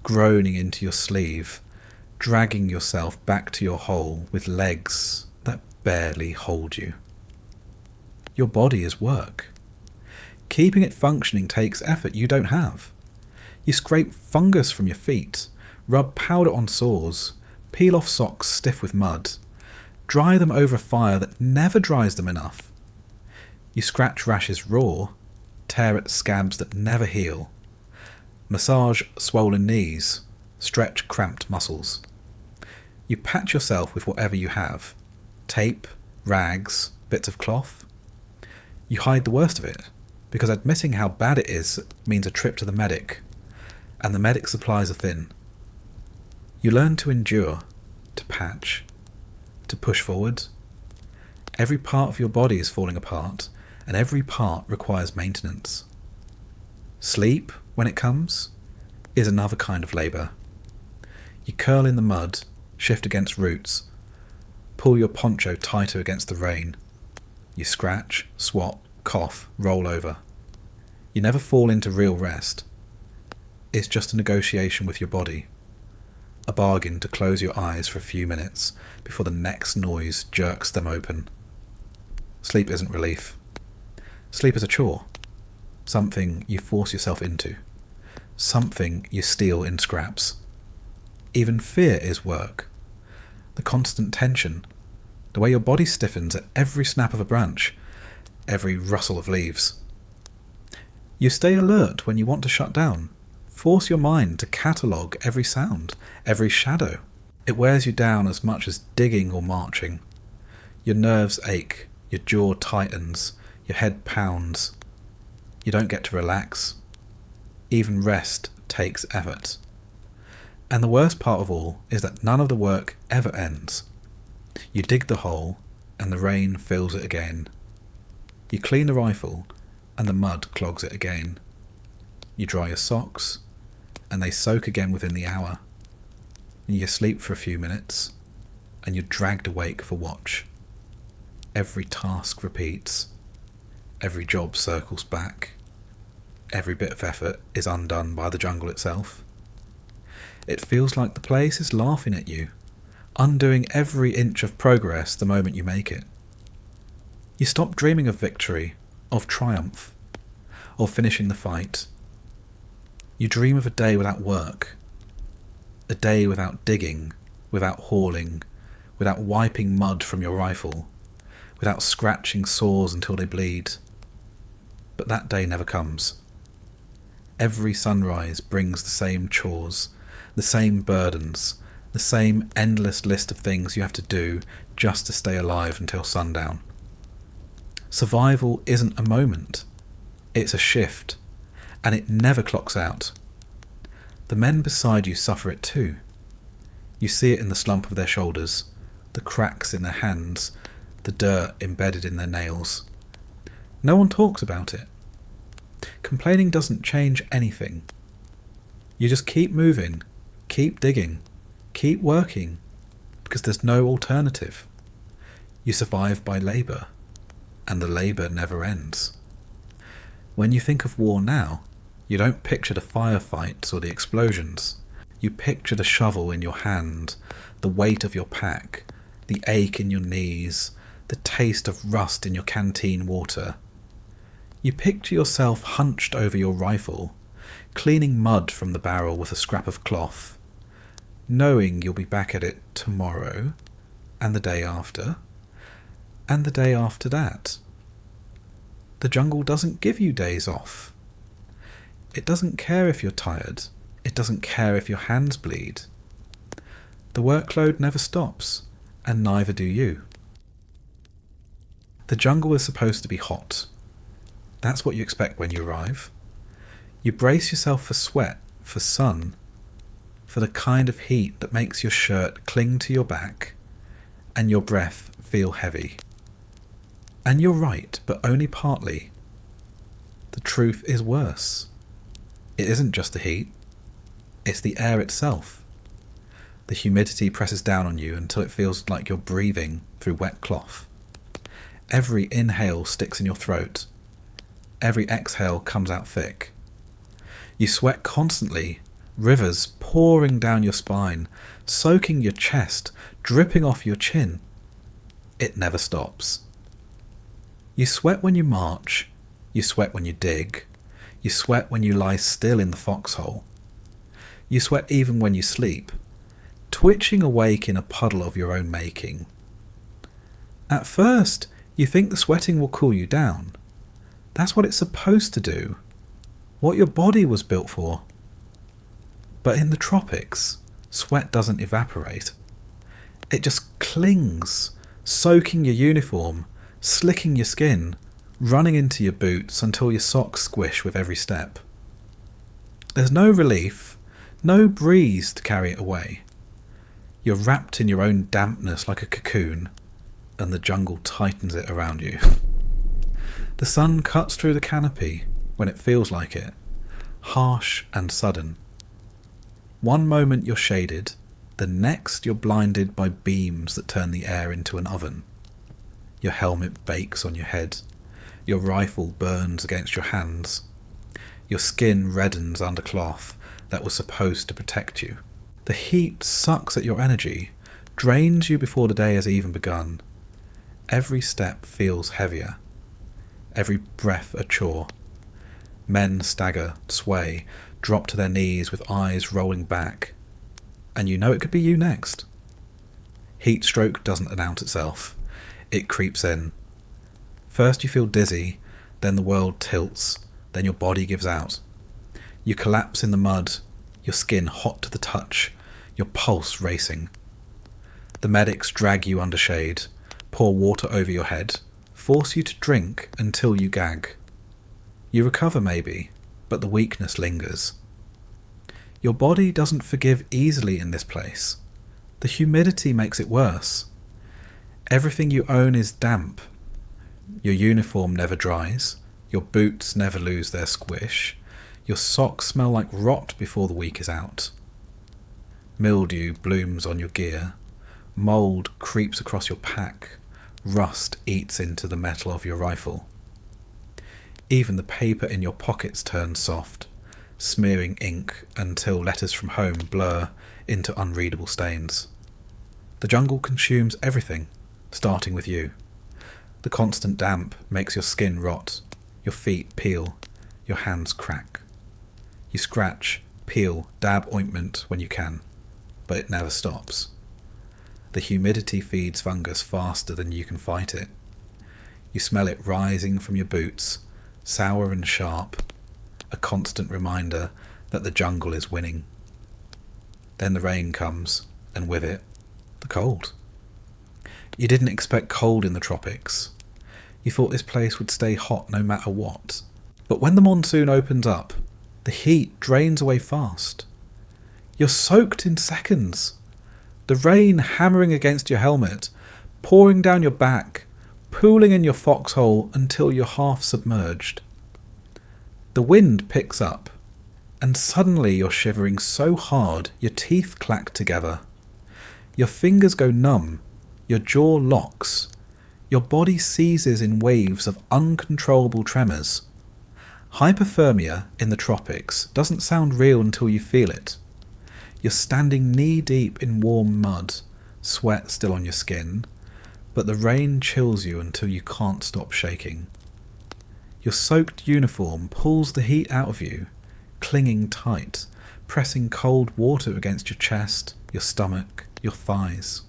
groaning into your sleeve, dragging yourself back to your hole with legs that barely hold you. Your body is work. Keeping it functioning takes effort you don't have. You scrape fungus from your feet, rub powder on sores, peel off socks stiff with mud, dry them over a fire that never dries them enough. You scratch rashes raw, tear at scabs that never heal, massage swollen knees, stretch cramped muscles. You patch yourself with whatever you have, tape, rags, bits of cloth. You hide the worst of it, because admitting how bad it is means a trip to the medic, and the medic supplies are thin. You learn to endure, to patch, to push forward. Every part of your body is falling apart, and every part requires maintenance. Sleep, when it comes, is another kind of labour. You curl in the mud, shift against roots, pull your poncho tighter against the rain. You scratch, swat, cough, roll over. You never fall into real rest. It's just a negotiation with your body. A bargain to close your eyes for a few minutes before the next noise jerks them open. Sleep isn't relief. Sleep is a chore. Something you force yourself into. Something you steal in scraps. Even fear is work. The constant tension, the way your body stiffens at every snap of a branch, every rustle of leaves. You stay alert when you want to shut down. Force your mind to catalogue every sound, every shadow. It wears you down as much as digging or marching. Your nerves ache, your jaw tightens, your head pounds. You don't get to relax. Even rest takes effort. And the worst part of all is that none of the work ever ends. You dig the hole, and the rain fills it again. You clean the rifle, and the mud clogs it again. You dry your socks, and they soak again within the hour. And you sleep for a few minutes, and you're dragged awake for watch. Every task repeats. Every job circles back. Every bit of effort is undone by the jungle itself. It feels like the place is laughing at you, undoing every inch of progress the moment you make it. You stop dreaming of victory, of triumph, of finishing the fight. You dream of a day without work, a day without digging, without hauling, without wiping mud from your rifle, without scratching sores until they bleed. But that day never comes. Every sunrise brings the same chores, the same burdens, the same endless list of things you have to do just to stay alive until sundown. Survival isn't a moment, it's a shift, and it never clocks out. The men beside you suffer it too. You see it in the slump of their shoulders, the cracks in their hands, the dirt embedded in their nails. No one talks about it. Complaining doesn't change anything. You just keep moving, keep digging, keep working, because there's no alternative. You survive by labour, and the labour never ends. When you think of war now, you don't picture the firefights or the explosions. You picture the shovel in your hand, the weight of your pack, the ache in your knees, the taste of rust in your canteen water. You picture yourself hunched over your rifle, cleaning mud from the barrel with a scrap of cloth, knowing you'll be back at it tomorrow, and the day after, and the day after that. The jungle doesn't give you days off. It doesn't care if you're tired. It doesn't care if your hands bleed. The workload never stops, and neither do you. The jungle is supposed to be hot. That's what you expect when you arrive. You brace yourself for sweat, for sun, for the kind of heat that makes your shirt cling to your back and your breath feel heavy. And you're right, but only partly. The truth is worse. It isn't just the heat, it's the air itself. The humidity presses down on you until it feels like you're breathing through wet cloth. Every inhale sticks in your throat. Every exhale comes out thick. You sweat constantly, rivers pouring down your spine, soaking your chest, dripping off your chin. It never stops. You sweat when you march, you sweat when you dig, you sweat when you lie still in the foxhole. You sweat even when you sleep, twitching awake in a puddle of your own making. At first, you think the sweating will cool you down. That's what it's supposed to do, what your body was built for. But in the tropics, sweat doesn't evaporate. It just clings, soaking your uniform, slicking your skin, running into your boots until your socks squish with every step. There's no relief, no breeze to carry it away. You're wrapped in your own dampness like a cocoon, and the jungle tightens it around you. The sun cuts through the canopy when it feels like it, harsh and sudden. One moment you're shaded, the next you're blinded by beams that turn the air into an oven. Your helmet bakes on your head, your rifle burns against your hands, your skin reddens under cloth that was supposed to protect you. The heat sucks at your energy, drains you before the day has even begun. Every step feels heavier, every breath a chore. Men stagger, sway, drop to their knees with eyes rolling back, and you know it could be you next. Heat stroke doesn't announce itself, it creeps in. First you feel dizzy, then the world tilts, then your body gives out. You collapse in the mud, your skin hot to the touch, your pulse racing. The medics drag you under shade, pour water over your head, force you to drink until you gag. You recover maybe, but the weakness lingers. Your body doesn't forgive easily in this place. The humidity makes it worse. Everything you own is damp. Your uniform never dries, your boots never lose their squish, your socks smell like rot before the week is out. Mildew blooms on your gear, mould creeps across your pack, rust eats into the metal of your rifle. Even the paper in your pockets turns soft, smearing ink until letters from home blur into unreadable stains. The jungle consumes everything, starting with you. The constant damp makes your skin rot, your feet peel, your hands crack. You scratch, peel, dab ointment when you can, but it never stops. The humidity feeds fungus faster than you can fight it. You smell it rising from your boots, sour and sharp, a constant reminder that the jungle is winning. Then the rain comes, and with it, the cold. You didn't expect cold in the tropics. You thought this place would stay hot no matter what. But when the monsoon opens up, the heat drains away fast. You're soaked in seconds. The rain hammering against your helmet, pouring down your back, pooling in your foxhole until you're half submerged. The wind picks up, and suddenly you're shivering so hard your teeth clack together. Your fingers go numb, your jaw locks, your body seizes in waves of uncontrollable tremors. Hypothermia in the tropics doesn't sound real until you feel it. You're standing knee-deep in warm mud, sweat still on your skin, but the rain chills you until you can't stop shaking. Your soaked uniform pulls the heat out of you, clinging tight, pressing cold water against your chest, your stomach, your thighs.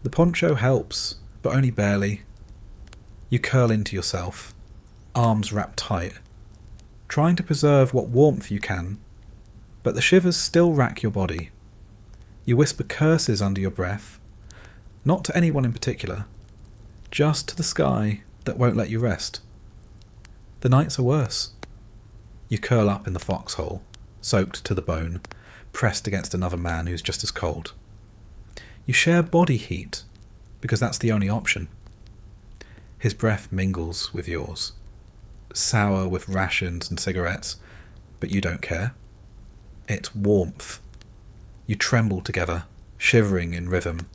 The poncho helps, but only barely. You curl into yourself, arms wrapped tight, trying to preserve what warmth you can, but the shivers still rack your body. You whisper curses under your breath, not to anyone in particular, just to the sky that won't let you rest. The nights are worse. You curl up in the foxhole, soaked to the bone, pressed against another man who's just as cold. You share body heat, because that's the only option. His breath mingles with yours, sour with rations and cigarettes, but you don't care. It's warmth. You tremble together, shivering in rhythm,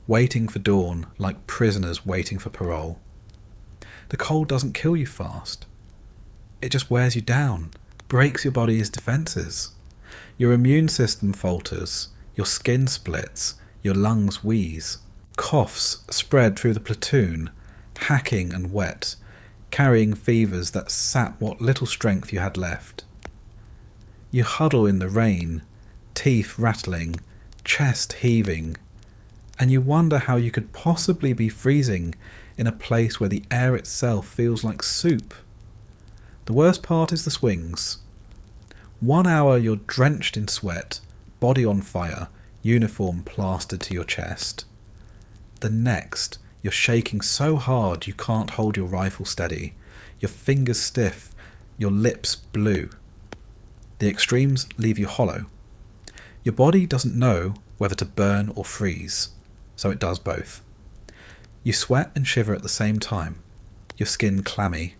waiting for dawn like prisoners waiting for parole. The cold doesn't kill you fast. It just wears you down, breaks your body's defences. Your immune system falters, your skin splits, your lungs wheeze. Coughs spread through the platoon, hacking and wet, carrying fevers that sap what little strength you had left. You huddle in the rain, teeth rattling, chest heaving, and you wonder how you could possibly be freezing in a place where the air itself feels like soup. The worst part is the swings. 1 hour you're drenched in sweat, body on fire, uniform plastered to your chest. The next, you're shaking so hard you can't hold your rifle steady, your fingers stiff, your lips blue. The extremes leave you hollow. Your body doesn't know whether to burn or freeze, so it does both. You sweat and shiver at the same time, your skin clammy,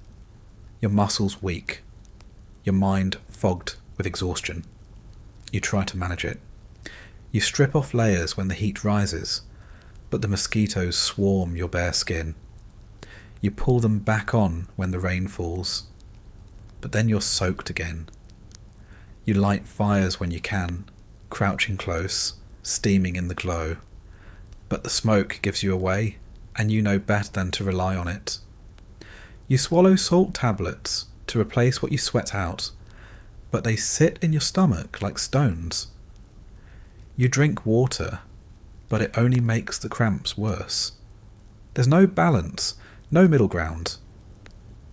your muscles weak, your mind fogged with exhaustion. You try to manage it. You strip off layers when the heat rises, but the mosquitoes swarm your bare skin. You pull them back on when the rain falls, but then you're soaked again. You light fires when you can, crouching close, steaming in the glow, but the smoke gives you away, and you know better than to rely on it. You swallow salt tablets to replace what you sweat out, but they sit in your stomach like stones. You drink water, but it only makes the cramps worse. There's no balance, no middle ground,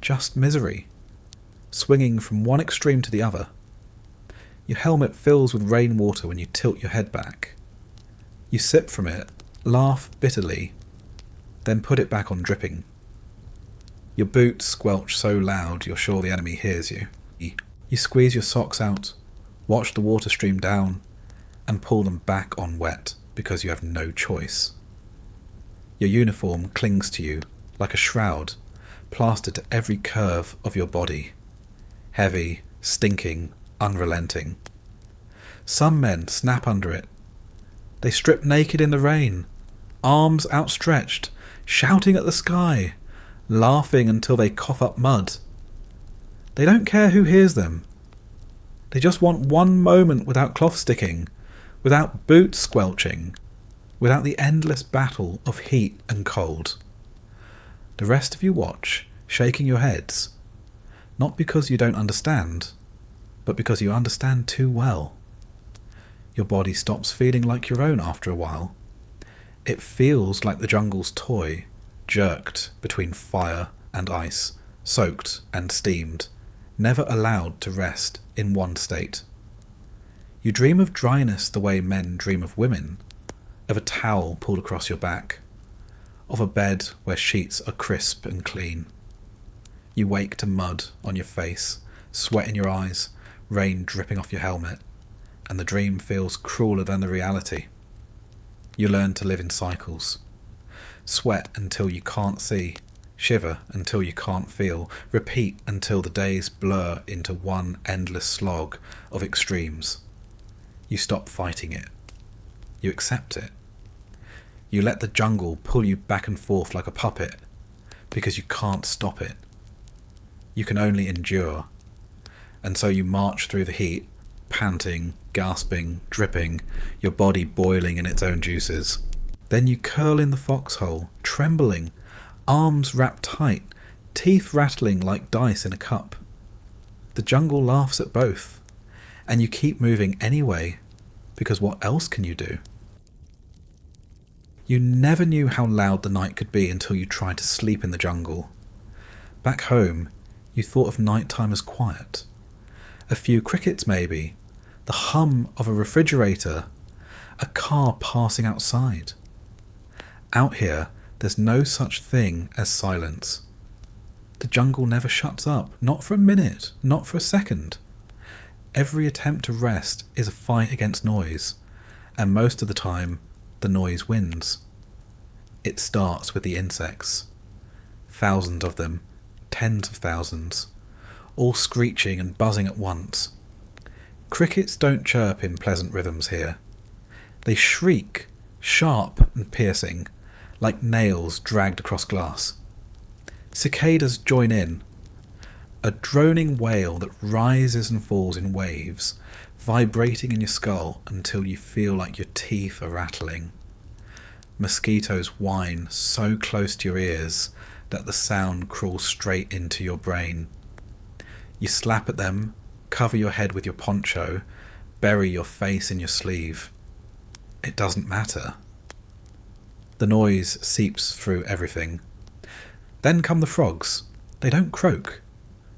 just misery, swinging from one extreme to the other. Your helmet fills with rainwater when you tilt your head back. You sip from it, laugh bitterly, then put it back on dripping. Your boots squelch so loud you're sure the enemy hears you. You squeeze your socks out, watch the water stream down, and pull them back on wet because you have no choice. Your uniform clings to you like a shroud, plastered to every curve of your body. Heavy, stinking, unrelenting. Some men snap under it. They strip naked in the rain, arms outstretched, shouting at the sky, laughing until they cough up mud. They don't care who hears them. They just want one moment without cloth sticking, without boots squelching, without the endless battle of heat and cold. The rest of you watch, shaking your heads, not because you don't understand, but because you understand too well. Your body stops feeling like your own after a while. It feels like the jungle's toy, jerked between fire and ice, soaked and steamed, never allowed to rest in one state. You dream of dryness the way men dream of women, of a towel pulled across your back, of a bed where sheets are crisp and clean. You wake to mud on your face, sweat in your eyes, rain dripping off your helmet, and the dream feels crueler than the reality. You learn to live in cycles. Sweat until you can't see, shiver until you can't feel, repeat until the days blur into one endless slog of extremes. You stop fighting it. You accept it. You let the jungle pull you back and forth like a puppet, because you can't stop it. You can only endure. And so you march through the heat, panting, gasping, dripping, your body boiling in its own juices. Then you curl in the foxhole, trembling, arms wrapped tight, teeth rattling like dice in a cup. The jungle laughs at both, and you keep moving anyway, because what else can you do? You never knew how loud the night could be until you tried to sleep in the jungle. Back home, you thought of nighttime as quiet. A few crickets maybe, the hum of a refrigerator, a car passing outside. Out here, there's no such thing as silence. The jungle never shuts up, not for a minute, not for a second. Every attempt to rest is a fight against noise, and most of the time, the noise wins. It starts with the insects. Thousands of them, tens of thousands, all screeching and buzzing at once. Crickets don't chirp in pleasant rhythms here. They shriek, sharp and piercing, like nails dragged across glass. Cicadas join in, a droning wail that rises and falls in waves, vibrating in your skull until you feel like your teeth are rattling. Mosquitoes whine so close to your ears that the sound crawls straight into your brain. You slap at them, cover your head with your poncho, bury your face in your sleeve. It doesn't matter. The noise seeps through everything. Then come the frogs. They don't croak.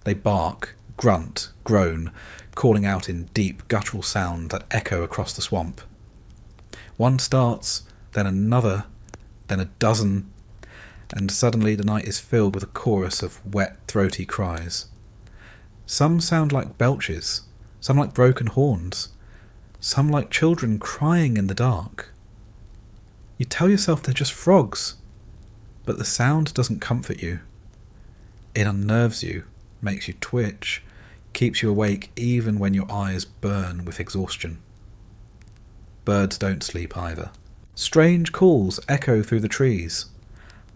They bark, grunt, groan, calling out in deep guttural sound that echo across the swamp. One starts, then another, then a dozen, and suddenly the night is filled with a chorus of wet, throaty cries. Some sound like belches, some like broken horns, some like children crying in the dark. You tell yourself they're just frogs, but the sound doesn't comfort you. It unnerves you, makes you twitch, keeps you awake even when your eyes burn with exhaustion. Birds don't sleep either. Strange calls echo through the trees.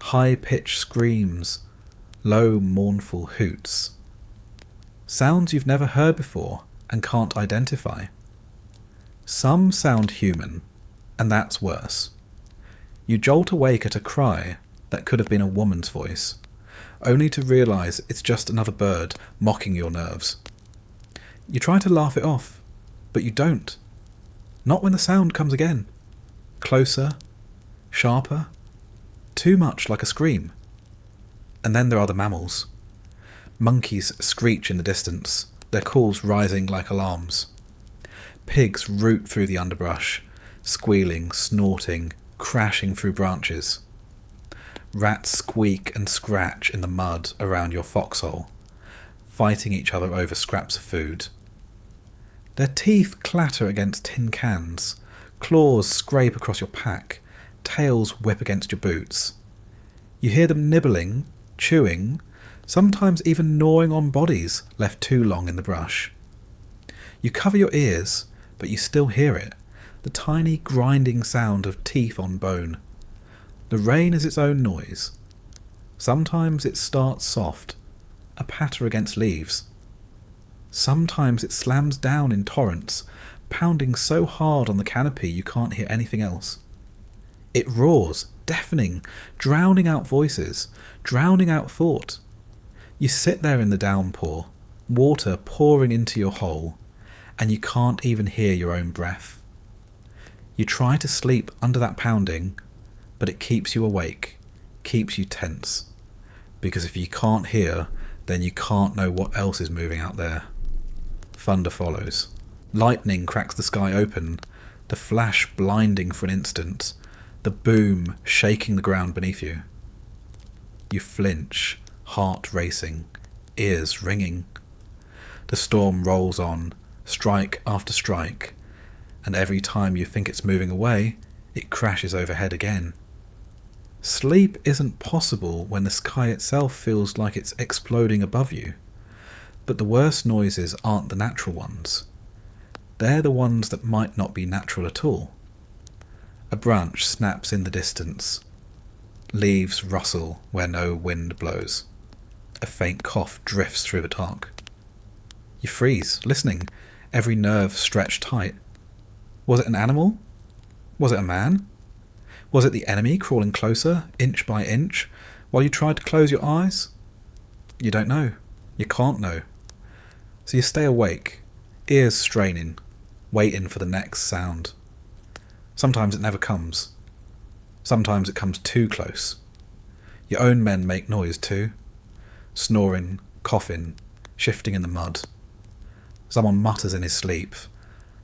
High-pitched screams, low mournful hoots. Sounds you've never heard before and can't identify. Some sound human, and that's worse. You jolt awake at a cry that could have been a woman's voice, only to realise it's just another bird mocking your nerves. You try to laugh it off, but you don't. Not when the sound comes again. Closer, sharper, too much like a scream. And then there are the mammals. Monkeys screech in the distance, their calls rising like alarms. Pigs root through the underbrush, squealing, snorting, crashing through branches. Rats squeak and scratch in the mud around your foxhole, fighting each other over scraps of food. Their teeth clatter against tin cans, claws scrape across your pack, tails whip against your boots. You hear them nibbling, chewing, sometimes even gnawing on bodies left too long in the brush. You cover your ears, but you still hear it, the tiny grinding sound of teeth on bone. The rain is its own noise. Sometimes it starts soft, a patter against leaves. Sometimes it slams down in torrents, pounding so hard on the canopy you can't hear anything else. It roars, deafening, drowning out voices, drowning out thought. You sit there in the downpour, water pouring into your hole, and you can't even hear your own breath. You try to sleep under that pounding, but it keeps you awake, keeps you tense. Because if you can't hear, then you can't know what else is moving out there. Thunder follows. Lightning cracks the sky open, the flash blinding for an instant, the boom shaking the ground beneath you. You flinch, heart racing, ears ringing. The storm rolls on, strike after strike, and every time you think it's moving away, it crashes overhead again. Sleep isn't possible when the sky itself feels like it's exploding above you. But the worst noises aren't the natural ones. They're the ones that might not be natural at all. A branch snaps in the distance. Leaves rustle where no wind blows. A faint cough drifts through the dark. You freeze, listening, every nerve stretched tight. Was it an animal? Was it a man? Was it the enemy crawling closer, inch by inch, while you tried to close your eyes? You don't know. You can't know. So you stay awake, ears straining, waiting for the next sound. Sometimes it never comes. Sometimes it comes too close. Your own men make noise too. Snoring, coughing, shifting in the mud. Someone mutters in his sleep.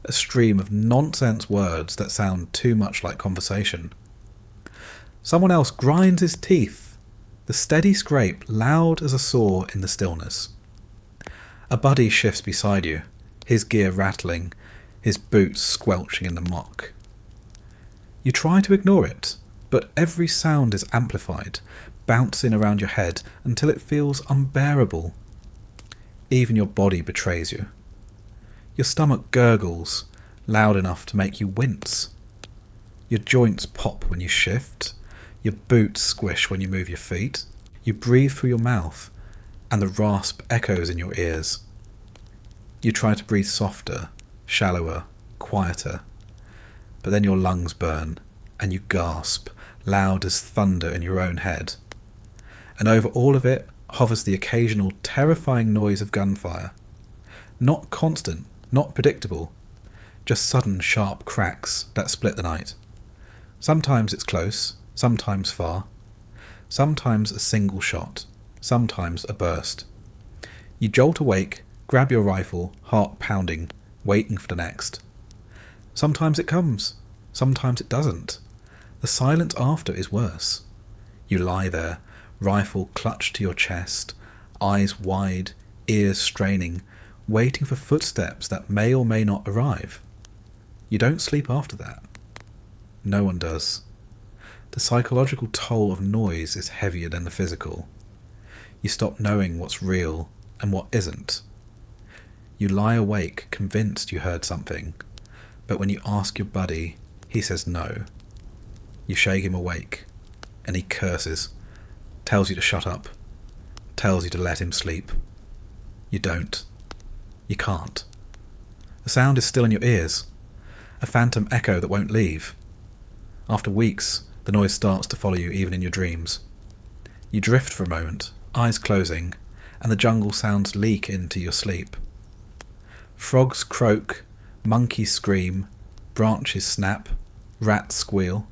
A stream of nonsense words that sound too much like conversation. Someone else grinds his teeth. The steady scrape loud as a saw in the stillness. A buddy shifts beside you, his gear rattling, his boots squelching in the muck. You try to ignore it, but every sound is amplified, bouncing around your head until it feels unbearable. Even your body betrays you. Your stomach gurgles, loud enough to make you wince. Your joints pop when you shift, your boots squish when you move your feet. You breathe through your mouth, and the rasp echoes in your ears. You try to breathe softer, shallower, quieter, but then your lungs burn, and you gasp, loud as thunder in your own head. And over all of it hovers the occasional terrifying noise of gunfire. Not constant, not predictable, just sudden sharp cracks that split the night. Sometimes it's close, sometimes far, sometimes a single shot, sometimes a burst. You jolt awake, grab your rifle, heart pounding, waiting for the next. Sometimes it comes, sometimes it doesn't. The silence after is worse. You lie there, rifle clutched to your chest, eyes wide, ears straining, waiting for footsteps that may or may not arrive. You don't sleep after that. No one does. The psychological toll of noise is heavier than the physical. You stop knowing what's real and what isn't. You lie awake, convinced you heard something, but when you ask your buddy, he says no. You shake him awake, and he curses, tells you to shut up, tells you to let him sleep. You don't. You can't. The sound is still in your ears, a phantom echo that won't leave. After weeks, the noise starts to follow you even in your dreams. You drift for a moment, eyes closing, and the jungle sounds leak into your sleep. Frogs croak, monkeys scream, branches snap, rats squeal.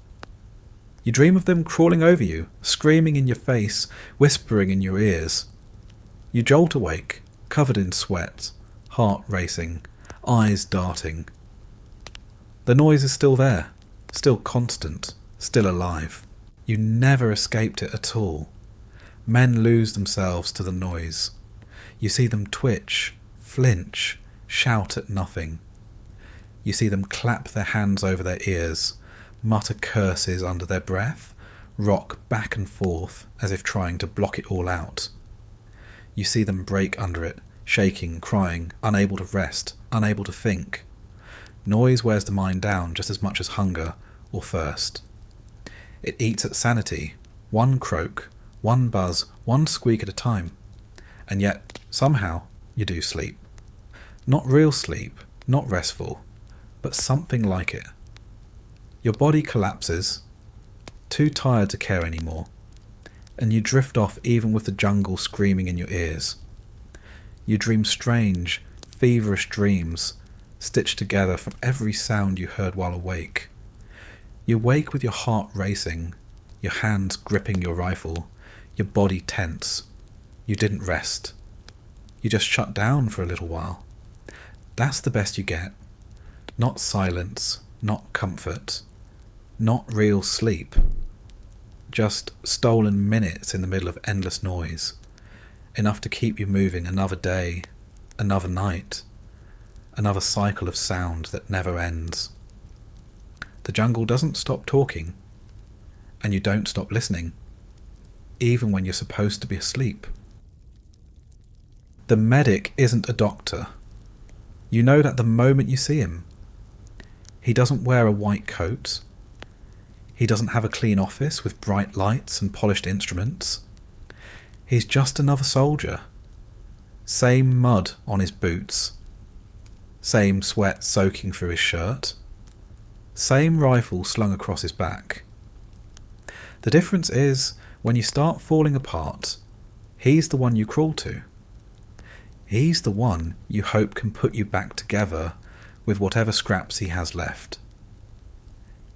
You dream of them crawling over you, screaming in your face, whispering in your ears. You jolt awake, covered in sweat, heart racing, eyes darting. The noise is still there, still constant, still alive. You never escaped it at all. Men lose themselves to the noise. You see them twitch, flinch, shout at nothing. You see them clap their hands over their ears, mutter curses under their breath, rock back and forth as if trying to block it all out. You see them break under it, shaking, crying, unable to rest, unable to think. Noise wears the mind down just as much as hunger or thirst. It eats at sanity, one croak, one buzz, one squeak at a time. And yet, somehow, you do sleep. Not real sleep, not restful, but something like it. Your body collapses, too tired to care anymore, and you drift off even with the jungle screaming in your ears. You dream strange, feverish dreams, stitched together from every sound you heard while awake. You wake with your heart racing, your hands gripping your rifle, your body tense. You didn't rest. You just shut down for a little while. That's the best you get. Not silence, not comfort, not real sleep. Just stolen minutes in the middle of endless noise. Enough to keep you moving another day, another night, another cycle of sound that never ends. The jungle doesn't stop talking, and you don't stop listening, even when you're supposed to be asleep. The medic isn't a doctor. You know that the moment you see him. He doesn't wear a white coat. He doesn't have a clean office with bright lights and polished instruments. He's just another soldier. Same mud on his boots. Same sweat soaking through his shirt. Same rifle slung across his back. The difference is, when you start falling apart, he's the one you crawl to. He's the one you hope can put you back together with whatever scraps he has left.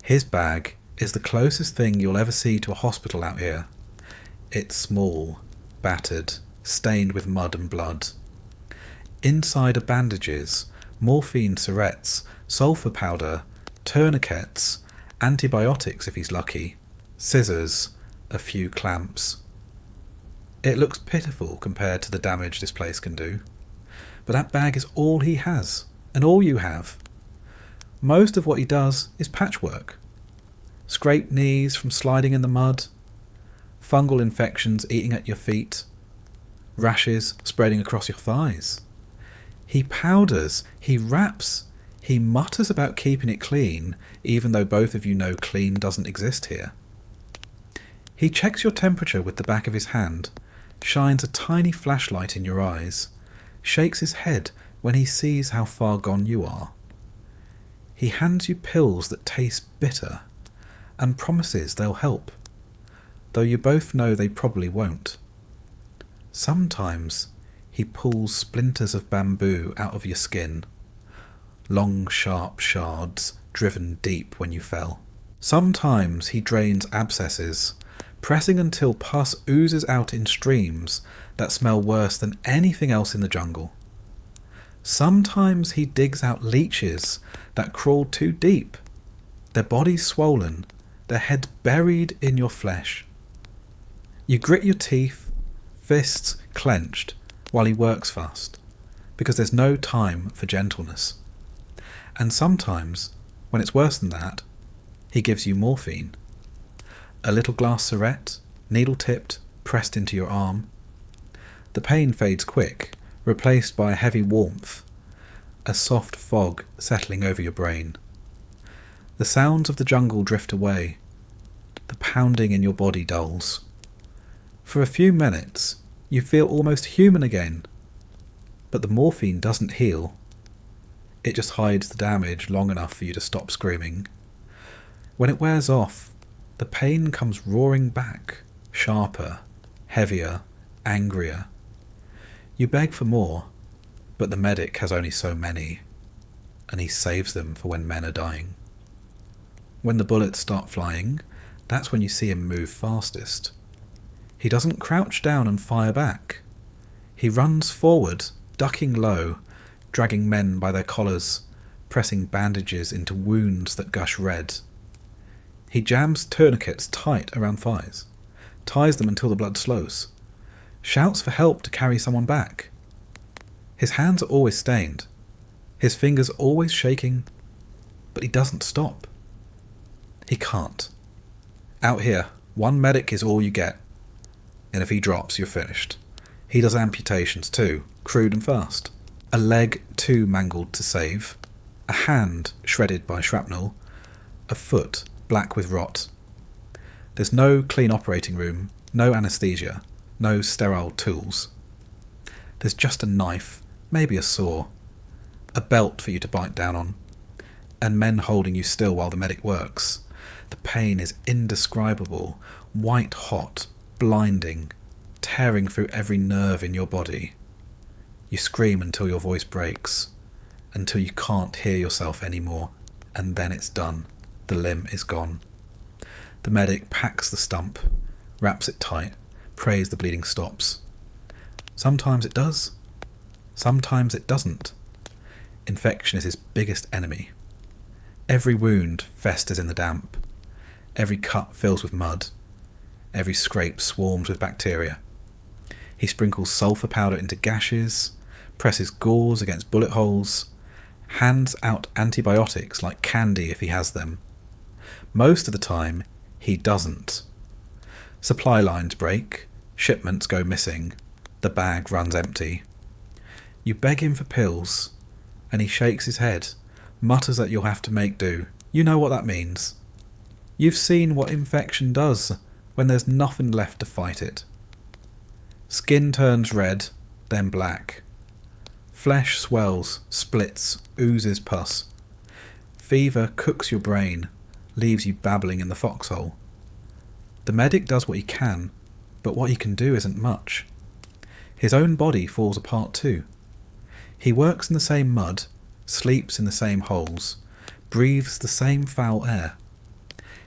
His bag is the closest thing you'll ever see to a hospital out here. It's small, battered, stained with mud and blood. Inside are bandages, morphine syrettes, sulphur powder, tourniquets, antibiotics if he's lucky, scissors, a few clamps. It looks pitiful compared to the damage this place can do. But that bag is all he has, and all you have. Most of what he does is patchwork. Scraped knees from sliding in the mud, fungal infections eating at your feet, rashes spreading across your thighs. He powders, he wraps, he mutters about keeping it clean, even though both of you know clean doesn't exist here. He checks your temperature with the back of his hand, shines a tiny flashlight in your eyes, shakes his head when he sees how far gone you are. He hands you pills that taste bitter, and promises they'll help, though you both know they probably won't. Sometimes he pulls splinters of bamboo out of your skin, long sharp shards driven deep when you fell. Sometimes he drains abscesses, pressing until pus oozes out in streams that smell worse than anything else in the jungle. Sometimes he digs out leeches that crawl too deep, their bodies swollen, their heads buried in your flesh. You grit your teeth, fists clenched, while he works fast, because there's no time for gentleness. And sometimes, when it's worse than that, he gives you morphine. A little glass syringe, needle-tipped, pressed into your arm. The pain fades quick, replaced by a heavy warmth, a soft fog settling over your brain. The sounds of the jungle drift away. The pounding in your body dulls. For a few minutes, you feel almost human again. But the morphine doesn't heal. It just hides the damage long enough for you to stop screaming. When it wears off, the pain comes roaring back, sharper, heavier, angrier. You beg for more, but the medic has only so many, and he saves them for when men are dying. When the bullets start flying, that's when you see him move fastest. He doesn't crouch down and fire back. He runs forward, ducking low, dragging men by their collars, pressing bandages into wounds that gush red. He jams tourniquets tight around thighs, ties them until the blood slows, shouts for help to carry someone back. His hands are always stained, his fingers always shaking, but he doesn't stop. He can't. Out here, one medic is all you get, and if he drops, you're finished. He does amputations too, crude and fast. A leg too mangled to save, a hand shredded by shrapnel, a foot black with rot. There's no clean operating room, no anaesthesia, no sterile tools. There's just a knife, maybe a saw, a belt for you to bite down on, and men holding you still while the medic works. The pain is indescribable, white hot, blinding, tearing through every nerve in your body. You scream until your voice breaks, until you can't hear yourself anymore, and then it's done. The limb is gone. The medic packs the stump, wraps it tight, prays the bleeding stops. Sometimes it does, sometimes it doesn't. Infection is his biggest enemy. Every wound festers in the damp. Every cut fills with mud. Every scrape swarms with bacteria. He sprinkles sulphur powder into gashes, presses gauze against bullet holes, hands out antibiotics like candy if he has them. Most of the time, he doesn't. Supply lines break, shipments go missing, the bag runs empty. You beg him for pills, and he shakes his head, mutters that you'll have to make do. You know what that means. You've seen what infection does when there's nothing left to fight it. Skin turns red, then black. Flesh swells, splits, oozes pus. Fever cooks your brain, leaves you babbling in the foxhole. The medic does what he can, but what he can do isn't much. His own body falls apart too. He works in the same mud, sleeps in the same holes, breathes the same foul air.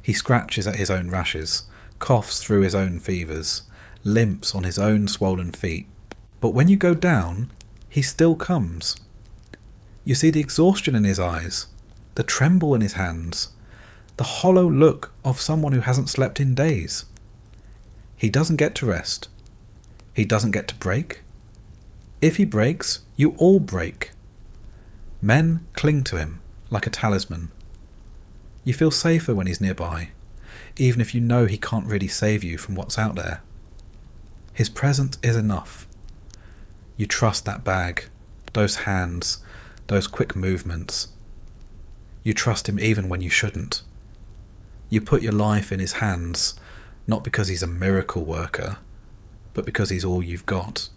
He scratches at his own rashes, coughs through his own fevers, limps on his own swollen feet. But when you go down, he still comes. You see the exhaustion in his eyes, the tremble in his hands, the hollow look of someone who hasn't slept in days. He doesn't get to rest. He doesn't get to break. If he breaks, you all break. Men cling to him like a talisman. You feel safer when he's nearby, even if you know he can't really save you from what's out there. His presence is enough. You trust that bag, those hands, those quick movements. You trust him even when you shouldn't. You put your life in his hands, not because he's a miracle worker, but because he's all you've got.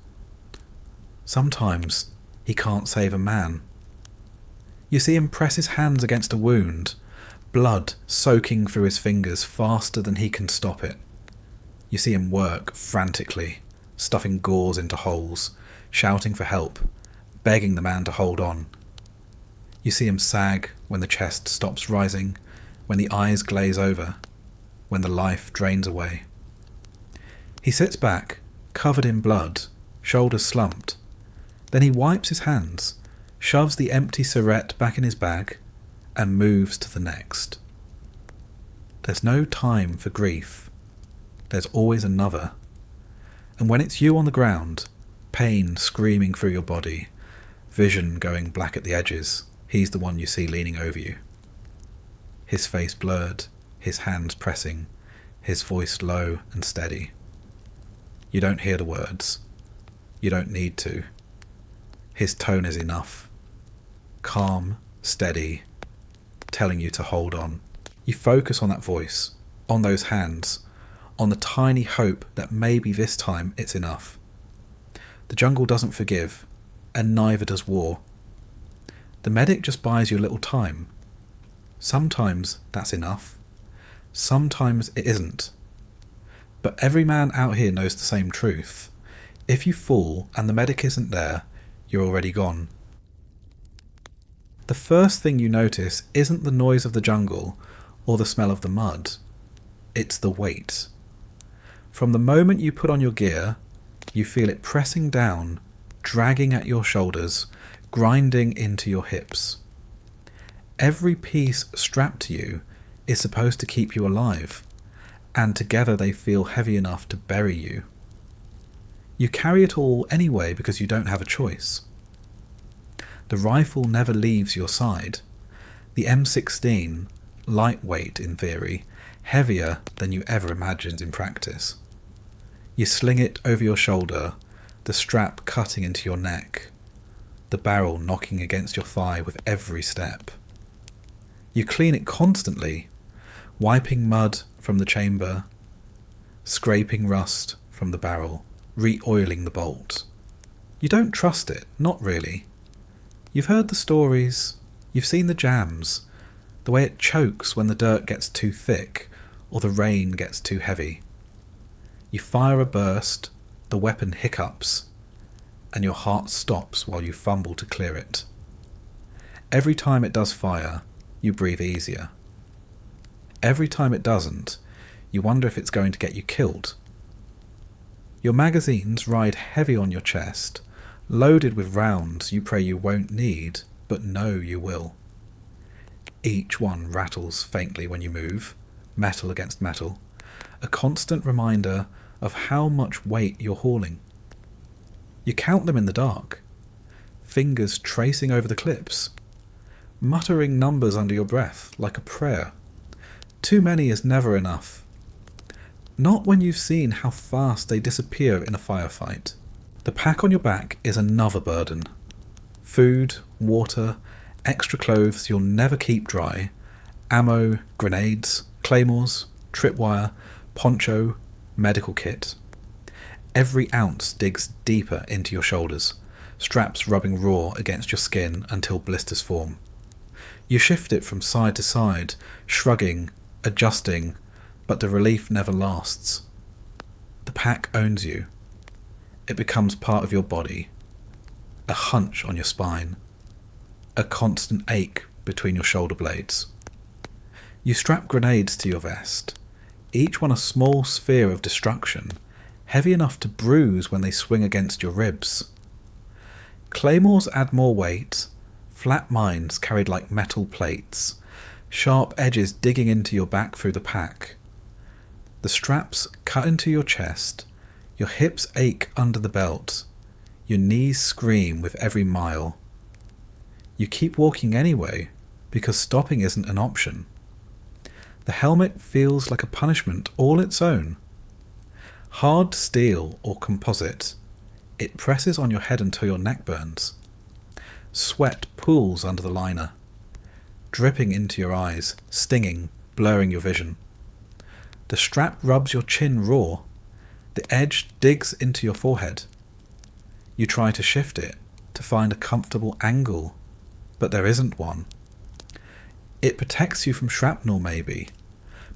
Sometimes he can't save a man. You see him press his hands against a wound, blood soaking through his fingers faster than he can stop it. You see him work frantically, stuffing gauze into holes, shouting for help, begging the man to hold on. You see him sag when the chest stops rising, when the eyes glaze over, when the life drains away. He sits back, covered in blood, shoulders slumped. Then he wipes his hands, shoves the empty syrette back in his bag, and moves to the next. There's no time for grief. There's always another. And when it's you on the ground, pain screaming through your body, vision going black at the edges, he's the one you see leaning over you. His face blurred, his hands pressing, his voice low and steady. You don't hear the words. You don't need to. His tone is enough. Calm, steady, telling you to hold on. You focus on that voice, on those hands, on the tiny hope that maybe this time it's enough. The jungle doesn't forgive, and neither does war. The medic just buys you a little time. Sometimes that's enough. Sometimes it isn't. But every man out here knows the same truth. If you fall and the medic isn't there, you're already gone. The first thing you notice isn't the noise of the jungle or the smell of the mud. It's the weight. From the moment you put on your gear, you feel it pressing down, dragging at your shoulders, grinding into your hips. Every piece strapped to you is supposed to keep you alive, and together they feel heavy enough to bury you. You carry it all anyway because you don't have a choice. The rifle never leaves your side. The M16, lightweight in theory, heavier than you ever imagined in practice. You sling it over your shoulder, the strap cutting into your neck, the barrel knocking against your thigh with every step. You clean it constantly, wiping mud from the chamber, scraping rust from the barrel, re-oiling the bolt. You don't trust it, not really. You've heard the stories, you've seen the jams, the way it chokes when the dirt gets too thick or the rain gets too heavy. You fire a burst, the weapon hiccups, and your heart stops while you fumble to clear it. Every time it does fire, you breathe easier. Every time it doesn't, You wonder if it's going to get you killed. Your magazines ride heavy on your chest, loaded with rounds you pray you won't need, but know you will. Each one rattles faintly when you move, metal against metal, a constant reminder of how much weight you're hauling. You count them in the dark, fingers tracing over the clips, muttering numbers under your breath like a prayer. Too many is never enough. Not when you've seen how fast they disappear in a firefight. The pack on your back is another burden. Food, water, extra clothes you'll never keep dry, ammo, grenades, claymores, tripwire, poncho, medical kit. Every ounce digs deeper into your shoulders, straps rubbing raw against your skin until blisters form. You shift it from side to side, shrugging, adjusting, but the relief never lasts. The pack owns you. It becomes part of your body, a hunch on your spine, a constant ache between your shoulder blades. You strap grenades to your vest, each one a small sphere of destruction, heavy enough to bruise when they swing against your ribs. Claymores add more weight, flat mines carried like metal plates, sharp edges digging into your back through the pack. The straps cut into your chest, your hips ache under the belt, your knees scream with every mile. You keep walking anyway, because stopping isn't an option. The helmet feels like a punishment all its own. Hard steel or composite, it presses on your head until your neck burns. Sweat pools under the liner, dripping into your eyes, stinging, blurring your vision. The strap rubs your chin raw. The edge digs into your forehead. You try to shift it to find a comfortable angle, but there isn't one. It protects you from shrapnel maybe,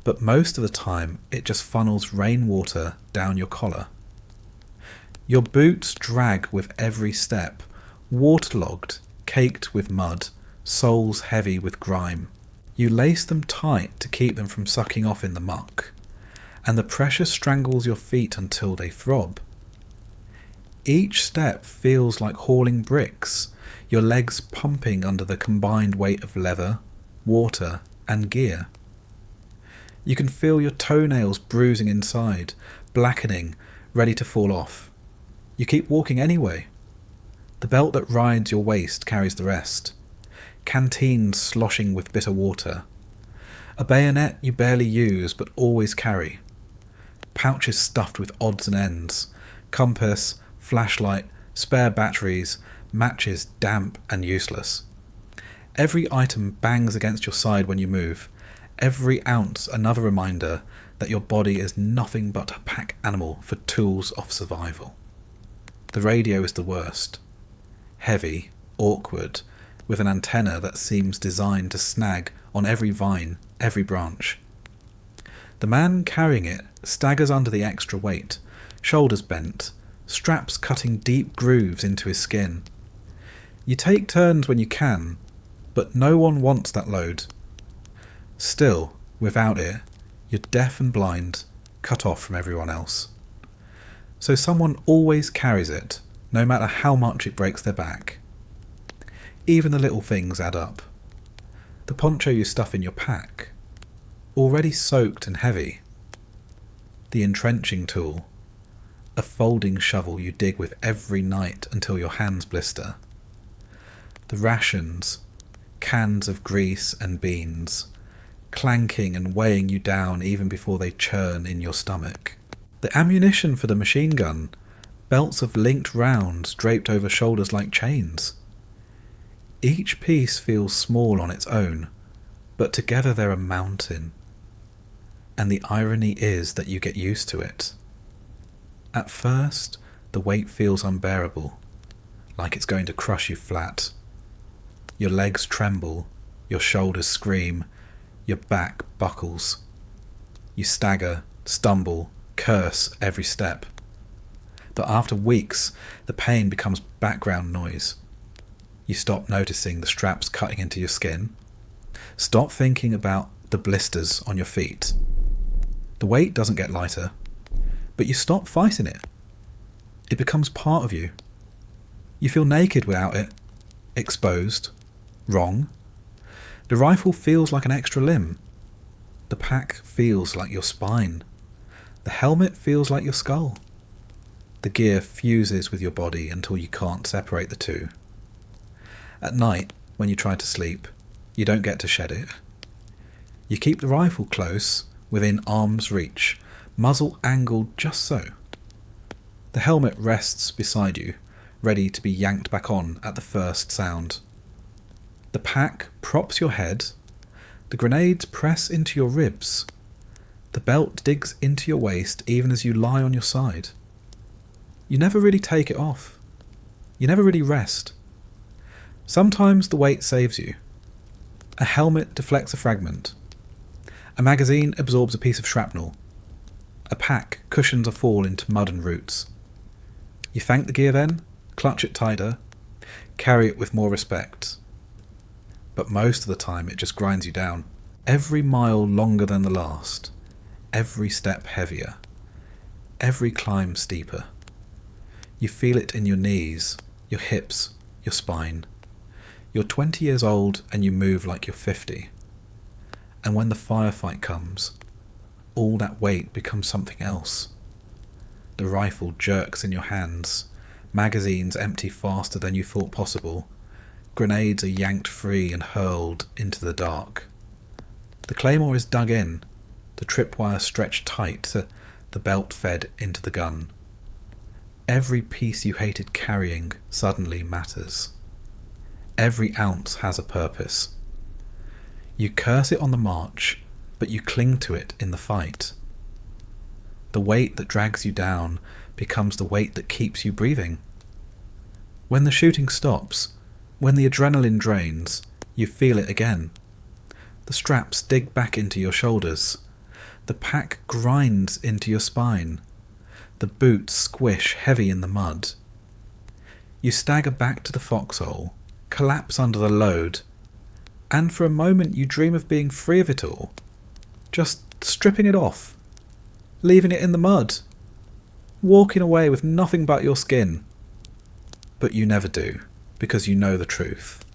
but most of the time it just funnels rainwater down your collar. Your boots drag with every step, waterlogged, caked with mud, soles heavy with grime. You lace them tight to keep them from sucking off in the muck, and the pressure strangles your feet until they throb. Each step feels like hauling bricks, your legs pumping under the combined weight of leather, water, and gear. You can feel your toenails bruising inside, blackening, ready to fall off. You keep walking anyway. The belt that rides your waist carries the rest. Canteens sloshing with bitter water. A bayonet you barely use but always carry. Pouches stuffed with odds and ends. Compass, flashlight, spare batteries, matches damp and useless. Every item bangs against your side when you move. Every ounce another reminder that your body is nothing but a pack animal for tools of survival. The radio is the worst. Heavy, awkward, with an antenna that seems designed to snag on every vine, every branch. The man carrying it staggers under the extra weight, shoulders bent, straps cutting deep grooves into his skin. You take turns when you can, but no one wants that load. Still, without it, you're deaf and blind, cut off from everyone else. So someone always carries it, no matter how much it breaks their back. Even the little things add up. The poncho you stuff in your pack, already soaked and heavy. The entrenching tool, a folding shovel you dig with every night until your hands blister. The rations, cans of grease and beans, clanking and weighing you down even before they churn in your stomach. The ammunition for the machine gun, belts of linked rounds draped over shoulders like chains. Each piece feels small on its own, but together they're a mountain. And the irony is that you get used to it. At first, the weight feels unbearable, like it's going to crush you flat. Your legs tremble, your shoulders scream, your back buckles. You stagger, stumble, curse every step. But after weeks, the pain becomes background noise. You stop noticing the straps cutting into your skin. Stop thinking about the blisters on your feet. The The weight doesn't get lighter, but you stop fighting it. It becomes part of you. You feel naked without it, exposed, wrong. The rifle feels like an extra limb. The pack feels like your spine. The helmet feels like your skull. The gear fuses with your body until you can't separate the two. At night, when you try to sleep, you don't get to shed it. You keep the rifle close, within arm's reach, muzzle angled just so. The helmet rests beside you, ready to be yanked back on at the first sound. The pack props your head. The grenades press into your ribs. The belt digs into your waist even as you lie on your side. You never really take it off. You never really rest. Sometimes the weight saves you. A helmet deflects a fragment. A magazine absorbs a piece of shrapnel. A pack cushions a fall into mud and roots. You thank the gear then, clutch it tighter, carry it with more respect. But most of the time it just grinds you down. Every mile longer than the last. Every step heavier. Every climb steeper. You feel it in your knees, your hips, your spine. You're 20 years old and you move like you're 50. And when the firefight comes, all that weight becomes something else. The rifle jerks in your hands. Magazines empty faster than you thought possible. Grenades are yanked free and hurled into the dark. The claymore is dug in, the tripwire stretched tight to the belt fed into the gun. Every piece you hated carrying suddenly matters. Every ounce has a purpose. You curse it on the march, but you cling to it in the fight. The weight that drags you down becomes the weight that keeps you breathing. When the shooting stops, when the adrenaline drains, you feel it again. The straps dig back into your shoulders. The pack grinds into your spine. The boots squish heavy in the mud. You stagger back to the foxhole, collapse under the load, and for a moment you dream of being free of it all, just stripping it off, leaving it in the mud, walking away with nothing but your skin. But you never do, because you know the truth.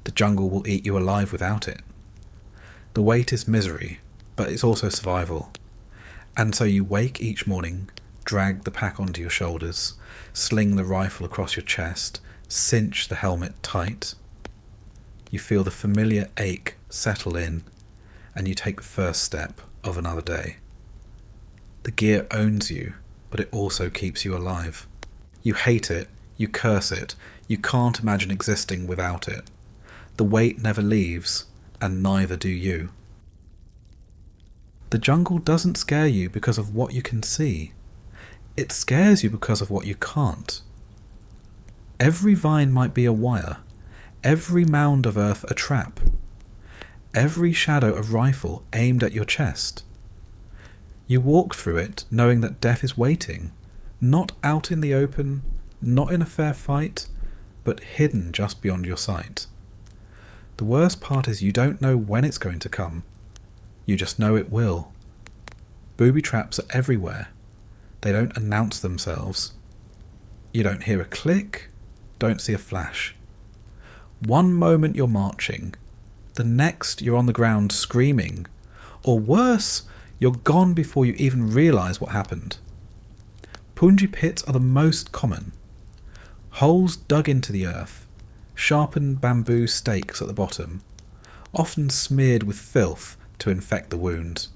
The jungle will eat you alive without it. The weight is misery, but it's also survival. And so you wake each morning, drag the pack onto your shoulders, sling the rifle across your chest, cinch the helmet tight. You feel the familiar ache settle in, and you take the first step of another day. The gear owns you, but it also keeps you alive. You hate it, you curse it, you can't imagine existing without it. The weight never leaves, and neither do you. The jungle doesn't scare you because of what you can see. It scares you because of what you can't. Every vine might be a wire, every mound of earth a trap, every shadow a rifle aimed at your chest. You walk through it knowing that death is waiting, not out in the open, not in a fair fight, but hidden just beyond your sight. The worst part is you don't know when it's going to come. You just know it will. Booby traps are everywhere. They don't announce themselves. You don't hear a click, don't see a flash. One moment you're marching, the next you're on the ground screaming, or worse, you're gone before you even realise what happened. Punji pits are the most common. Holes dug into the earth, sharpened bamboo stakes at the bottom, often smeared with filth to infect the wound.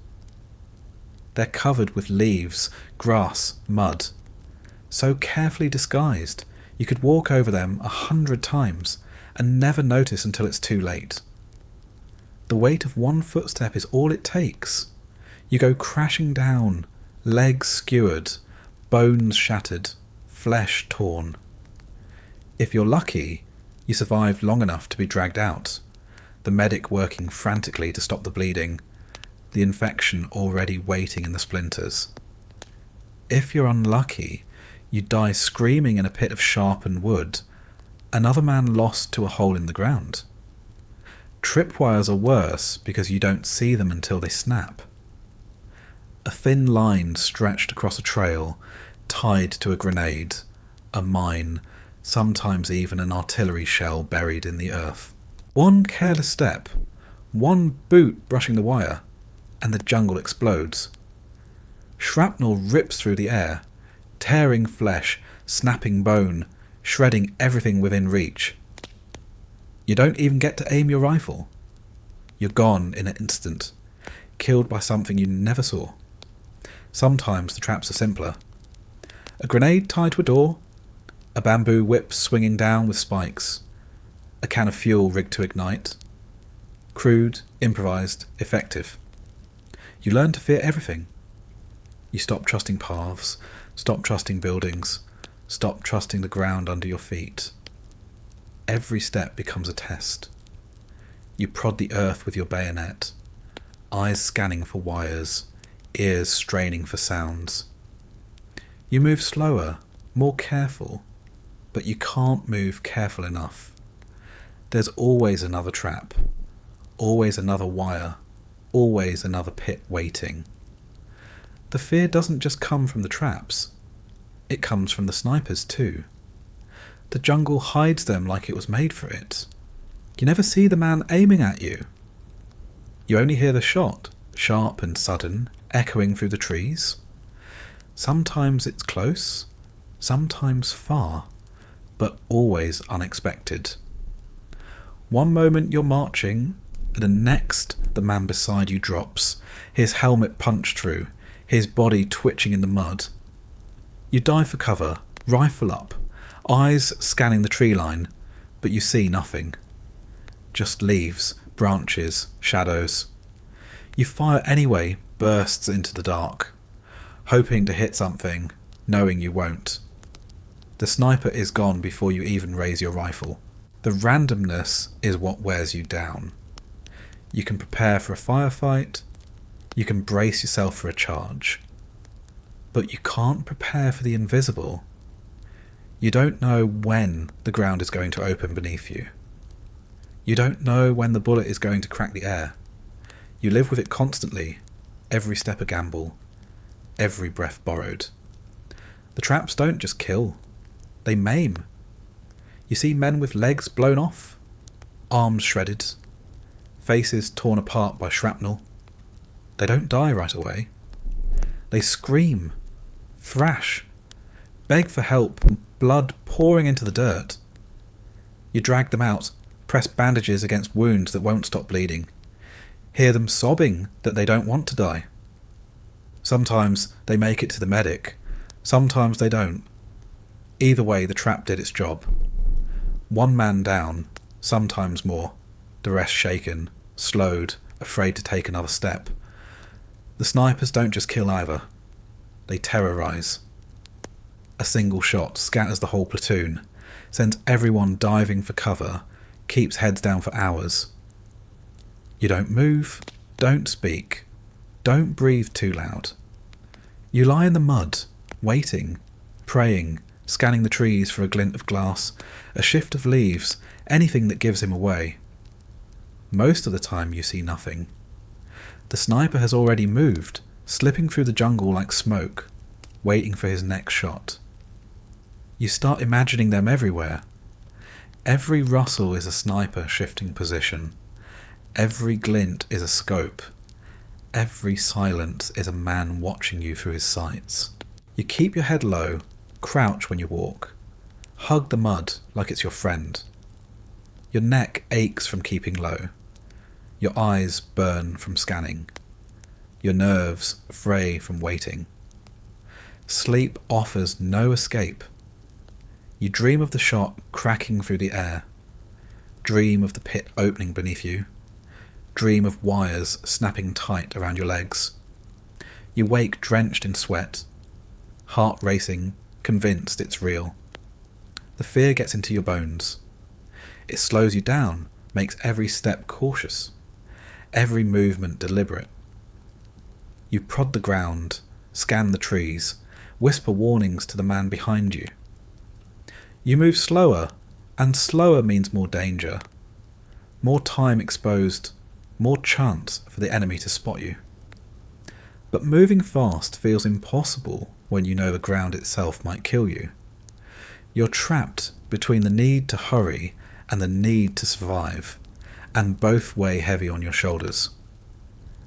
They're covered with leaves, grass, mud, so carefully disguised you could walk over them 100 times and never notice until it's too late. The weight of one footstep is all it takes. You go crashing down, legs skewered, bones shattered, flesh torn. If you're lucky, you survive long enough to be dragged out, the medic working frantically to stop the bleeding, the infection already waiting in the splinters. If you're unlucky, you die screaming in a pit of sharpened wood, another man lost to a hole in the ground. Tripwires are worse because you don't see them until they snap. A thin line stretched across a trail, tied to a grenade, a mine, sometimes even an artillery shell buried in the earth. One careless step, one boot brushing the wire, and the jungle explodes. Shrapnel rips through the air, tearing flesh, snapping bone, shredding everything within reach. You don't even get to aim your rifle. You're gone in an instant, killed by something you never saw. Sometimes the traps are simpler. A grenade tied to a door, a bamboo whip swinging down with spikes, a can of fuel rigged to ignite. Crude, improvised, effective. You learn to fear everything. You stop trusting paths, stop trusting buildings, stop trusting the ground under your feet. Every step becomes a test. You prod the earth with your bayonet, eyes scanning for wires, ears straining for sounds. You move slower, more careful, but you can't move careful enough. There's always another trap, always another wire, always another pit waiting. The fear doesn't just come from the traps, it comes from the snipers too. The jungle hides them like it was made for it. You never see the man aiming at you. You only hear the shot, sharp and sudden, echoing through the trees. Sometimes it's close, sometimes far, but always unexpected. One moment you're marching, and the next the man beside you drops, his helmet punched through, his body twitching in the mud. You dive for cover, rifle up, eyes scanning the tree line, but you see nothing. Just leaves, branches, shadows. You fire anyway, bursts into the dark, hoping to hit something, knowing you won't. The sniper is gone before you even raise your rifle. The randomness is what wears you down. You can prepare for a firefight, you can brace yourself for a charge, but you can't prepare for the invisible. You don't know when the ground is going to open beneath you. You don't know when the bullet is going to crack the air. You live with it constantly, every step a gamble, every breath borrowed. The traps don't just kill, they maim. You see men with legs blown off, arms shredded, faces torn apart by shrapnel. They don't die right away. They scream, thrash, beg for help, blood pouring into the dirt. You drag them out, press bandages against wounds that won't stop bleeding, hear them sobbing that they don't want to die. Sometimes they make it to the medic, sometimes they don't. Either way, the trap did its job. One man down, sometimes more, the rest shaken, slowed, afraid to take another step. The snipers don't just kill either, they terrorise. A single shot scatters the whole platoon, sends everyone diving for cover, keeps heads down for hours. You don't move, don't speak, don't breathe too loud. You lie in the mud, waiting, praying, scanning the trees for a glint of glass, a shift of leaves, anything that gives him away. Most of the time you see nothing. The sniper has already moved, slipping through the jungle like smoke, waiting for his next shot. You start imagining them everywhere. Every rustle is a sniper shifting position. Every glint is a scope. Every silence is a man watching you through his sights. You keep your head low, crouch when you walk. Hug the mud like it's your friend. Your neck aches from keeping low. Your eyes burn from scanning. Your nerves fray from waiting. Sleep offers no escape. You dream of the shot cracking through the air. Dream of the pit opening beneath you. Dream of wires snapping tight around your legs. You wake drenched in sweat, heart racing, convinced it's real. The fear gets into your bones. It slows you down, makes every step cautious, every movement deliberate. You prod the ground, scan the trees, whisper warnings to the man behind you. You move slower, and slower means more danger, more time exposed, more chance for the enemy to spot you. But moving fast feels impossible when you know the ground itself might kill you. You're trapped between the need to hurry and the need to survive, and both weigh heavy on your shoulders.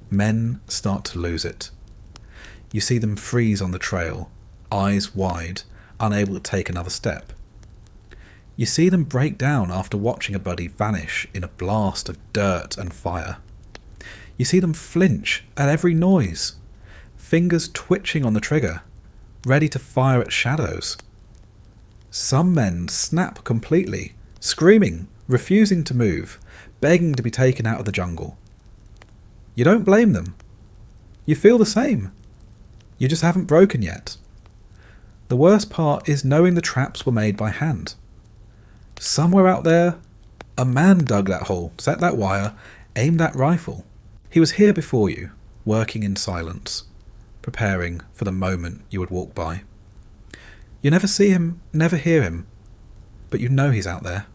Men start to lose it. You see them freeze on the trail, eyes wide, unable to take another step. You see them break down after watching a buddy vanish in a blast of dirt and fire. You see them flinch at every noise, fingers twitching on the trigger, ready to fire at shadows. Some men snap completely, screaming, refusing to move, begging to be taken out of the jungle. You don't blame them. You feel the same. You just haven't broken yet. The worst part is knowing the traps were made by hand. Somewhere out there, a man dug that hole, set that wire, aimed that rifle. He was here before you, working in silence, preparing for the moment you would walk by. You never see him, never hear him, but you know he's out there.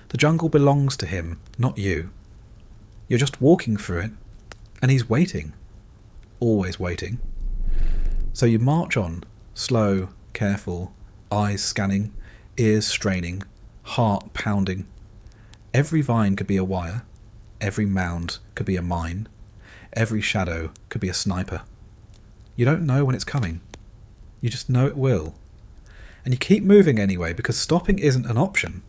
The jungle belongs to him, not you. You're just walking through it, and he's waiting. Always waiting. So you march on, slow, careful, eyes scanning, ears straining, heart pounding. Every vine could be a wire, every mound could be a mine, every shadow could be a sniper. You don't know when it's coming. You just know it will. And you keep moving anyway because stopping isn't an option.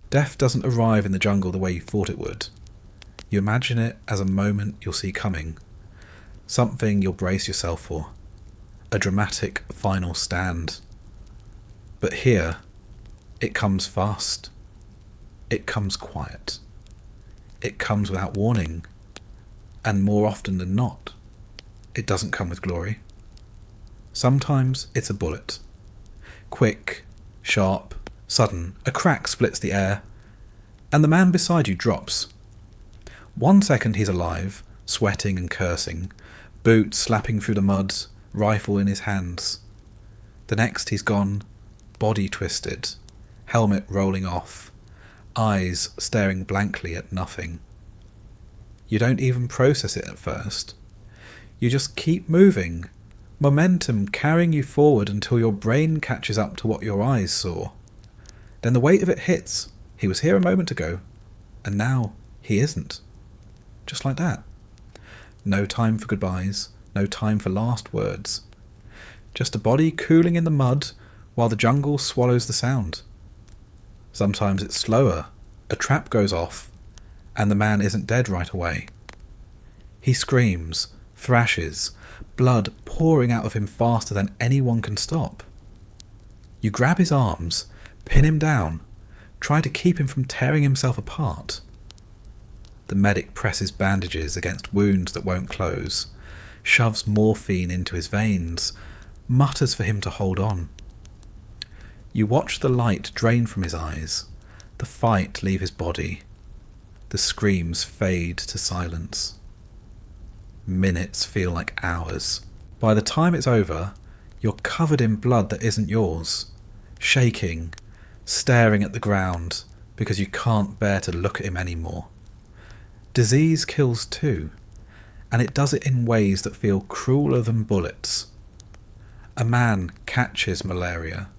Death doesn't arrive in the jungle the way you thought it would. You imagine it as a moment you'll see coming, something you'll brace yourself for, a dramatic final stand. But here, it comes fast. It comes quiet. It comes without warning, and more often than not, it doesn't come with glory. Sometimes it's a bullet. Quick, sharp, sudden, a crack splits the air, and the man beside you drops. 1 second he's alive, sweating and cursing, boots slapping through the mud, rifle in his hands. The next he's gone, body twisted, helmet rolling off, eyes staring blankly at nothing. You don't even process it at first. You just keep moving, momentum carrying you forward until your brain catches up to what your eyes saw. Then the weight of it hits. He was here a moment ago, and now he isn't. Just like that. No time for goodbyes, no time for last words. Just a body cooling in the mud while the jungle swallows the sound. Sometimes it's slower. A trap goes off, and the man isn't dead right away. He screams, thrashes, blood pouring out of him faster than anyone can stop. You grab his arms, pin him down, try to keep him from tearing himself apart. The medic presses bandages against wounds that won't close, shoves morphine into his veins, mutters for him to hold on. You watch the light drain from his eyes, the fight leave his body, the screams fade to silence. Minutes feel like hours. By the time it's over, you're covered in blood that isn't yours, shaking, staring at the ground because you can't bear to look at him anymore. Disease kills too, and it does it in ways that feel crueler than bullets. A man catches malaria,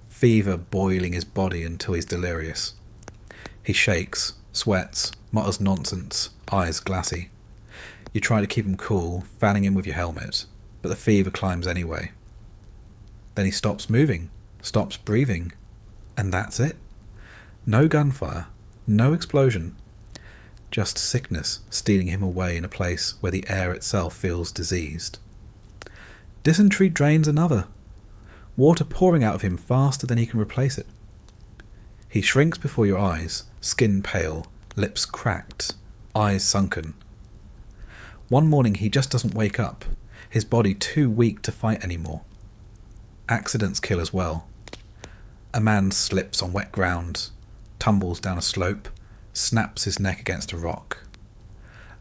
fever boiling his body until he's delirious. He shakes, sweats, mutters nonsense, eyes glassy. You try to keep him cool, fanning him with your helmet, but the fever climbs anyway. Then he stops moving, stops breathing, and that's it. No gunfire, no explosion, just sickness stealing him away in a place where the air itself feels diseased. Dysentery drains another, water pouring out of him faster than he can replace it. He shrinks before your eyes, skin pale, lips cracked, eyes sunken. One morning he just doesn't wake up, his body too weak to fight anymore. Accidents kill as well. A man slips on wet ground, tumbles down a slope, snaps his neck against a rock.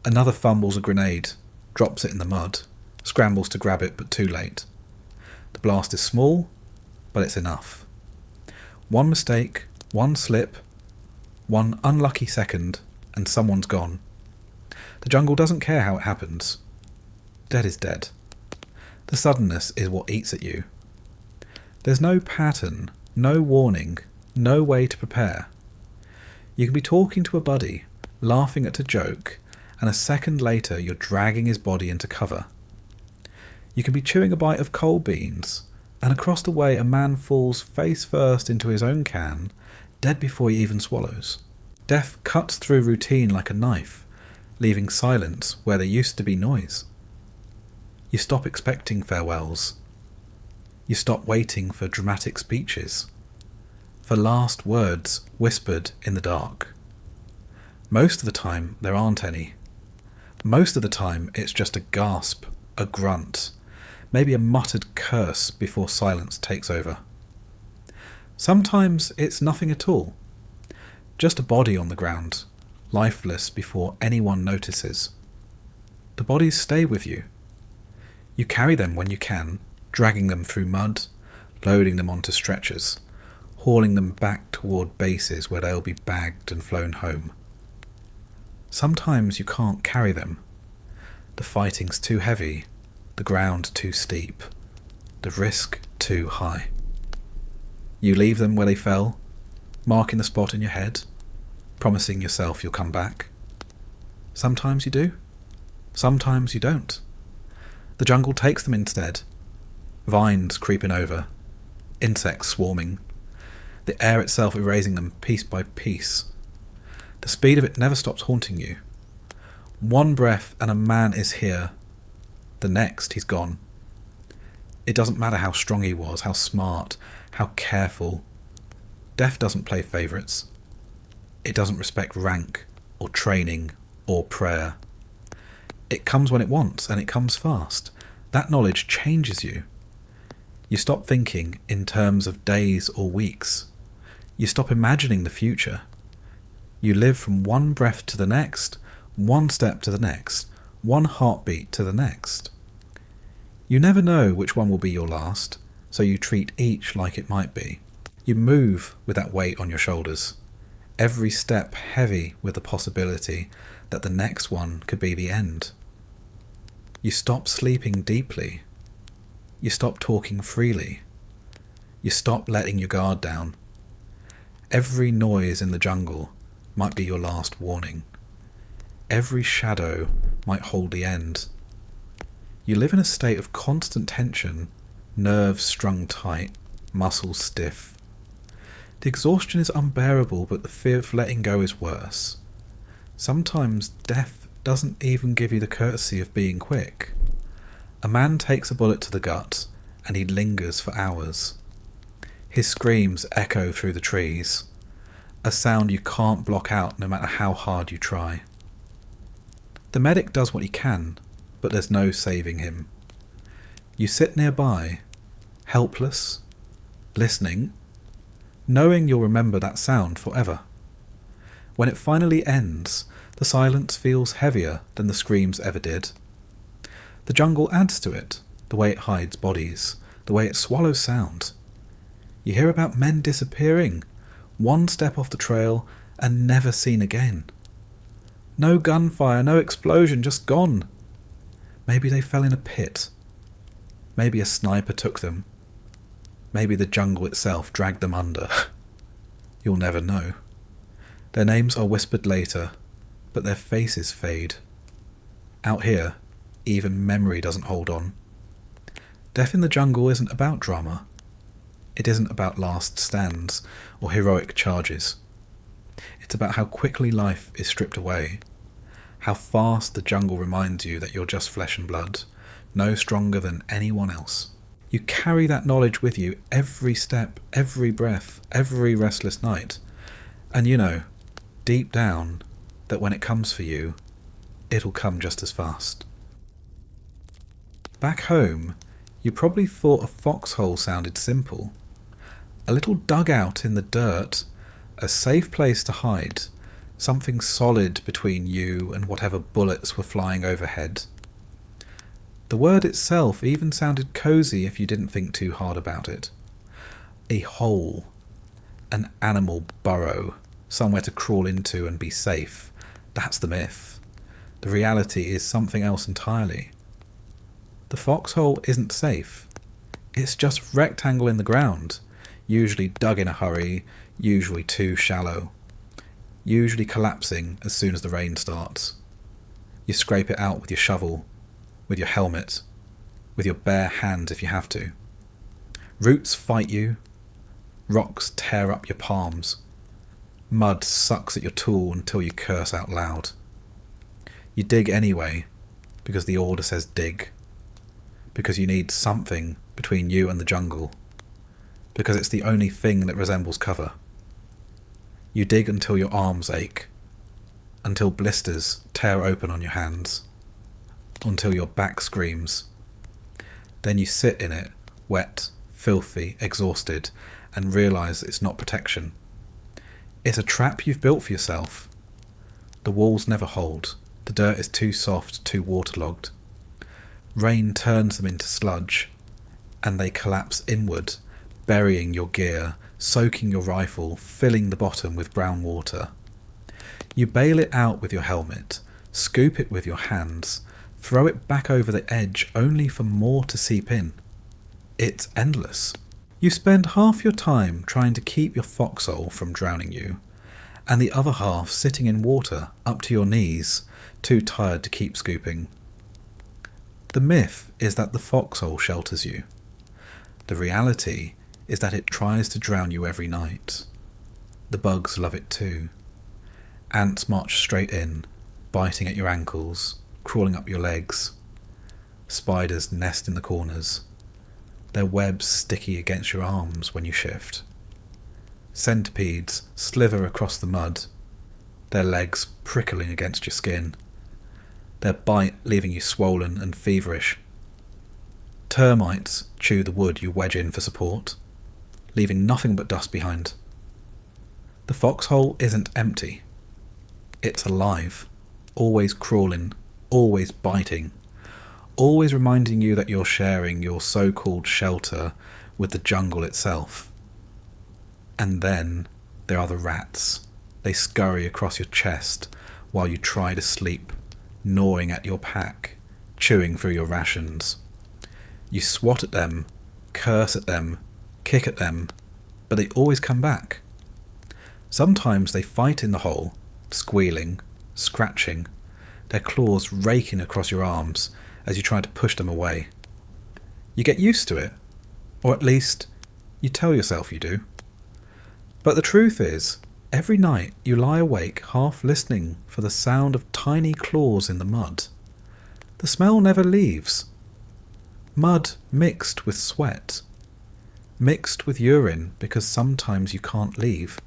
Another fumbles a grenade, drops it in the mud, scrambles to grab it but too late. The blast is small, but it's enough. One mistake, one slip, one unlucky second, and someone's gone. The jungle doesn't care how it happens. Dead is dead. The suddenness is what eats at you. There's no pattern, no warning, no way to prepare. You can be talking to a buddy, laughing at a joke, and a second later you're dragging his body into cover. You can be chewing a bite of coal beans, and across the way a man falls face first into his own can, dead before he even swallows. Death cuts through routine like a knife, leaving silence where there used to be noise. You stop expecting farewells. You stop waiting for dramatic speeches, for last words whispered in the dark. Most of the time there aren't any. Most of the time it's just a gasp, a grunt, maybe a muttered curse before silence takes over. Sometimes it's nothing at all. Just a body on the ground, lifeless before anyone notices. The bodies stay with you. You carry them when you can, dragging them through mud, loading them onto stretchers, hauling them back toward bases where they'll be bagged and flown home. Sometimes you can't carry them. The fighting's too heavy, the ground too steep, the risk too high. You leave them where they fell, marking the spot in your head, promising yourself you'll come back. Sometimes you do, sometimes you don't. The jungle takes them instead. Vines creeping over, insects swarming, the air itself erasing them piece by piece. The speed of it never stops haunting you. One breath and a man is here. The next he's gone. It doesn't matter how strong he was, how smart, how careful. Death doesn't play favourites. It doesn't respect rank or training or prayer. It comes when it wants, and it comes fast. That knowledge changes you. You stop thinking in terms of days or weeks. You stop imagining the future. You live from one breath to the next, one step to the next, one heartbeat to the next. You never know which one will be your last, so you treat each like it might be. You move with that weight on your shoulders, every step heavy with the possibility that the next one could be the end. You stop sleeping deeply. You stop talking freely. You stop letting your guard down. Every noise in the jungle might be your last warning. Every shadow might hold the end. You live in a state of constant tension, nerves strung tight, muscles stiff. The exhaustion is unbearable, but the fear of letting go is worse. Sometimes death doesn't even give you the courtesy of being quick. A man takes a bullet to the gut, and he lingers for hours. His screams echo through the trees, a sound you can't block out no matter how hard you try. The medic does what he can, but there's no saving him. You sit nearby, helpless, listening, knowing you'll remember that sound forever. When it finally ends, the silence feels heavier than the screams ever did. The jungle adds to it, the way it hides bodies, the way it swallows sound. You hear about men disappearing, one step off the trail and never seen again. No gunfire, no explosion, just gone. Maybe they fell in a pit. Maybe a sniper took them. Maybe the jungle itself dragged them under. You'll never know. Their names are whispered later, but their faces fade. Out here, even memory doesn't hold on. Death in the jungle isn't about drama. It isn't about last stands or heroic charges. It's about how quickly life is stripped away, how fast the jungle reminds you that you're just flesh and blood, no stronger than anyone else. You carry that knowledge with you every step, every breath, every restless night. And you know, deep down, that when it comes for you, it'll come just as fast. Back home, you probably thought a foxhole sounded simple. A little dugout in the dirt, a safe place to hide, something solid between you and whatever bullets were flying overhead. The word itself even sounded cosy if you didn't think too hard about it. A hole, an animal burrow, somewhere to crawl into and be safe. That's the myth. The reality is something else entirely. The foxhole isn't safe. It's just a rectangle in the ground, usually dug in a hurry, usually too shallow, usually collapsing as soon as the rain starts. You scrape it out with your shovel, with your helmet, with your bare hands if you have to. Roots fight you, rocks tear up your palms, mud sucks at your tool until you curse out loud. You dig anyway, because the order says dig, because you need something between you and the jungle, because it's the only thing that resembles cover. You dig until your arms ache, until blisters tear open on your hands, until your back screams. Then you sit in it, wet, filthy, exhausted, and realise it's not protection. It's a trap you've built for yourself. The walls never hold. The dirt is too soft, too waterlogged. Rain turns them into sludge, and they collapse inward, burying your gear, soaking your rifle, filling the bottom with brown water. You bail it out with your helmet, scoop it with your hands, throw it back over the edge only for more to seep in. It's endless. You spend half your time trying to keep your foxhole from drowning you, and the other half sitting in water up to your knees, too tired to keep scooping. The myth is that the foxhole shelters you. The reality is that it tries to drown you every night. The bugs love it too. Ants march straight in, biting at your ankles, crawling up your legs. Spiders nest in the corners, their webs sticky against your arms when you shift. Centipedes slither across the mud, their legs prickling against your skin, their bite leaving you swollen and feverish. Termites chew the wood you wedge in for support, leaving nothing but dust behind. The foxhole isn't empty. It's alive, always crawling, always biting, always reminding you that you're sharing your so-called shelter with the jungle itself. And then there are the rats. They scurry across your chest while you try to sleep, gnawing at your pack, chewing through your rations. You swat at them, curse at them, kick at them, but they always come back. Sometimes they fight in the hole, squealing, scratching, their claws raking across your arms as you try to push them away. You get used to it, or at least you tell yourself you do. But the truth is, every night you lie awake half listening for the sound of tiny claws in the mud. The smell never leaves. Mud mixed with sweat. Mixed with urine because sometimes you can't leave.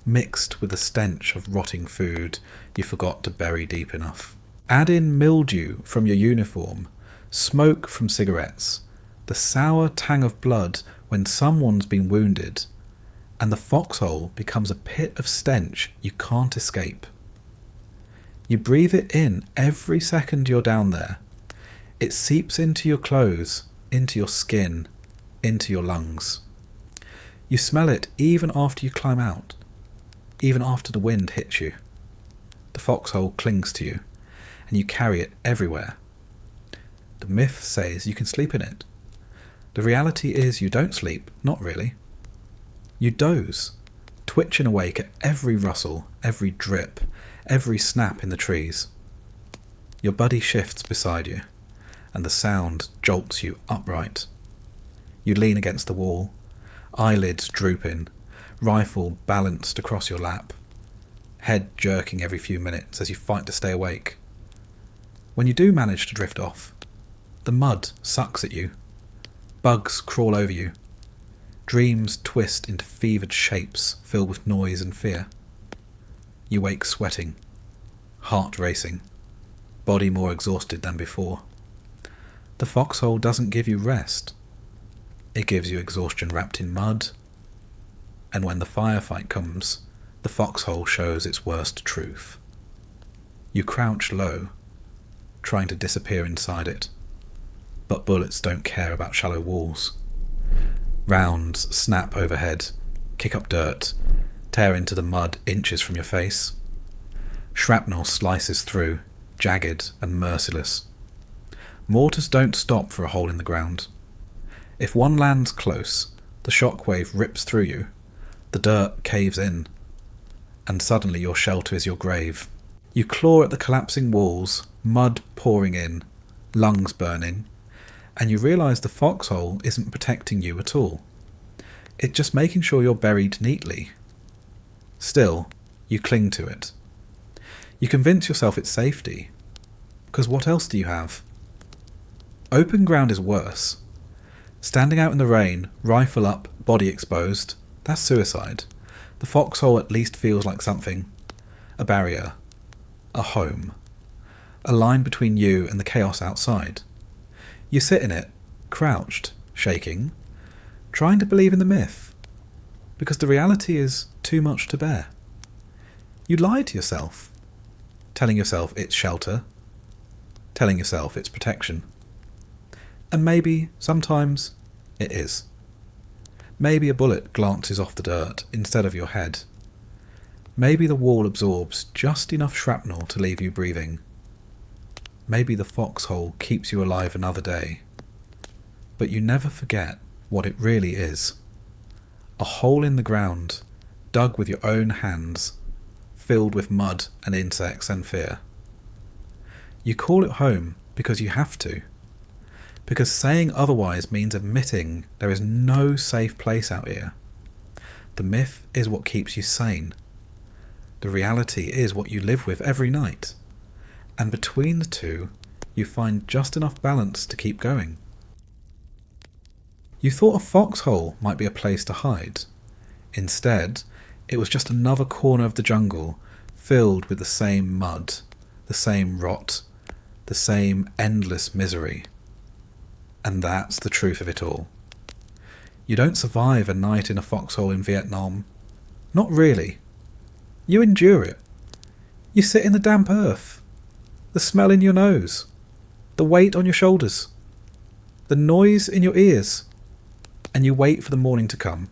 Mixed with the stench of rotting food you forgot to bury deep enough. Add in mildew from your uniform, smoke from cigarettes, the sour tang of blood when someone's been wounded, and the foxhole becomes a pit of stench you can't escape. You breathe it in every second you're down there. It seeps into your clothes, into your skin, into your lungs. You smell it even after you climb out, even after the wind hits you. The foxhole clings to you, and you carry it everywhere. The myth says you can sleep in it. The reality is you don't sleep, not really. You doze, twitching awake at every rustle, every drip, every snap in the trees. Your buddy shifts beside you, and the sound jolts you upright. You lean against the wall, eyelids drooping, rifle balanced across your lap, head jerking every few minutes as you fight to stay awake. When you do manage to drift off, the mud sucks at you, bugs crawl over you, dreams twist into fevered shapes filled with noise and fear. You wake sweating, heart racing, body more exhausted than before. The foxhole doesn't give you rest. It gives you exhaustion wrapped in mud. And when the firefight comes, the foxhole shows its worst truth. You crouch low, trying to disappear inside it. But bullets don't care about shallow walls. Rounds snap overhead, kick up dirt, tear into the mud inches from your face. Shrapnel slices through, jagged and merciless. Mortars don't stop for a hole in the ground. If one lands close, the shockwave rips through you, the dirt caves in, and suddenly your shelter is your grave. You claw at the collapsing walls, mud pouring in, lungs burning, and you realise the foxhole isn't protecting you at all. It's just making sure you're buried neatly. Still, you cling to it. You convince yourself it's safety, because what else do you have? Open ground is worse. Standing out in the rain, rifle up, body exposed, that's suicide. The foxhole at least feels like something. A barrier. A home. A line between you and the chaos outside. You sit in it, crouched, shaking, trying to believe in the myth, because the reality is too much to bear. You lie to yourself, telling yourself it's shelter, telling yourself it's protection. And maybe, sometimes, it is. Maybe a bullet glances off the dirt instead of your head. Maybe the wall absorbs just enough shrapnel to leave you breathing. Maybe the foxhole keeps you alive another day. But you never forget what it really is. A hole in the ground, dug with your own hands, filled with mud and insects and fear. You call it home because you have to. Because saying otherwise means admitting there is no safe place out here. The myth is what keeps you sane. The reality is what you live with every night. And between the two, you find just enough balance to keep going. You thought a foxhole might be a place to hide. Instead, it was just another corner of the jungle filled with the same mud, the same rot, the same endless misery. And that's the truth of it all. You don't survive a night in a foxhole in Vietnam. Not really. You endure it. You sit in the damp earth, the smell in your nose, the weight on your shoulders, the noise in your ears, and you wait for the morning to come.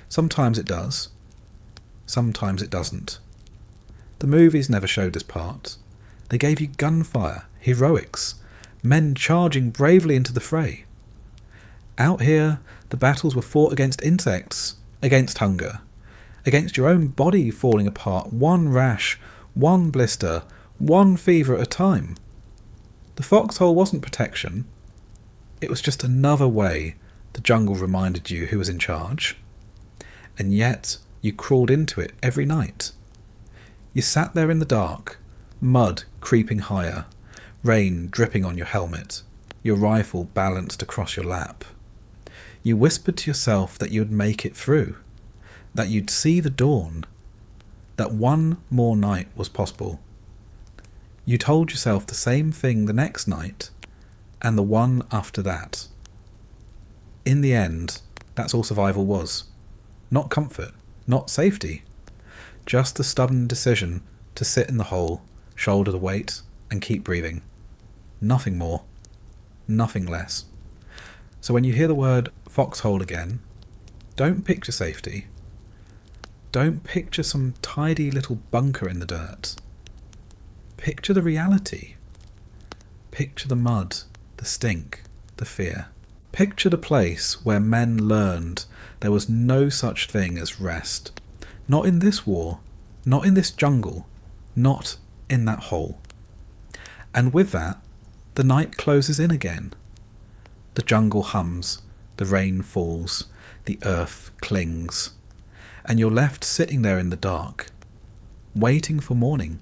Sometimes it does. Sometimes it doesn't. The movies never showed this part. They gave you gunfire, heroics, men charging bravely into the fray. Out here, the battles were fought against insects, against hunger, against your own body falling apart, one rash, one blister, one fever at a time. The foxhole wasn't protection. It was just another way the jungle reminded you who was in charge. And yet, you crawled into it every night. You sat there in the dark, mud creeping higher, rain dripping on your helmet, your rifle balanced across your lap. You whispered to yourself that you'd make it through, that you'd see the dawn, that one more night was possible. You told yourself the same thing the next night, and the one after that. In the end, that's all survival was. Not comfort, not safety, just the stubborn decision to sit in the hole, shoulder the weight, and keep breathing. Nothing more, nothing less. So when you hear the word foxhole again, don't picture safety. Don't picture some tidy little bunker in the dirt. Picture the reality. Picture the mud, the stink, the fear. Picture the place where men learned there was no such thing as rest. Not in this war, not in this jungle, not in that hole. And with that, the night closes in again. The jungle hums, the rain falls, the earth clings, and you're left sitting there in the dark, waiting for morning.